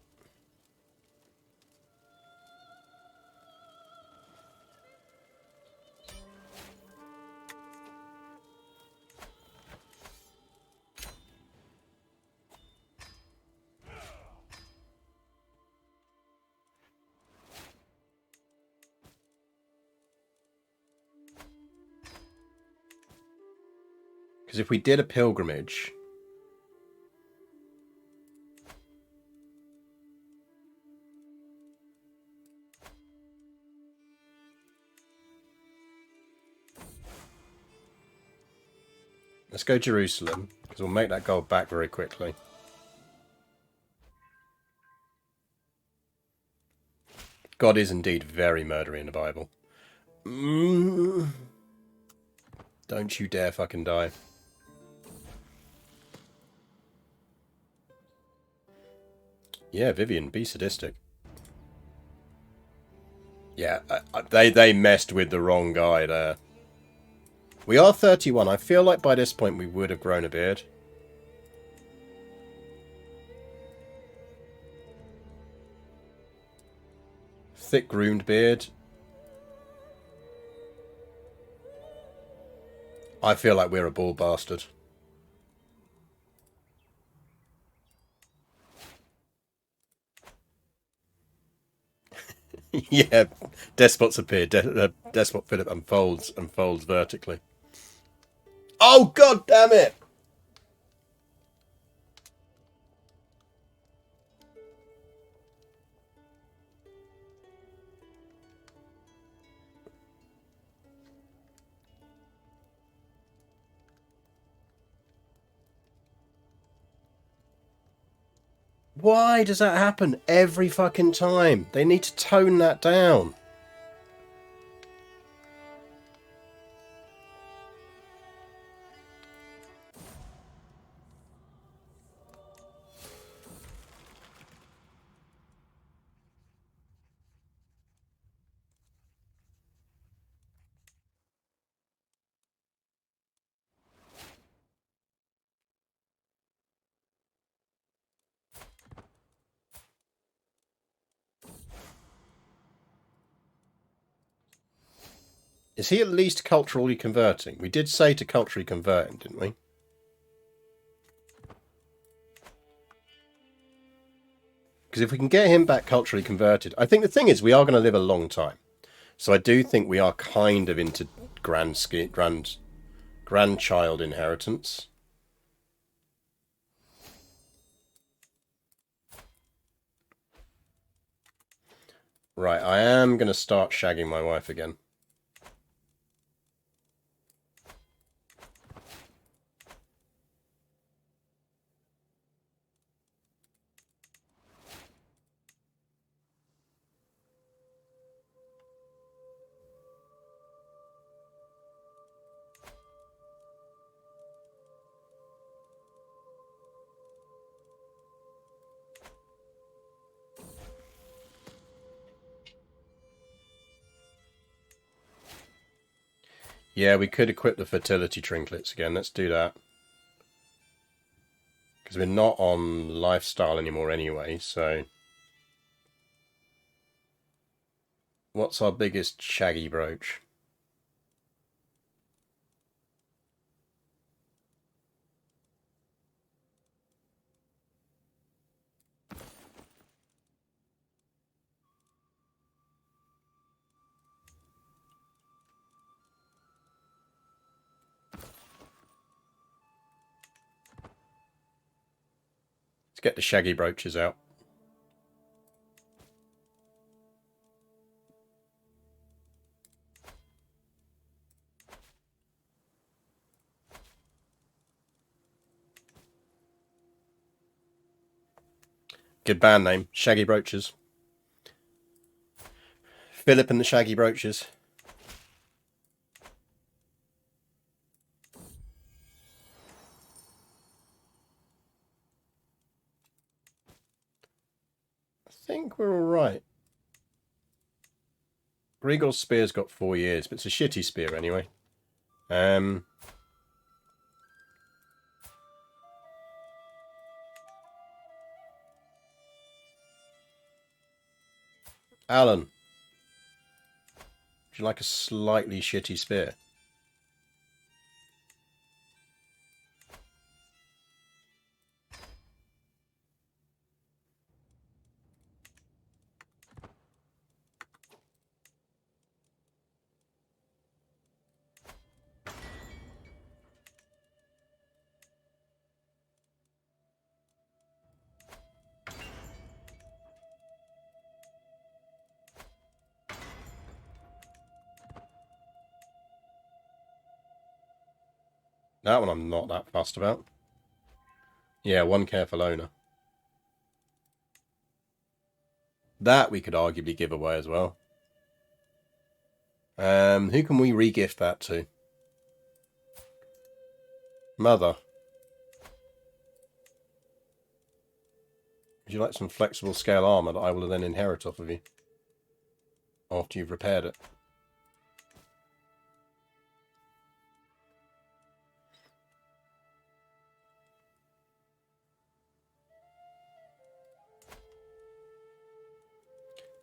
Because if we did a pilgrimage... Let's go Jerusalem, because we'll make that gold back very quickly. God is indeed very murdery in the Bible. Don't you dare fucking die. Yeah, Vivian, be sadistic. Yeah, they messed with the wrong guy there. We are 31. I feel like by this point we would have grown a beard. Thick groomed beard. I feel like we're a bald bastard. Yeah, despots appear. Despot Philip unfolds vertically. Oh, god damn it! Why does that happen every fucking time? They need to tone that down. Is he at least culturally converting? We did say to culturally convert him, didn't we? Because if we can get him back culturally converted... I think the thing is, we are going to live a long time. So I do think we are kind of into grandchild inheritance. Right, I am going to start shagging my wife again. Yeah, we could equip the fertility trinkets again. Let's do that. Because we're not on lifestyle anymore anyway, so... What's our biggest shaggy brooch? Let's get the shaggy brooches out. Good band name, Shaggy Brooches. Philip and the Shaggy Brooches. I think we're alright. Grigor's spear's got 4 years, but it's a shitty spear anyway. Alan, would you like a slightly shitty spear? That one I'm not that fussed about. Yeah, 1 careful owner. That we could arguably give away as well. Who can we re-gift that to? Mother. Would you like some flexible scale armour that I will then inherit off of you? After you've repaired it.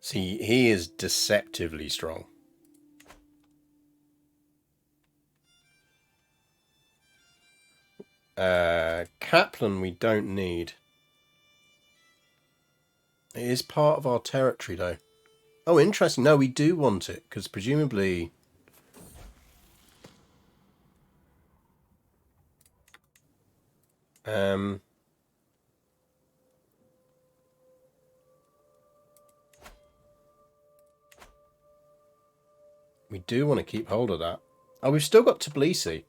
See, he is deceptively strong. Kaplan we don't need. It is part of our territory though. Oh, interesting. No, we do want it, because presumably... we do want to keep hold of that. Oh, we've still got Tbilisi.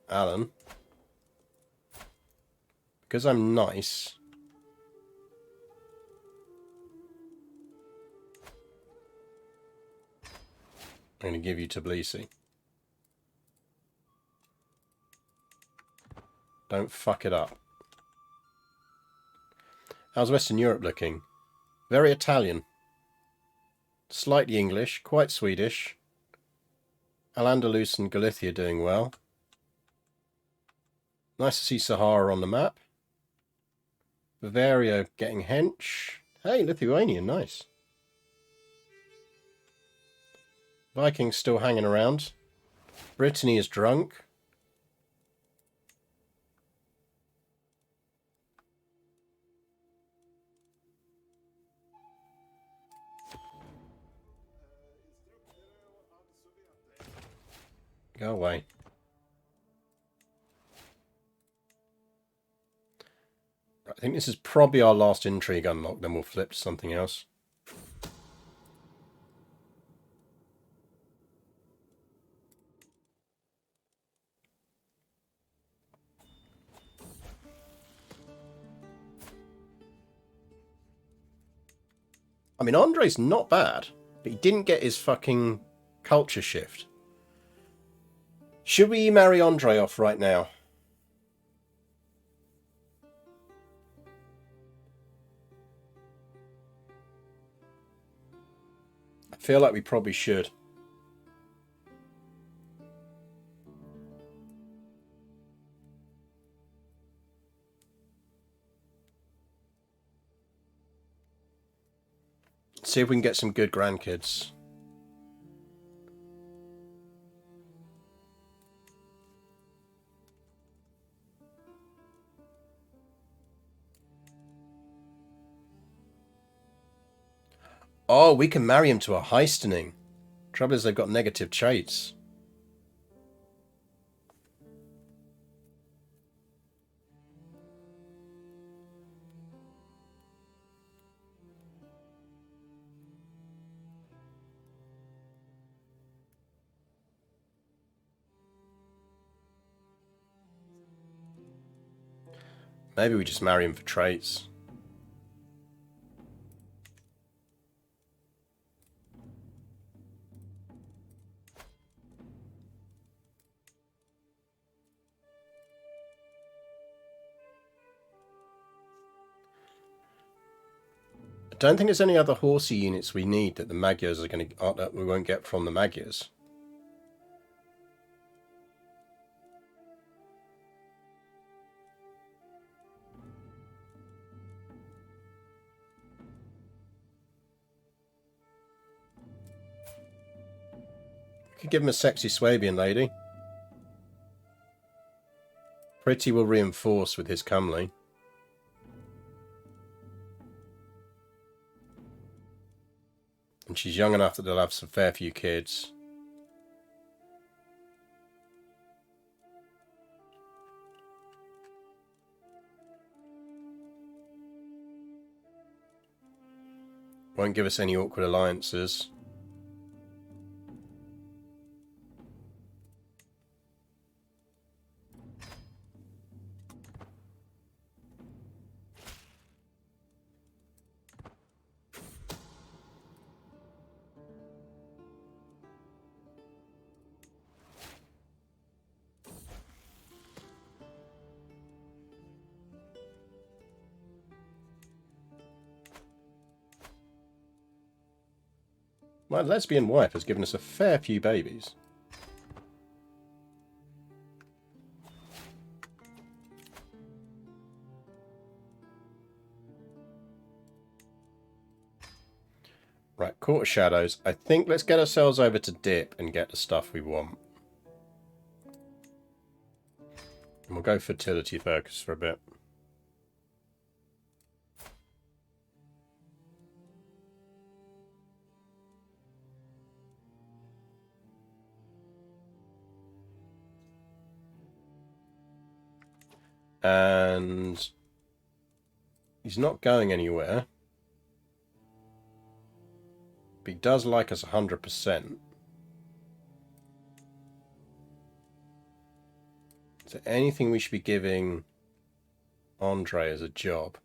Alan. Because I'm nice... I'm going to give you Tbilisi. Don't fuck it up. How's Western Europe looking? Very Italian. Slightly English, quite Swedish. Al-Andalus and Galicia doing well. Nice to see Sahara on the map. Bavaria getting hench. Hey, Lithuania, nice. Vikings still hanging around. Brittany is drunk. Go away. I think this is probably our last intrigue unlock, then we'll flip to something else. I mean, Andre's not bad, but he didn't get his fucking culture shift. Should we marry Andre off right now? I Feel like we probably should. See if we can get some good grandkids. Oh, we can marry him to a heistening. Trouble is they've got negative traits. Maybe we just marry him for traits. I don't think there's any other horsey units we need that the Magyars are going to that we won't get from the Magyars. We could give him a sexy Swabian lady. Pretty will reinforce with his comely. And she's young enough that they'll have some fair few kids. Won't give us any awkward alliances. My lesbian wife has given us a fair few babies. Right, Court of Shadows. I think let's get ourselves over to Dip and get the stuff we want. And we'll go fertility focus for a bit. And he's not going anywhere. But he does like us 100%. Is there anything we should be giving Andre as a job?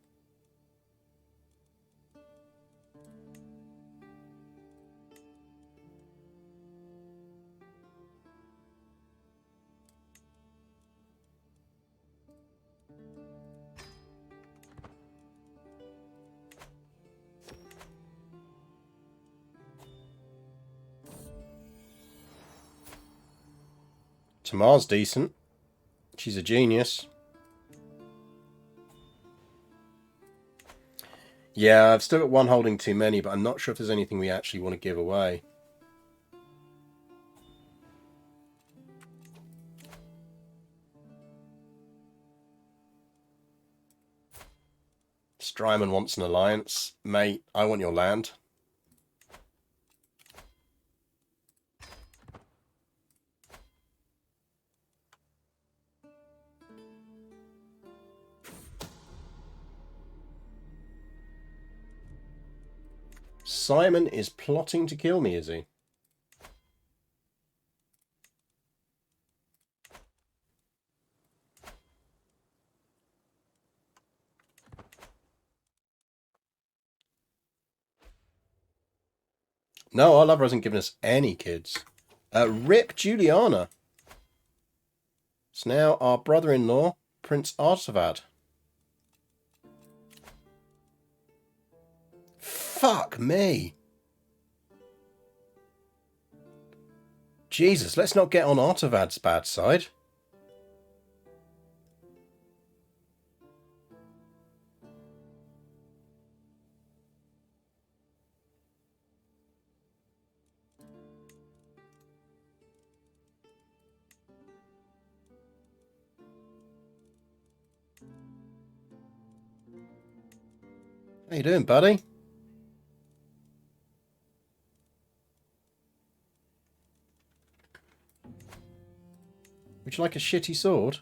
Tamar's decent. She's a genius. Yeah, I've still got one holding too many, but I'm not sure if there's anything we actually want to give away. Strymon wants an alliance. Mate, I want your land. Simon is plotting to kill me, is he? No, our lover hasn't given us any kids. Rip Juliana. It's now our brother-in-law, Prince Artavad. Fuck me. Jesus, let's not get on Artavad's bad side. How you doing, buddy? Would you like a shitty sword?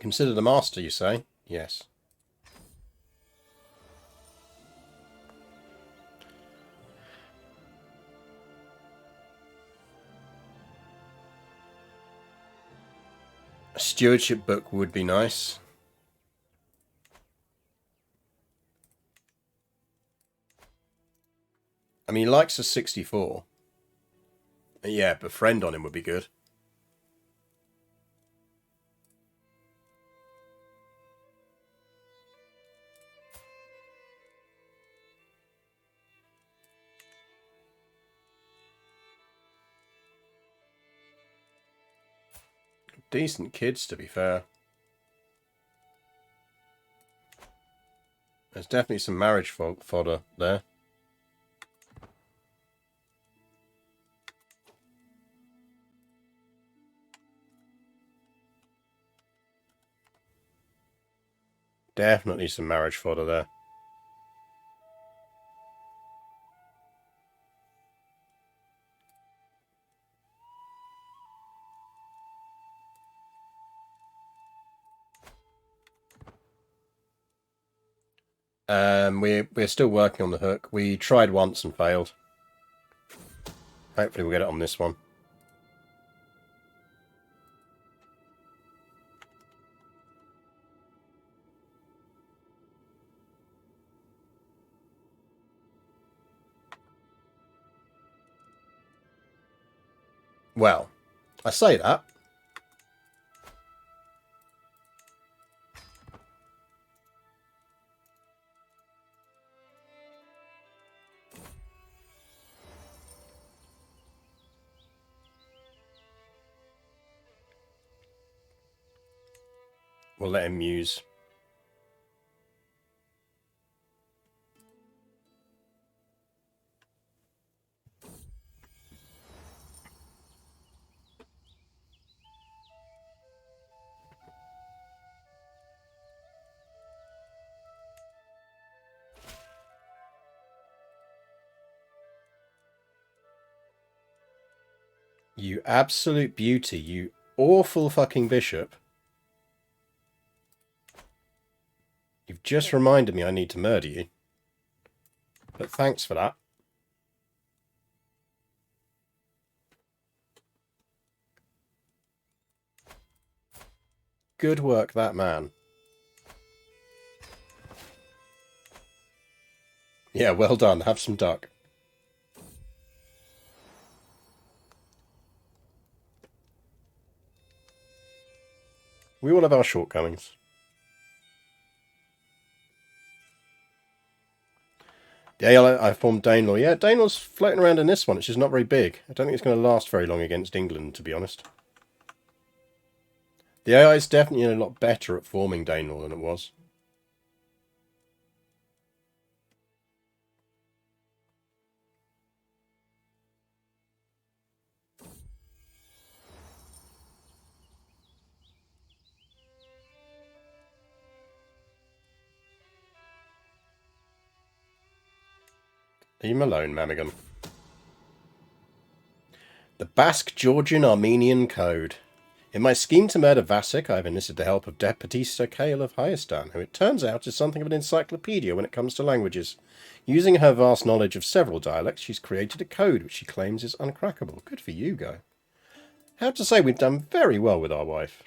Consider the master, you say? Yes. A stewardship book would be nice. I mean, he likes a 64. Yeah, but friend on him would be good. Decent kids, to be fair. There's definitely some marriage fodder there. Definitely some marriage fodder there. We're still working on the hook. We tried once and failed. Hopefully we'll get it on this one. Well, I say that. We'll let him muse. You absolute beauty, you awful fucking bishop. You've just reminded me I need to murder you. But thanks for that. Good work, that man. Yeah, well done. Have some duck. We all have our shortcomings. Yeah, I formed Danelaw. Yeah, Danelaw's floating around in this one. It's just not very big. I don't think it's going to last very long against England, to be honest. The AI is definitely a lot better at forming Danelaw than it was. Leave him alone, Mamigan. The Basque-Georgian-Armenian Code. In my scheme to murder Vasek, I have enlisted the help of Deputy Sir Kale of Hayastan, who it turns out is something of an encyclopedia when it comes to languages. Using her vast knowledge of several dialects, she's created a code which she claims is uncrackable. Good for you, Guy. I have to say, we've done very well with our wife.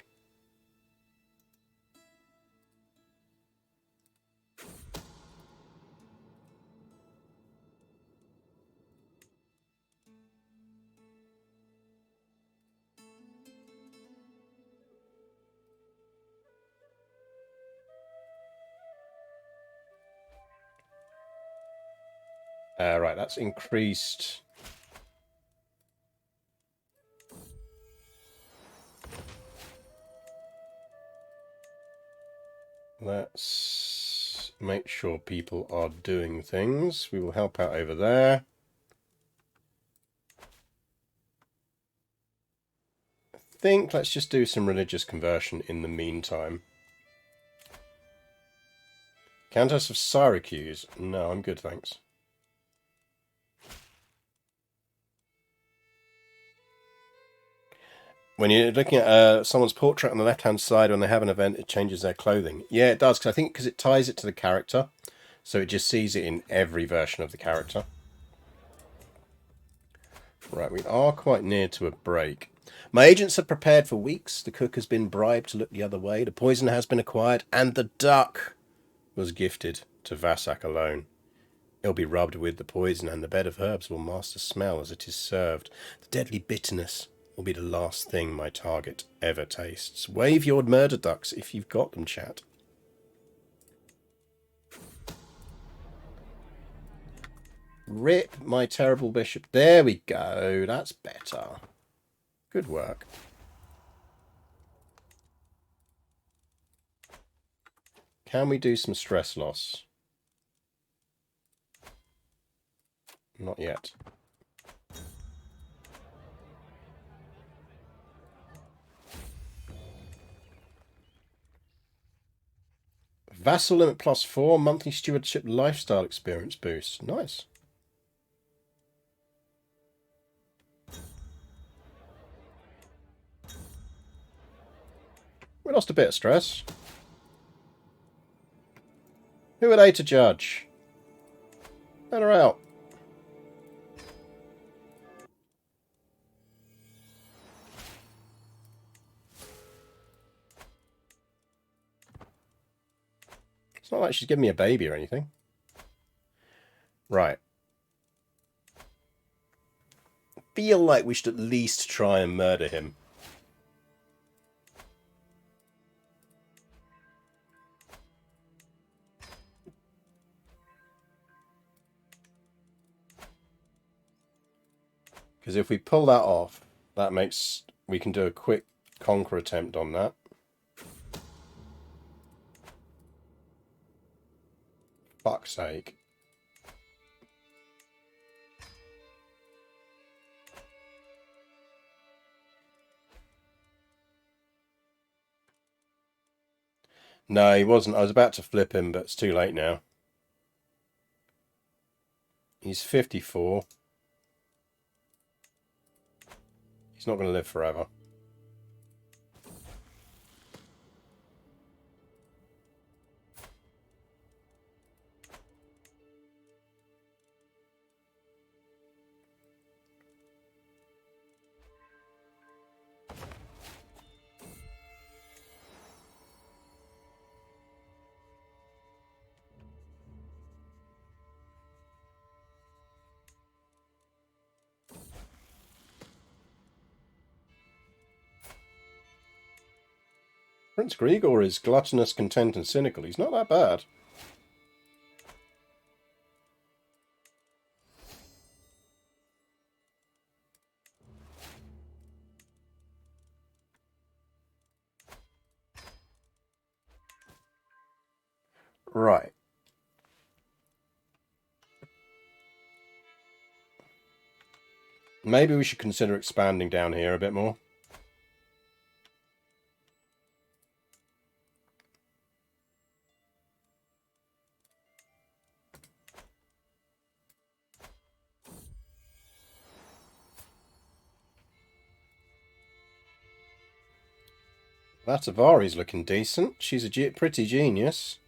Right, that's increased. Let's make sure people are doing things. We will help out over there. I think let's just do some religious conversion in the meantime. Countess of Syracuse. No, I'm good, thanks. When you're looking at someone's portrait on the left-hand side when they have an event, it changes their clothing. Yeah, it does, because it ties it to the character. So it just sees it in every version of the character. Right, we are quite near to a break. My agents are prepared for weeks. The cook has been bribed to look the other way. The poison has been acquired, and the duck was gifted to Vassak alone. It'll be rubbed with the poison, and the bed of herbs will mask the smell as it is served. The deadly bitterness will be the last thing my target ever tastes. Wave your murder ducks if you've got them, chat. Rip my terrible bishop. There we go. That's better. Good work. Can we do some stress loss? Not yet. Vassal limit +4, monthly stewardship lifestyle experience boost. Nice. We lost a bit of stress. Who are they to judge? Let her out. It's not like she's giving me a baby or anything. Right. Feel like we should at least try and murder him. Because if we pull that off, that makes... we can do a quick conquer attempt on that. Fuck's sake. No, he wasn't. I was about to flip him, but it's too late now. He's 54. He's not going to live forever. Prince Grigor is gluttonous, content, and cynical. He's not that bad. Right. Maybe we should consider expanding down here a bit more. That Avari's looking decent. She's a pretty genius.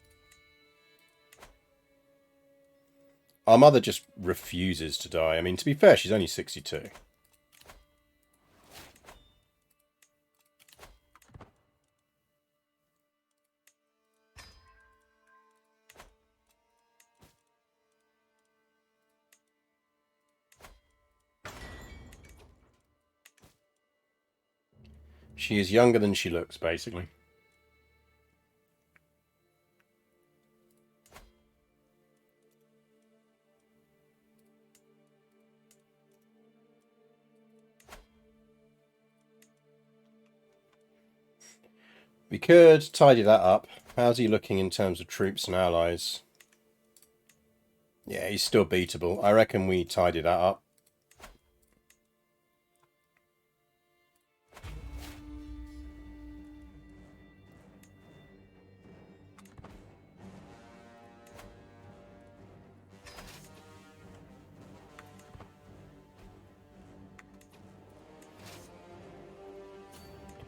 Our mother just refuses to die. I mean, to be fair, she's only 62. She is younger than she looks, basically. We could tidy that up. How's he looking in terms of troops and allies? Yeah, he's still beatable. I reckon we tidy that up.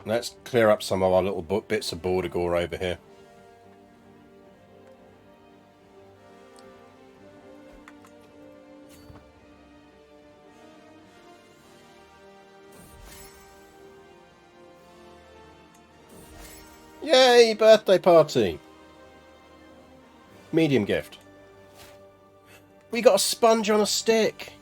Let's clear up some of our little bits of border gore over here. Yay, birthday party! Medium gift. We got a sponge on a stick!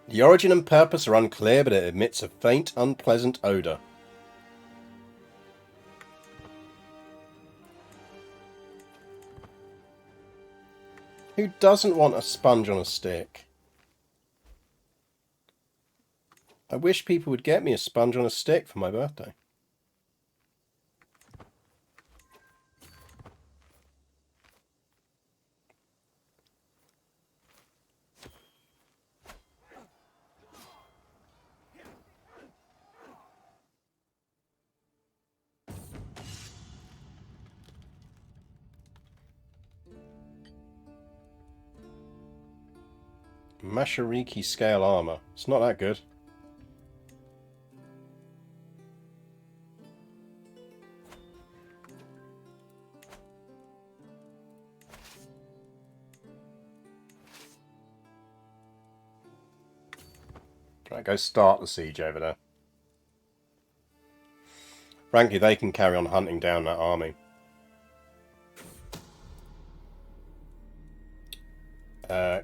The origin and purpose are unclear, but it emits a faint, unpleasant odour. Who doesn't want a sponge on a stick? I wish people would get me a sponge on a stick for my birthday. Mashariki scale armour. It's not that good. Right, go start the siege over there. Frankly, they can carry on hunting down that army.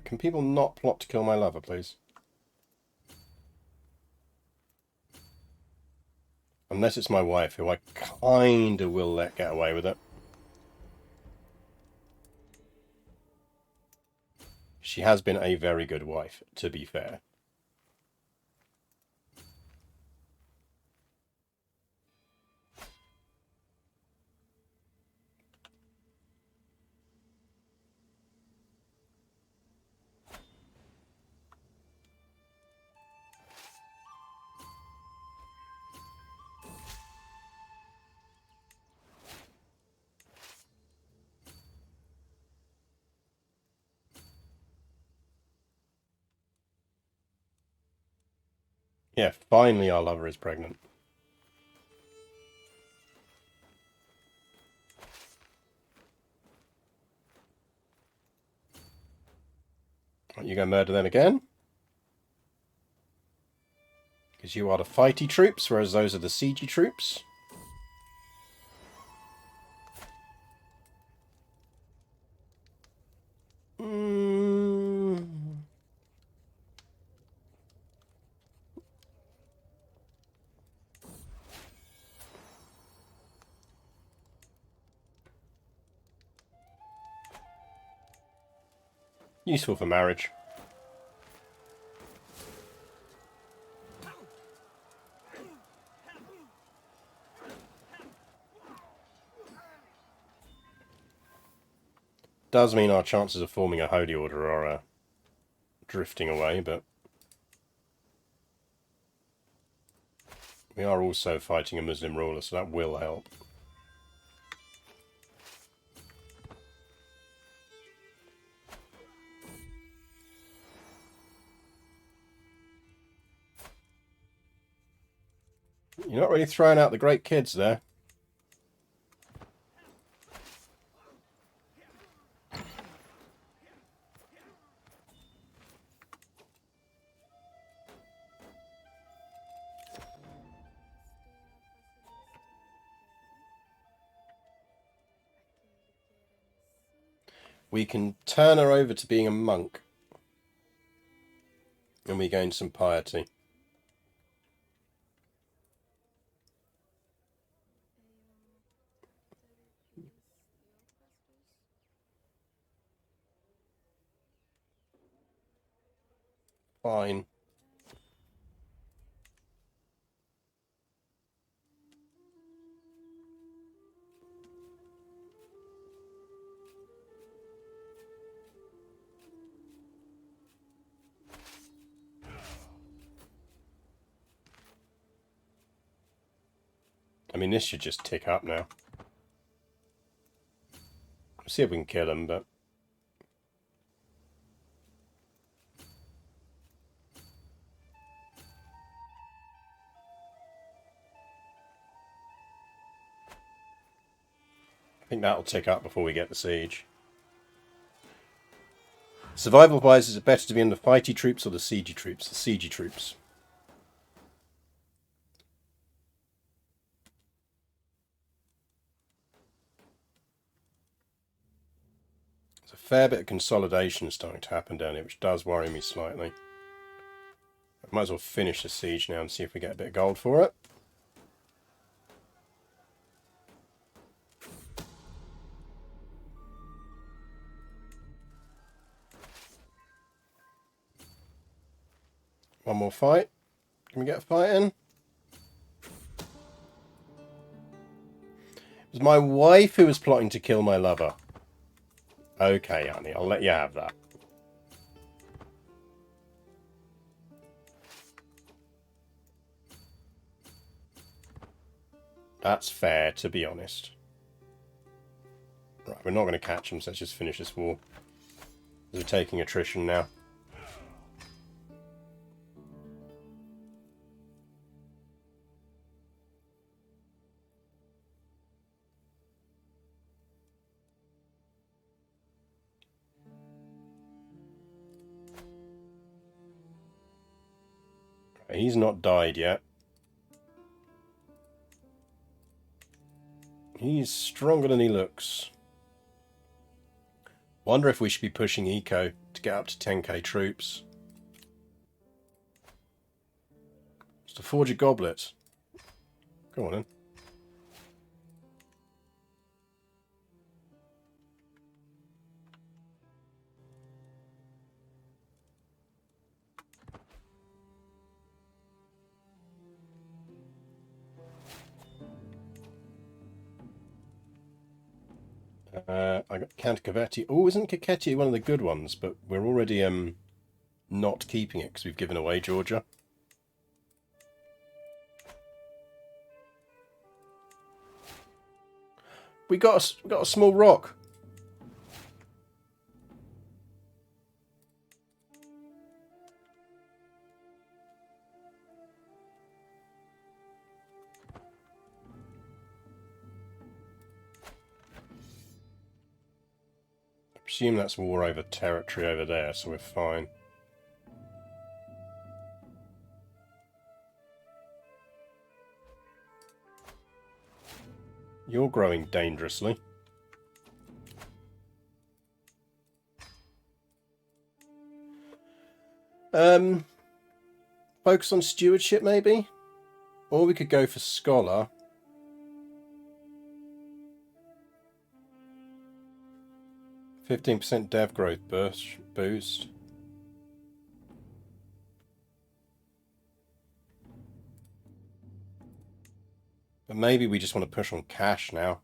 Can people not plot to kill my lover, please? Unless it's my wife, who I kinda will let get away with it. She has been a very good wife, to be fair. Yeah, finally our lover is pregnant. Are you going to murder them again? Because you are the fighty troops, whereas those are the siegey troops. Useful for marriage. Does mean our chances of forming a holy order are drifting away, but we are also fighting a Muslim ruler, so that will help. You're not really throwing out the great kids there. We can turn her over to being a monk. And we gain some piety. Fine. I mean, this should just tick up now. See if we can kill him, but... I think that'll tick up before we get the siege. Survival-wise, is it better to be in the fighty troops or the siegey troops? The siegey troops. There's a fair bit of consolidation starting to happen down here, which does worry me slightly. I might as well finish the siege now and see if we get a bit of gold for it. One more fight. Can we get a fight in? It was my wife who was plotting to kill my lover. Okay, honey, I'll let you have that. That's fair, to be honest. Right, we're not going to catch them, so let's just finish this war. We're taking attrition now. He's not died yet. He's stronger than he looks. Wonder if we should be pushing eco to get up to 10k troops. Just to forge a goblet. Go on then. I got Count Cavetti. Oh, isn't Cavetti one of the good ones? But we're already not keeping it because we've given away Georgia. We got a small rock. I presume that's war over territory over there, so we're fine. You're growing dangerously. Focus on stewardship, maybe? Or we could go for scholar. 15% dev growth boost. But maybe we just want to push on cash now.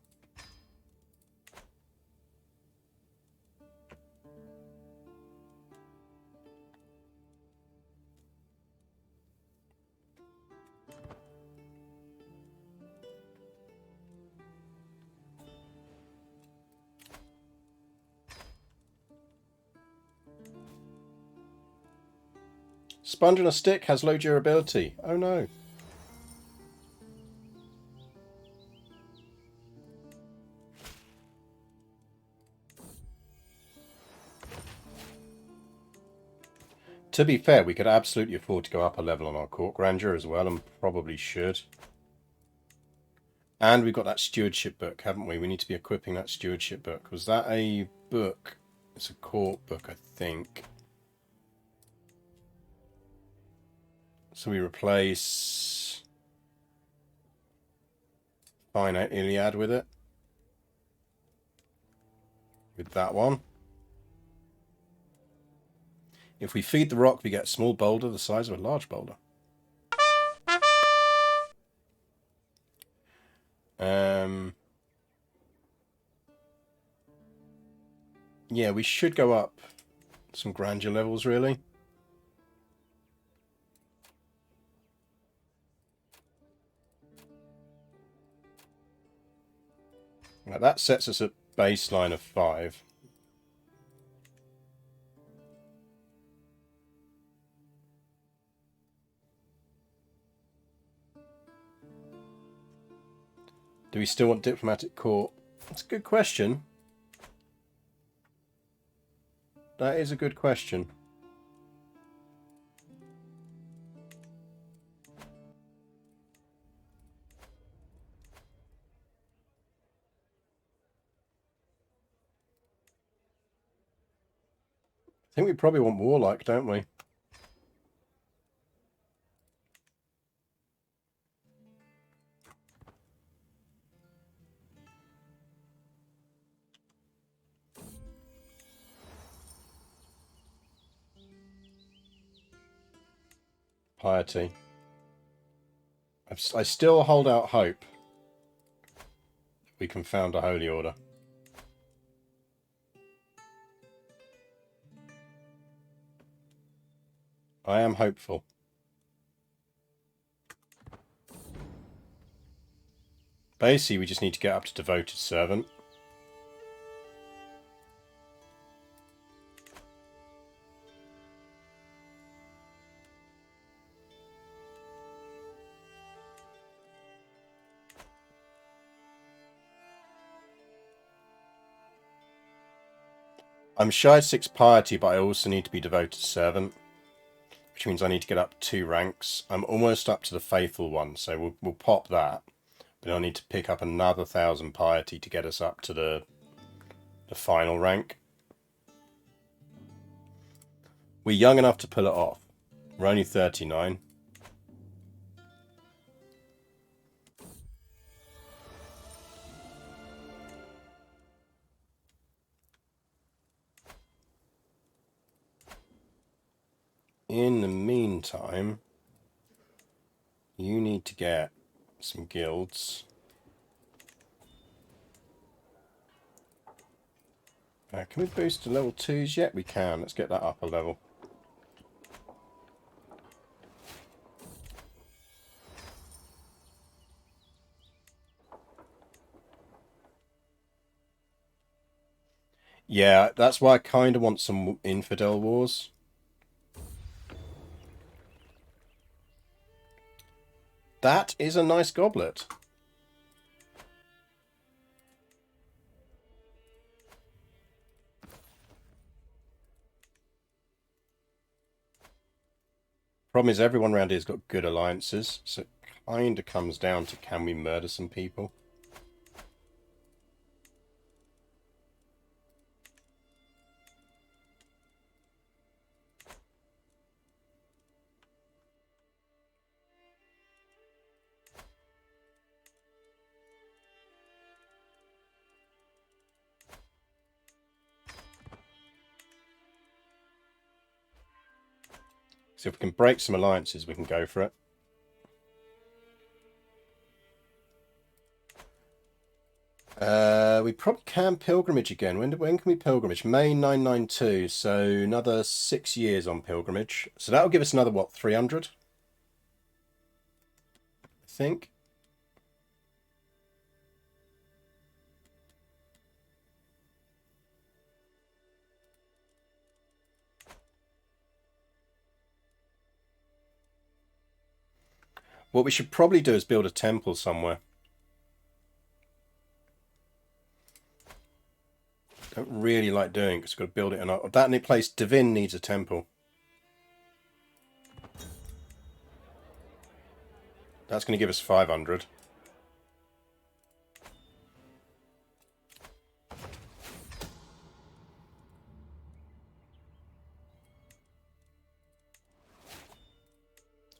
Sponge on a stick has low durability. Oh no. To be fair, we could absolutely afford to go up a level on our court grandeur as well, and probably should. And we've got that stewardship book, haven't we? We need to be equipping that stewardship book. Was that a book? It's a court book, I think. So we replace Finite Iliad with it. With that one. If we feed the rock, we get a small boulder the size of a large boulder. Yeah, we should go up some grandeur levels, really. Right, that sets us at baseline of 5. Do we still want diplomatic court? That's a good question. That is a good question. I think we probably want warlike, don't we? Piety. I still hold out hope we can found a holy order. I am hopeful. Basically, we just need to get up to devoted servant. I'm shy 6 piety, but I also need to be devoted servant, which means I need to get up 2 ranks. I'm almost up to the faithful one, so we'll pop that. But I'll need to pick up another 1,000 piety to get us up to the final rank. We're young enough to pull it off. We're only 39. In the meantime, you need to get some guilds. Can we boost to level 2s yet? We can. Let's get that up a level. Yeah, that's why I kind of want some infidel wars. That is a nice goblet. Problem is everyone around here's got good alliances, so it kind of comes down to can we murder some people? So if we can break some alliances, we can go for it. We probably can pilgrimage again. When can we pilgrimage? May 992, so another 6 years on pilgrimage. So that'll give us another, what, 300? I think. What we should probably do is build a temple somewhere. Don't really like doing it because we've got to build it in that place. Divin needs a temple. That's going to give us 500.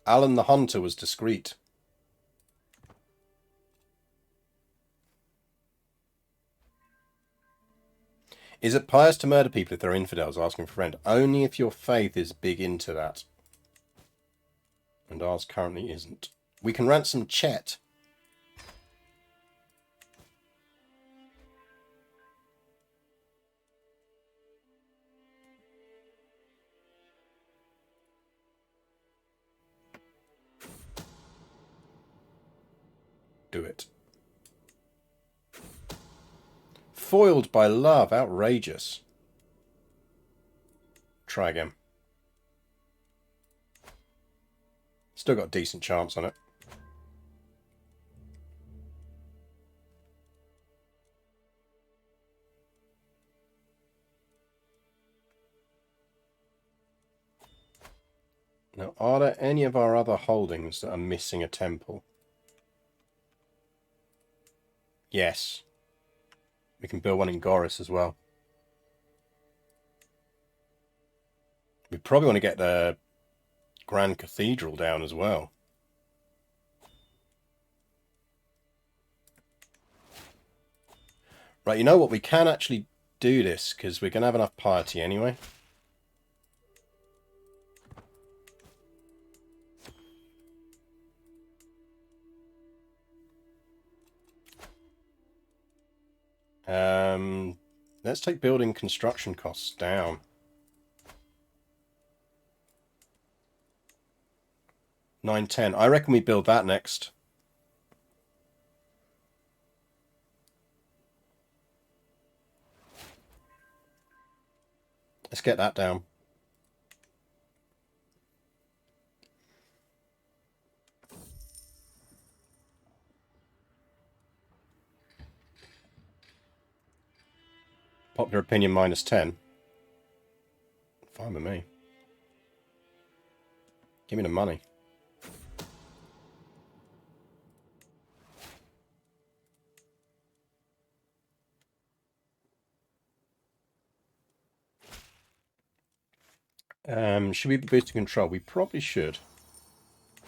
Alan the Hunter was discreet. Is it pious to murder people if they're infidels? Asking for a friend. Only if your faith is big into that. And ours currently isn't. We can ransom Chet. Do it. foiled by love. Outrageous. Try again. Still got a decent chance on it. Now, are there any of our other holdings that are missing a temple? Yes. We can build one in Boris as well. We probably want to get the Grand Cathedral down as well. Right, you know what? We can actually do this because we're going to have enough piety anyway. Let's take building construction costs down. 910. I reckon we build that next. Let's get that down. Popular opinion -10. Fine with me. Give me the money. Should we be boosting control? We probably should.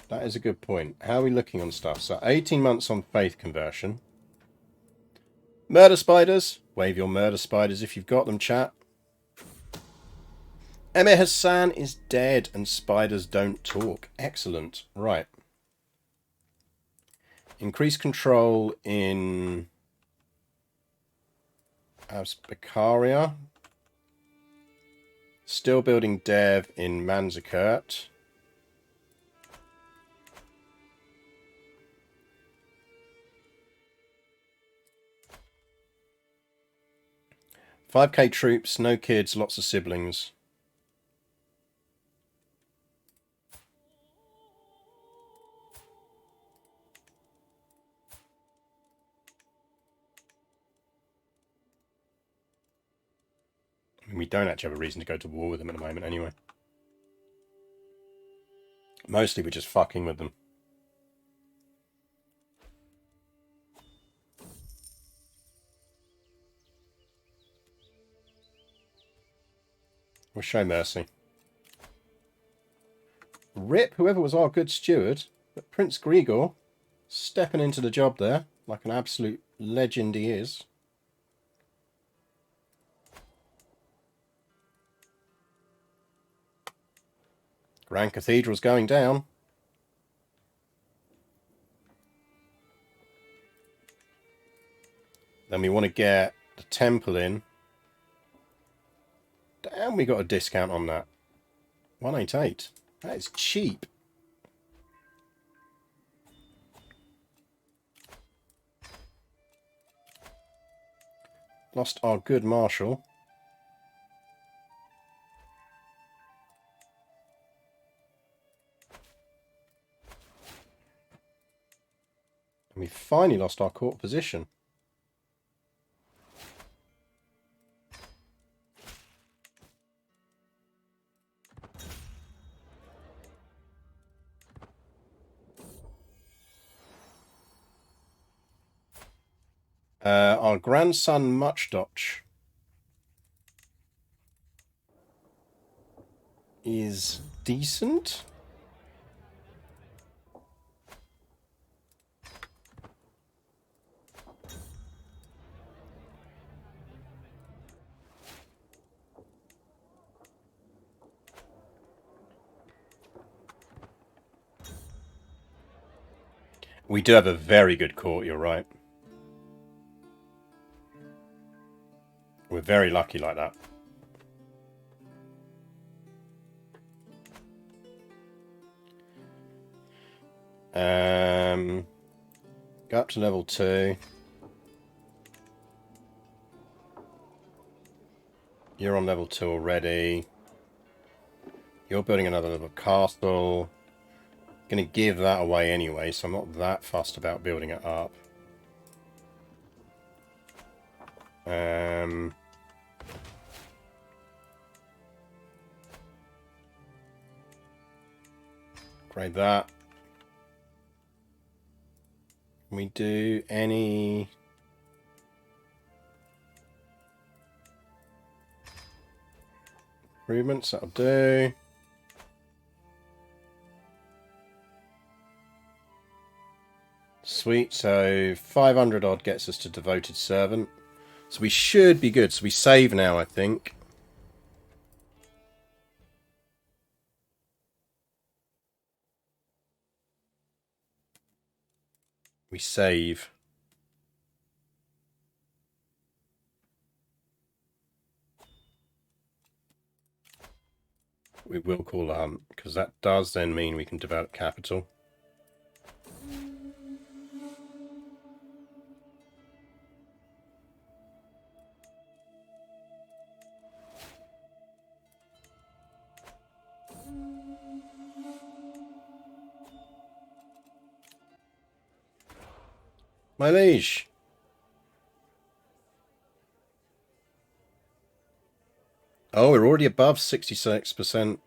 That is a good point. How are we looking on stuff? So 18 months on faith conversion. Murder spiders. Wave your murder spiders if you've got them, chat. Emir Hassan is dead and spiders don't talk. Excellent. Right. Increase control in Bakaria. Still building dev in Manzikert. $5K troops, no kids, lots of siblings. We don't actually have a reason to go to war with them at the moment anyway. Mostly we're just fucking with them. We'll show mercy. Rip whoever was our good steward, but Prince Grigor stepping into the job there like an absolute legend he is. Grand Cathedral's going down. Then we want to get the temple in. Damn, we got a discount on that. 188. That is cheap. Lost our good marshal. And we finally lost our court position. Our grandson Muchdotch is decent. We do have a very good court, you're right. We're very lucky like that. Go up to level 2. You're on level 2 already. You're building another little castle. Gonna give that away anyway, so I'm not that fussed about building it up. Grade that. Can we do any... improvements? That'll do. Sweet, so 500 odd gets us to devoted servant. So we should be good. So we save now, I think. We save. We will call a hunt, because that does then mean we can develop capital. My liege. Oh, we're already above 66%.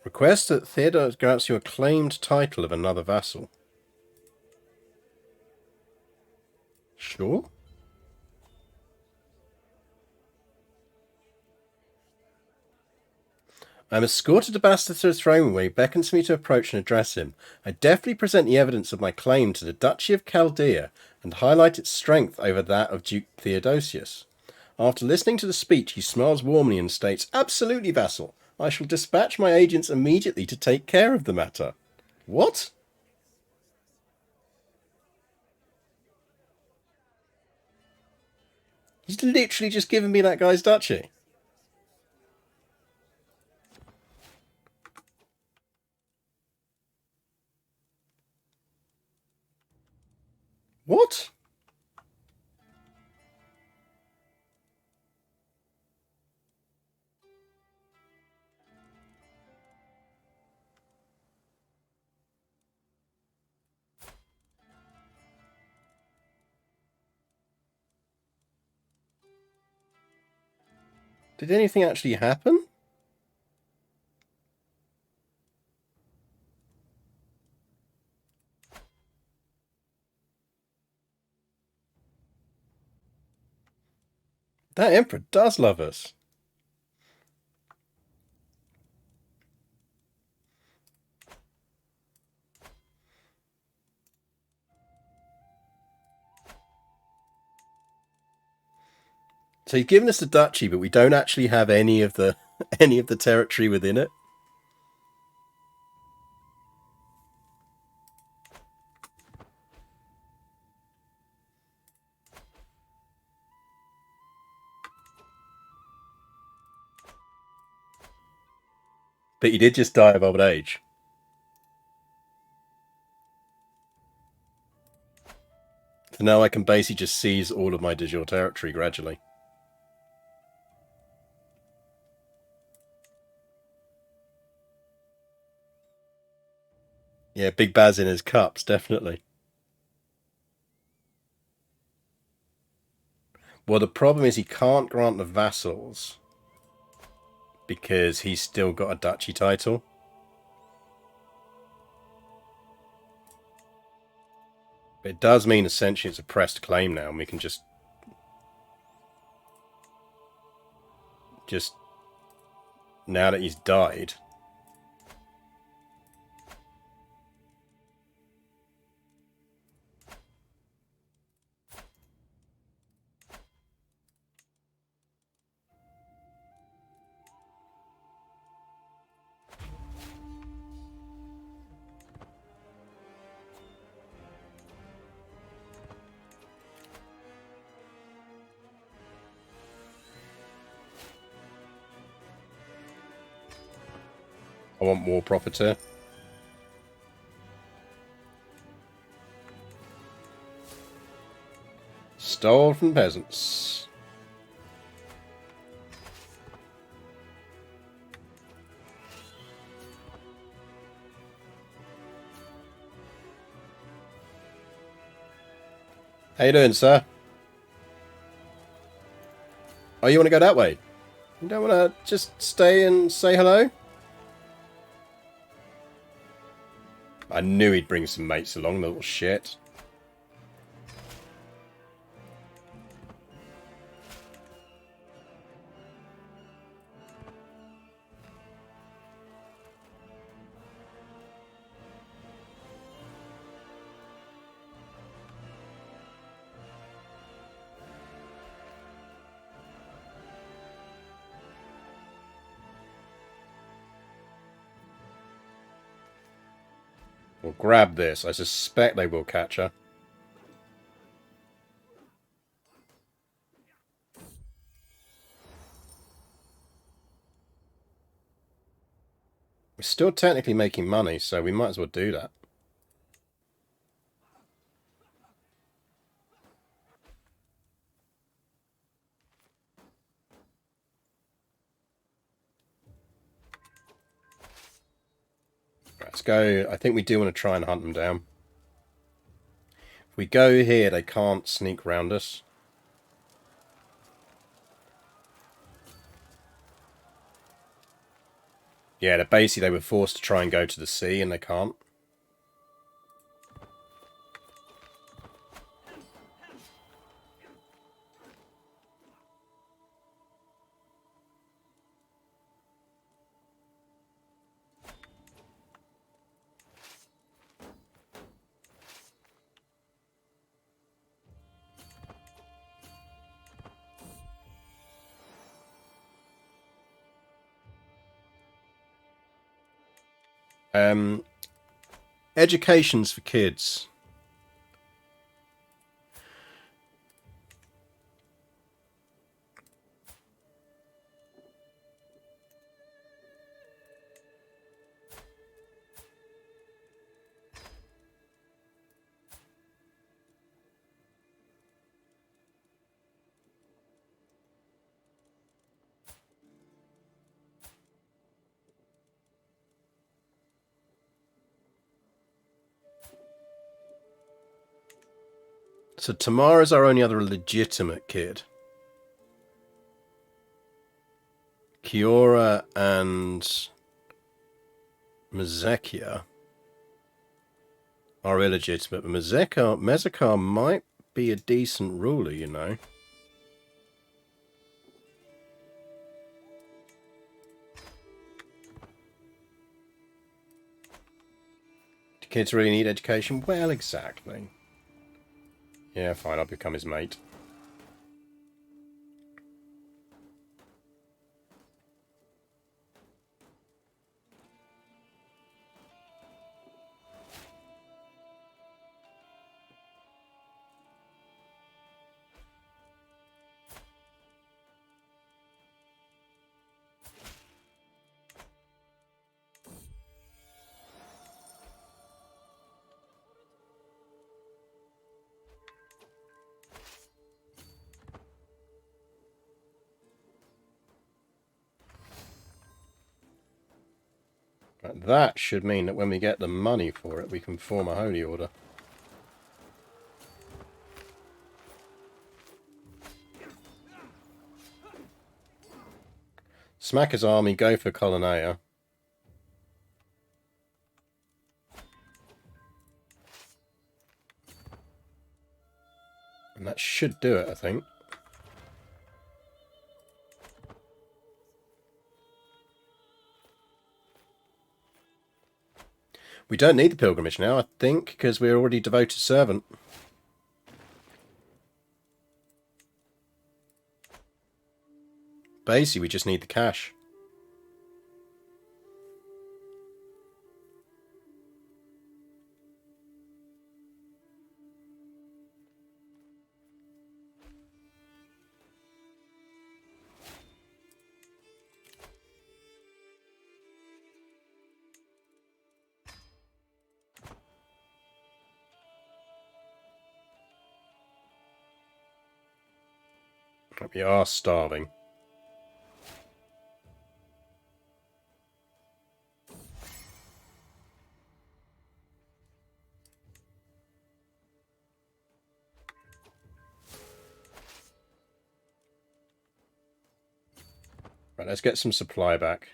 Request that Theodore grants you a claimed title of another vassal. Sure. I'm escorted to Bastard's throne where he beckons me to approach and address him. I deftly present the evidence of my claim to the Duchy of Chaldea and highlight its strength over that of Duke Theodosius. After listening to the speech, he smiles warmly and states, "Absolutely, vassal. I shall dispatch my agents immediately to take care of the matter." What? He's literally just given me that guy's duchy. What? Did anything actually happen? That emperor does love us. So he's given us the duchy, but we don't actually have any of the any of the territory within it. But he did just die of old age. So now I can basically just seize all of my de jure territory gradually. Yeah, Big Baz in his cups, definitely. Well, the problem is he can't grant the vassals because he's still got a duchy title. But it does mean essentially it's a pressed claim now, and we can just now that he's died. I want more property. Stole from peasants. How you doing, sir? Oh, you want to go that way? You don't want to just stay and say hello? I knew he'd bring some mates along, the little shit. We'll grab this. I suspect they will catch her. We're still technically making money, so we might as well do that. Let's go. I think we do want to try and hunt them down. If we go here, they can't sneak round us. Yeah, basically they were forced to try and go to the sea, and they can't. Education's for kids. So Tamara's our only other legitimate kid. Kiora and Mazekia are illegitimate, but Mezekar might be a decent ruler, you know. Do kids really need education? Well, exactly. Yeah, fine, I'll become his mate. Right, that should mean that when we get the money for it, we can form a holy order. Smack his army, go for Colonnea. And that should do it, I think. We don't need the pilgrimage now, I think, because we're already devoted servant. Basically, we just need the cash. We are starving. Right, let's get some supply back.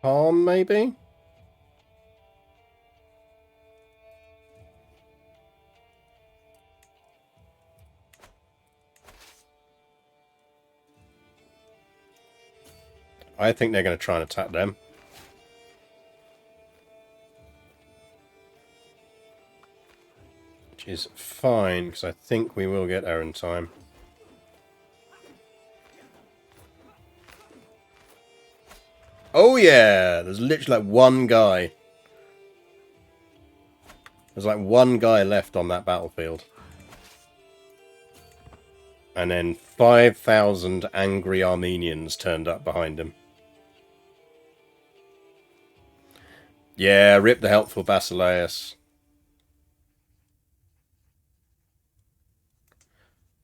Calm, maybe? I think they're going to try and attack them. Which is fine, because I think we will get there in time. Oh yeah! There's literally like one guy. There's like one guy left on that battlefield. And then 5,000 angry Armenians turned up behind him. Yeah, rip the helpful Basileus.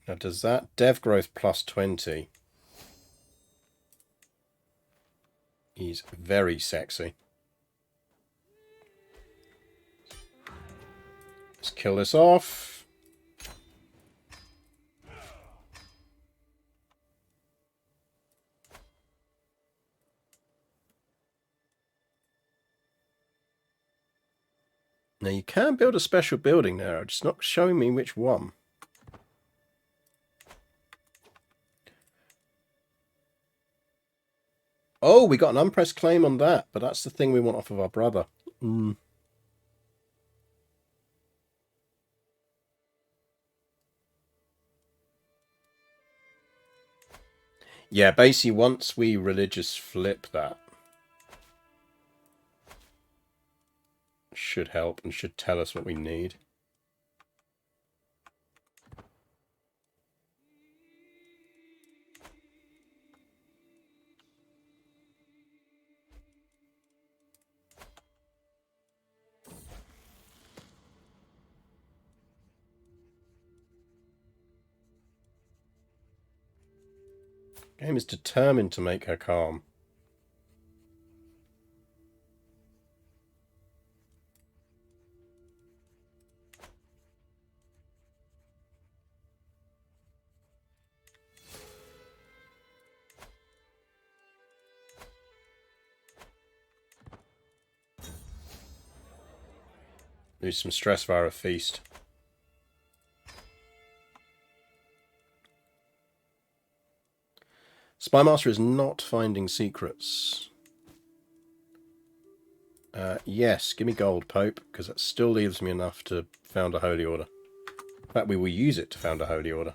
Now does that dev growth plus 20? He's very sexy. Let's kill this off. Now you can build a special building there, it's not showing me which one. Oh, we got an unpressed claim on that, but that's the thing we want off of our brother. Yeah, basically once we religious flip that, should help and should tell us what we need. Game is determined to make her calm. Lose some stress via a feast. Spymaster is not finding secrets. Yes, give me gold, Pope, because that still leaves me enough to found a holy order. In fact, we will use it to found a holy order.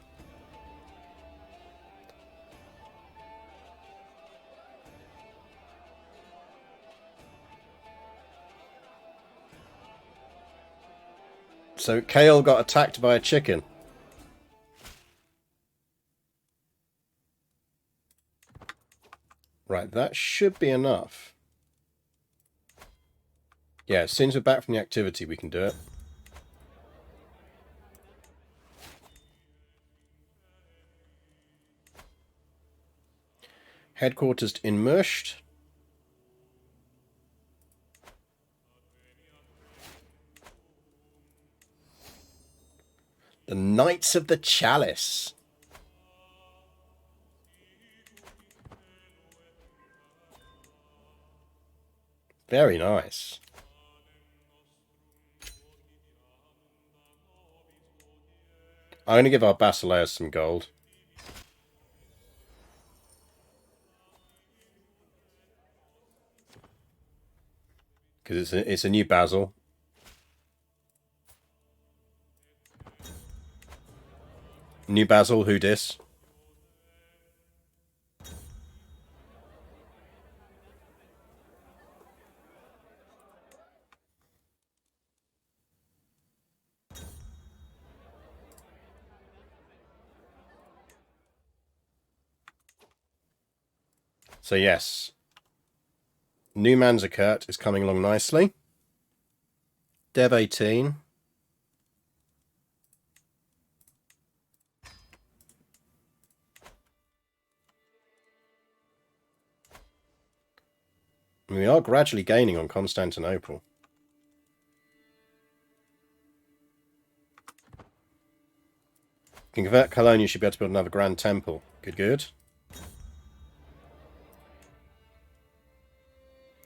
So Kale got attacked by a chicken. Right, that should be enough. Yeah, as soon as we're back from the activity, we can do it. Headquarters in Musht. The Knights of the Chalice. Very nice. I'm going to give our Basileus some gold. Because it's a new Basil. New Basil, who dis? So yes, New Manzikert is coming along nicely. Dev 18. We are gradually gaining on Constantinople. Can convert Cologne, you should be able to build another Grand Temple. Good, good.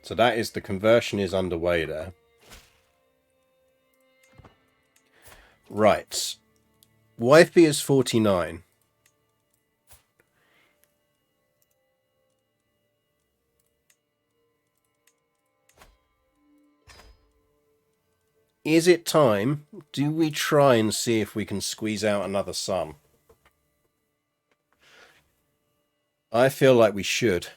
So that is, the conversion is underway there. Right. Wife B is 49. Is it time? Do we try and see if we can squeeze out another son? I feel like we should.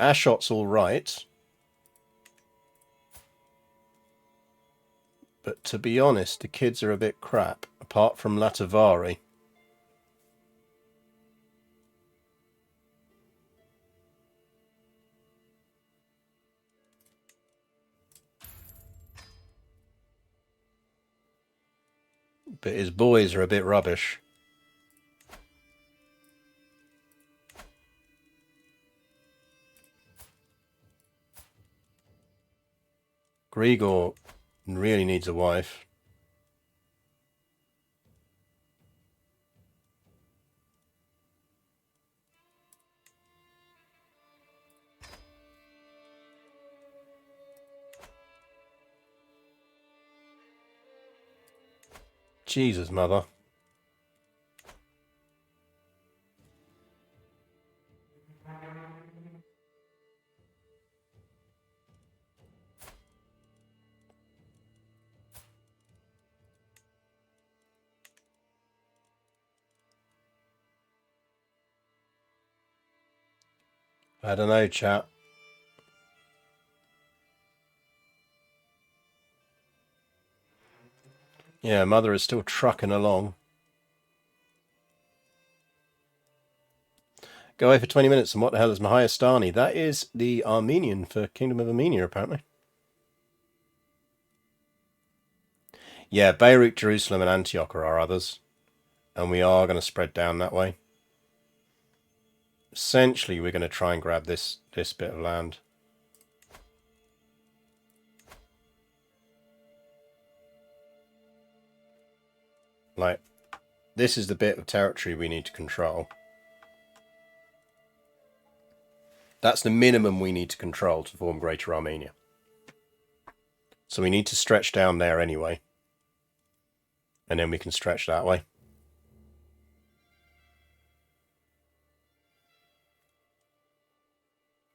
Ashot's all right. But to be honest, the kids are a bit crap, apart from Latavari. But his boys are a bit rubbish. Grigor really needs a wife. Jesus, mother. I don't know, chat. Yeah, mother is still trucking along. Go away for 20 minutes, and what the hell is Mahayastani? That is the Armenian for Kingdom of Armenia, apparently. Yeah, Beirut, Jerusalem, and Antioch are our others. And we are going to spread down that way. Essentially, we're going to try and grab this bit of land. Like, this is the bit of territory we need to control. That's the minimum we need to control to form Greater Armenia. So we need to stretch down there anyway. And then we can stretch that way.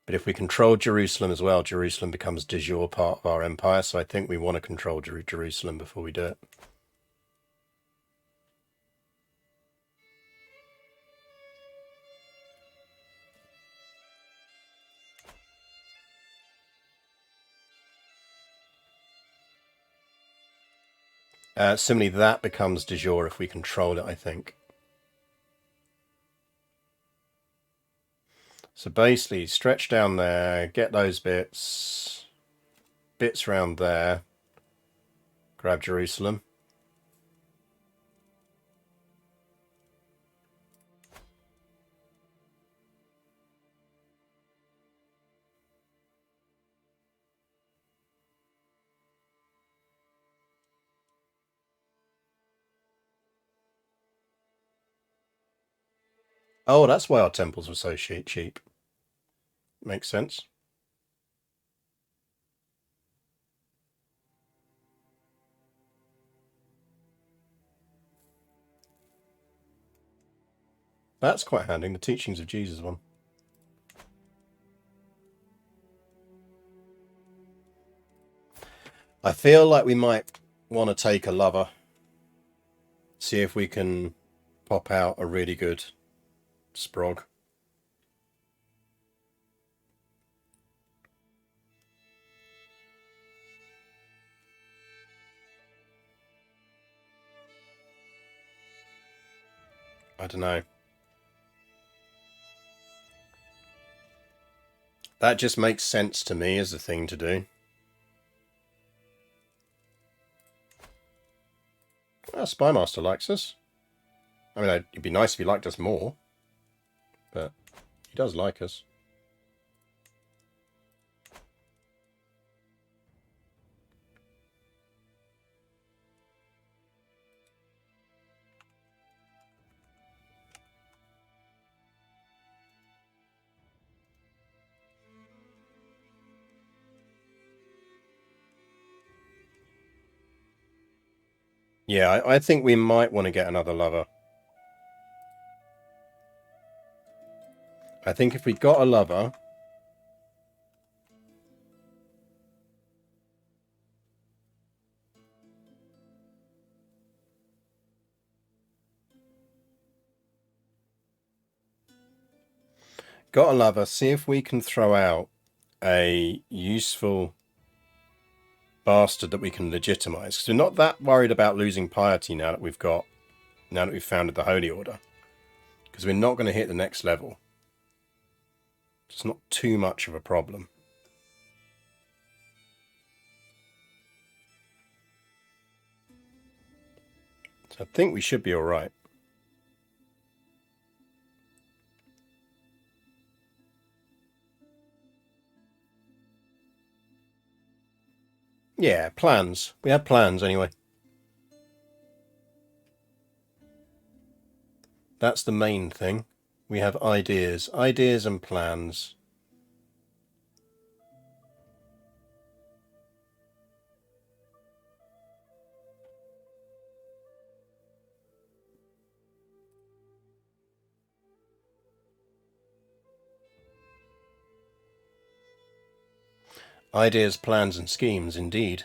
But if we control Jerusalem as well, Jerusalem becomes de jure part of our empire. So I think we want to control Jerusalem before we do it. Similarly, that becomes de jure if we control it, I think. So basically, stretch down there, get those bits around there, grab Jerusalem. Oh, that's why our temples were so cheap. Makes sense. That's quite handy, the teachings of Jesus one. I feel like we might want to take a lover. See if we can pop out a really good sprog. I don't know. That just makes sense to me as a thing to do. Well, Spymaster likes us. I mean, it'd be nice if he liked us more, but he does like us. Yeah, I think we might want to get another lover. I think if we got a lover... Got a lover, see if we can throw out a useful bastard that we can legitimize. Because we're not that worried about losing piety now that we've founded the Holy Order. Because we're not going to hit the next level. It's not too much of a problem. So I think we should be alright. Yeah, plans. We had plans anyway. That's the main thing. We have ideas. Ideas and plans. Ideas, plans and schemes, indeed.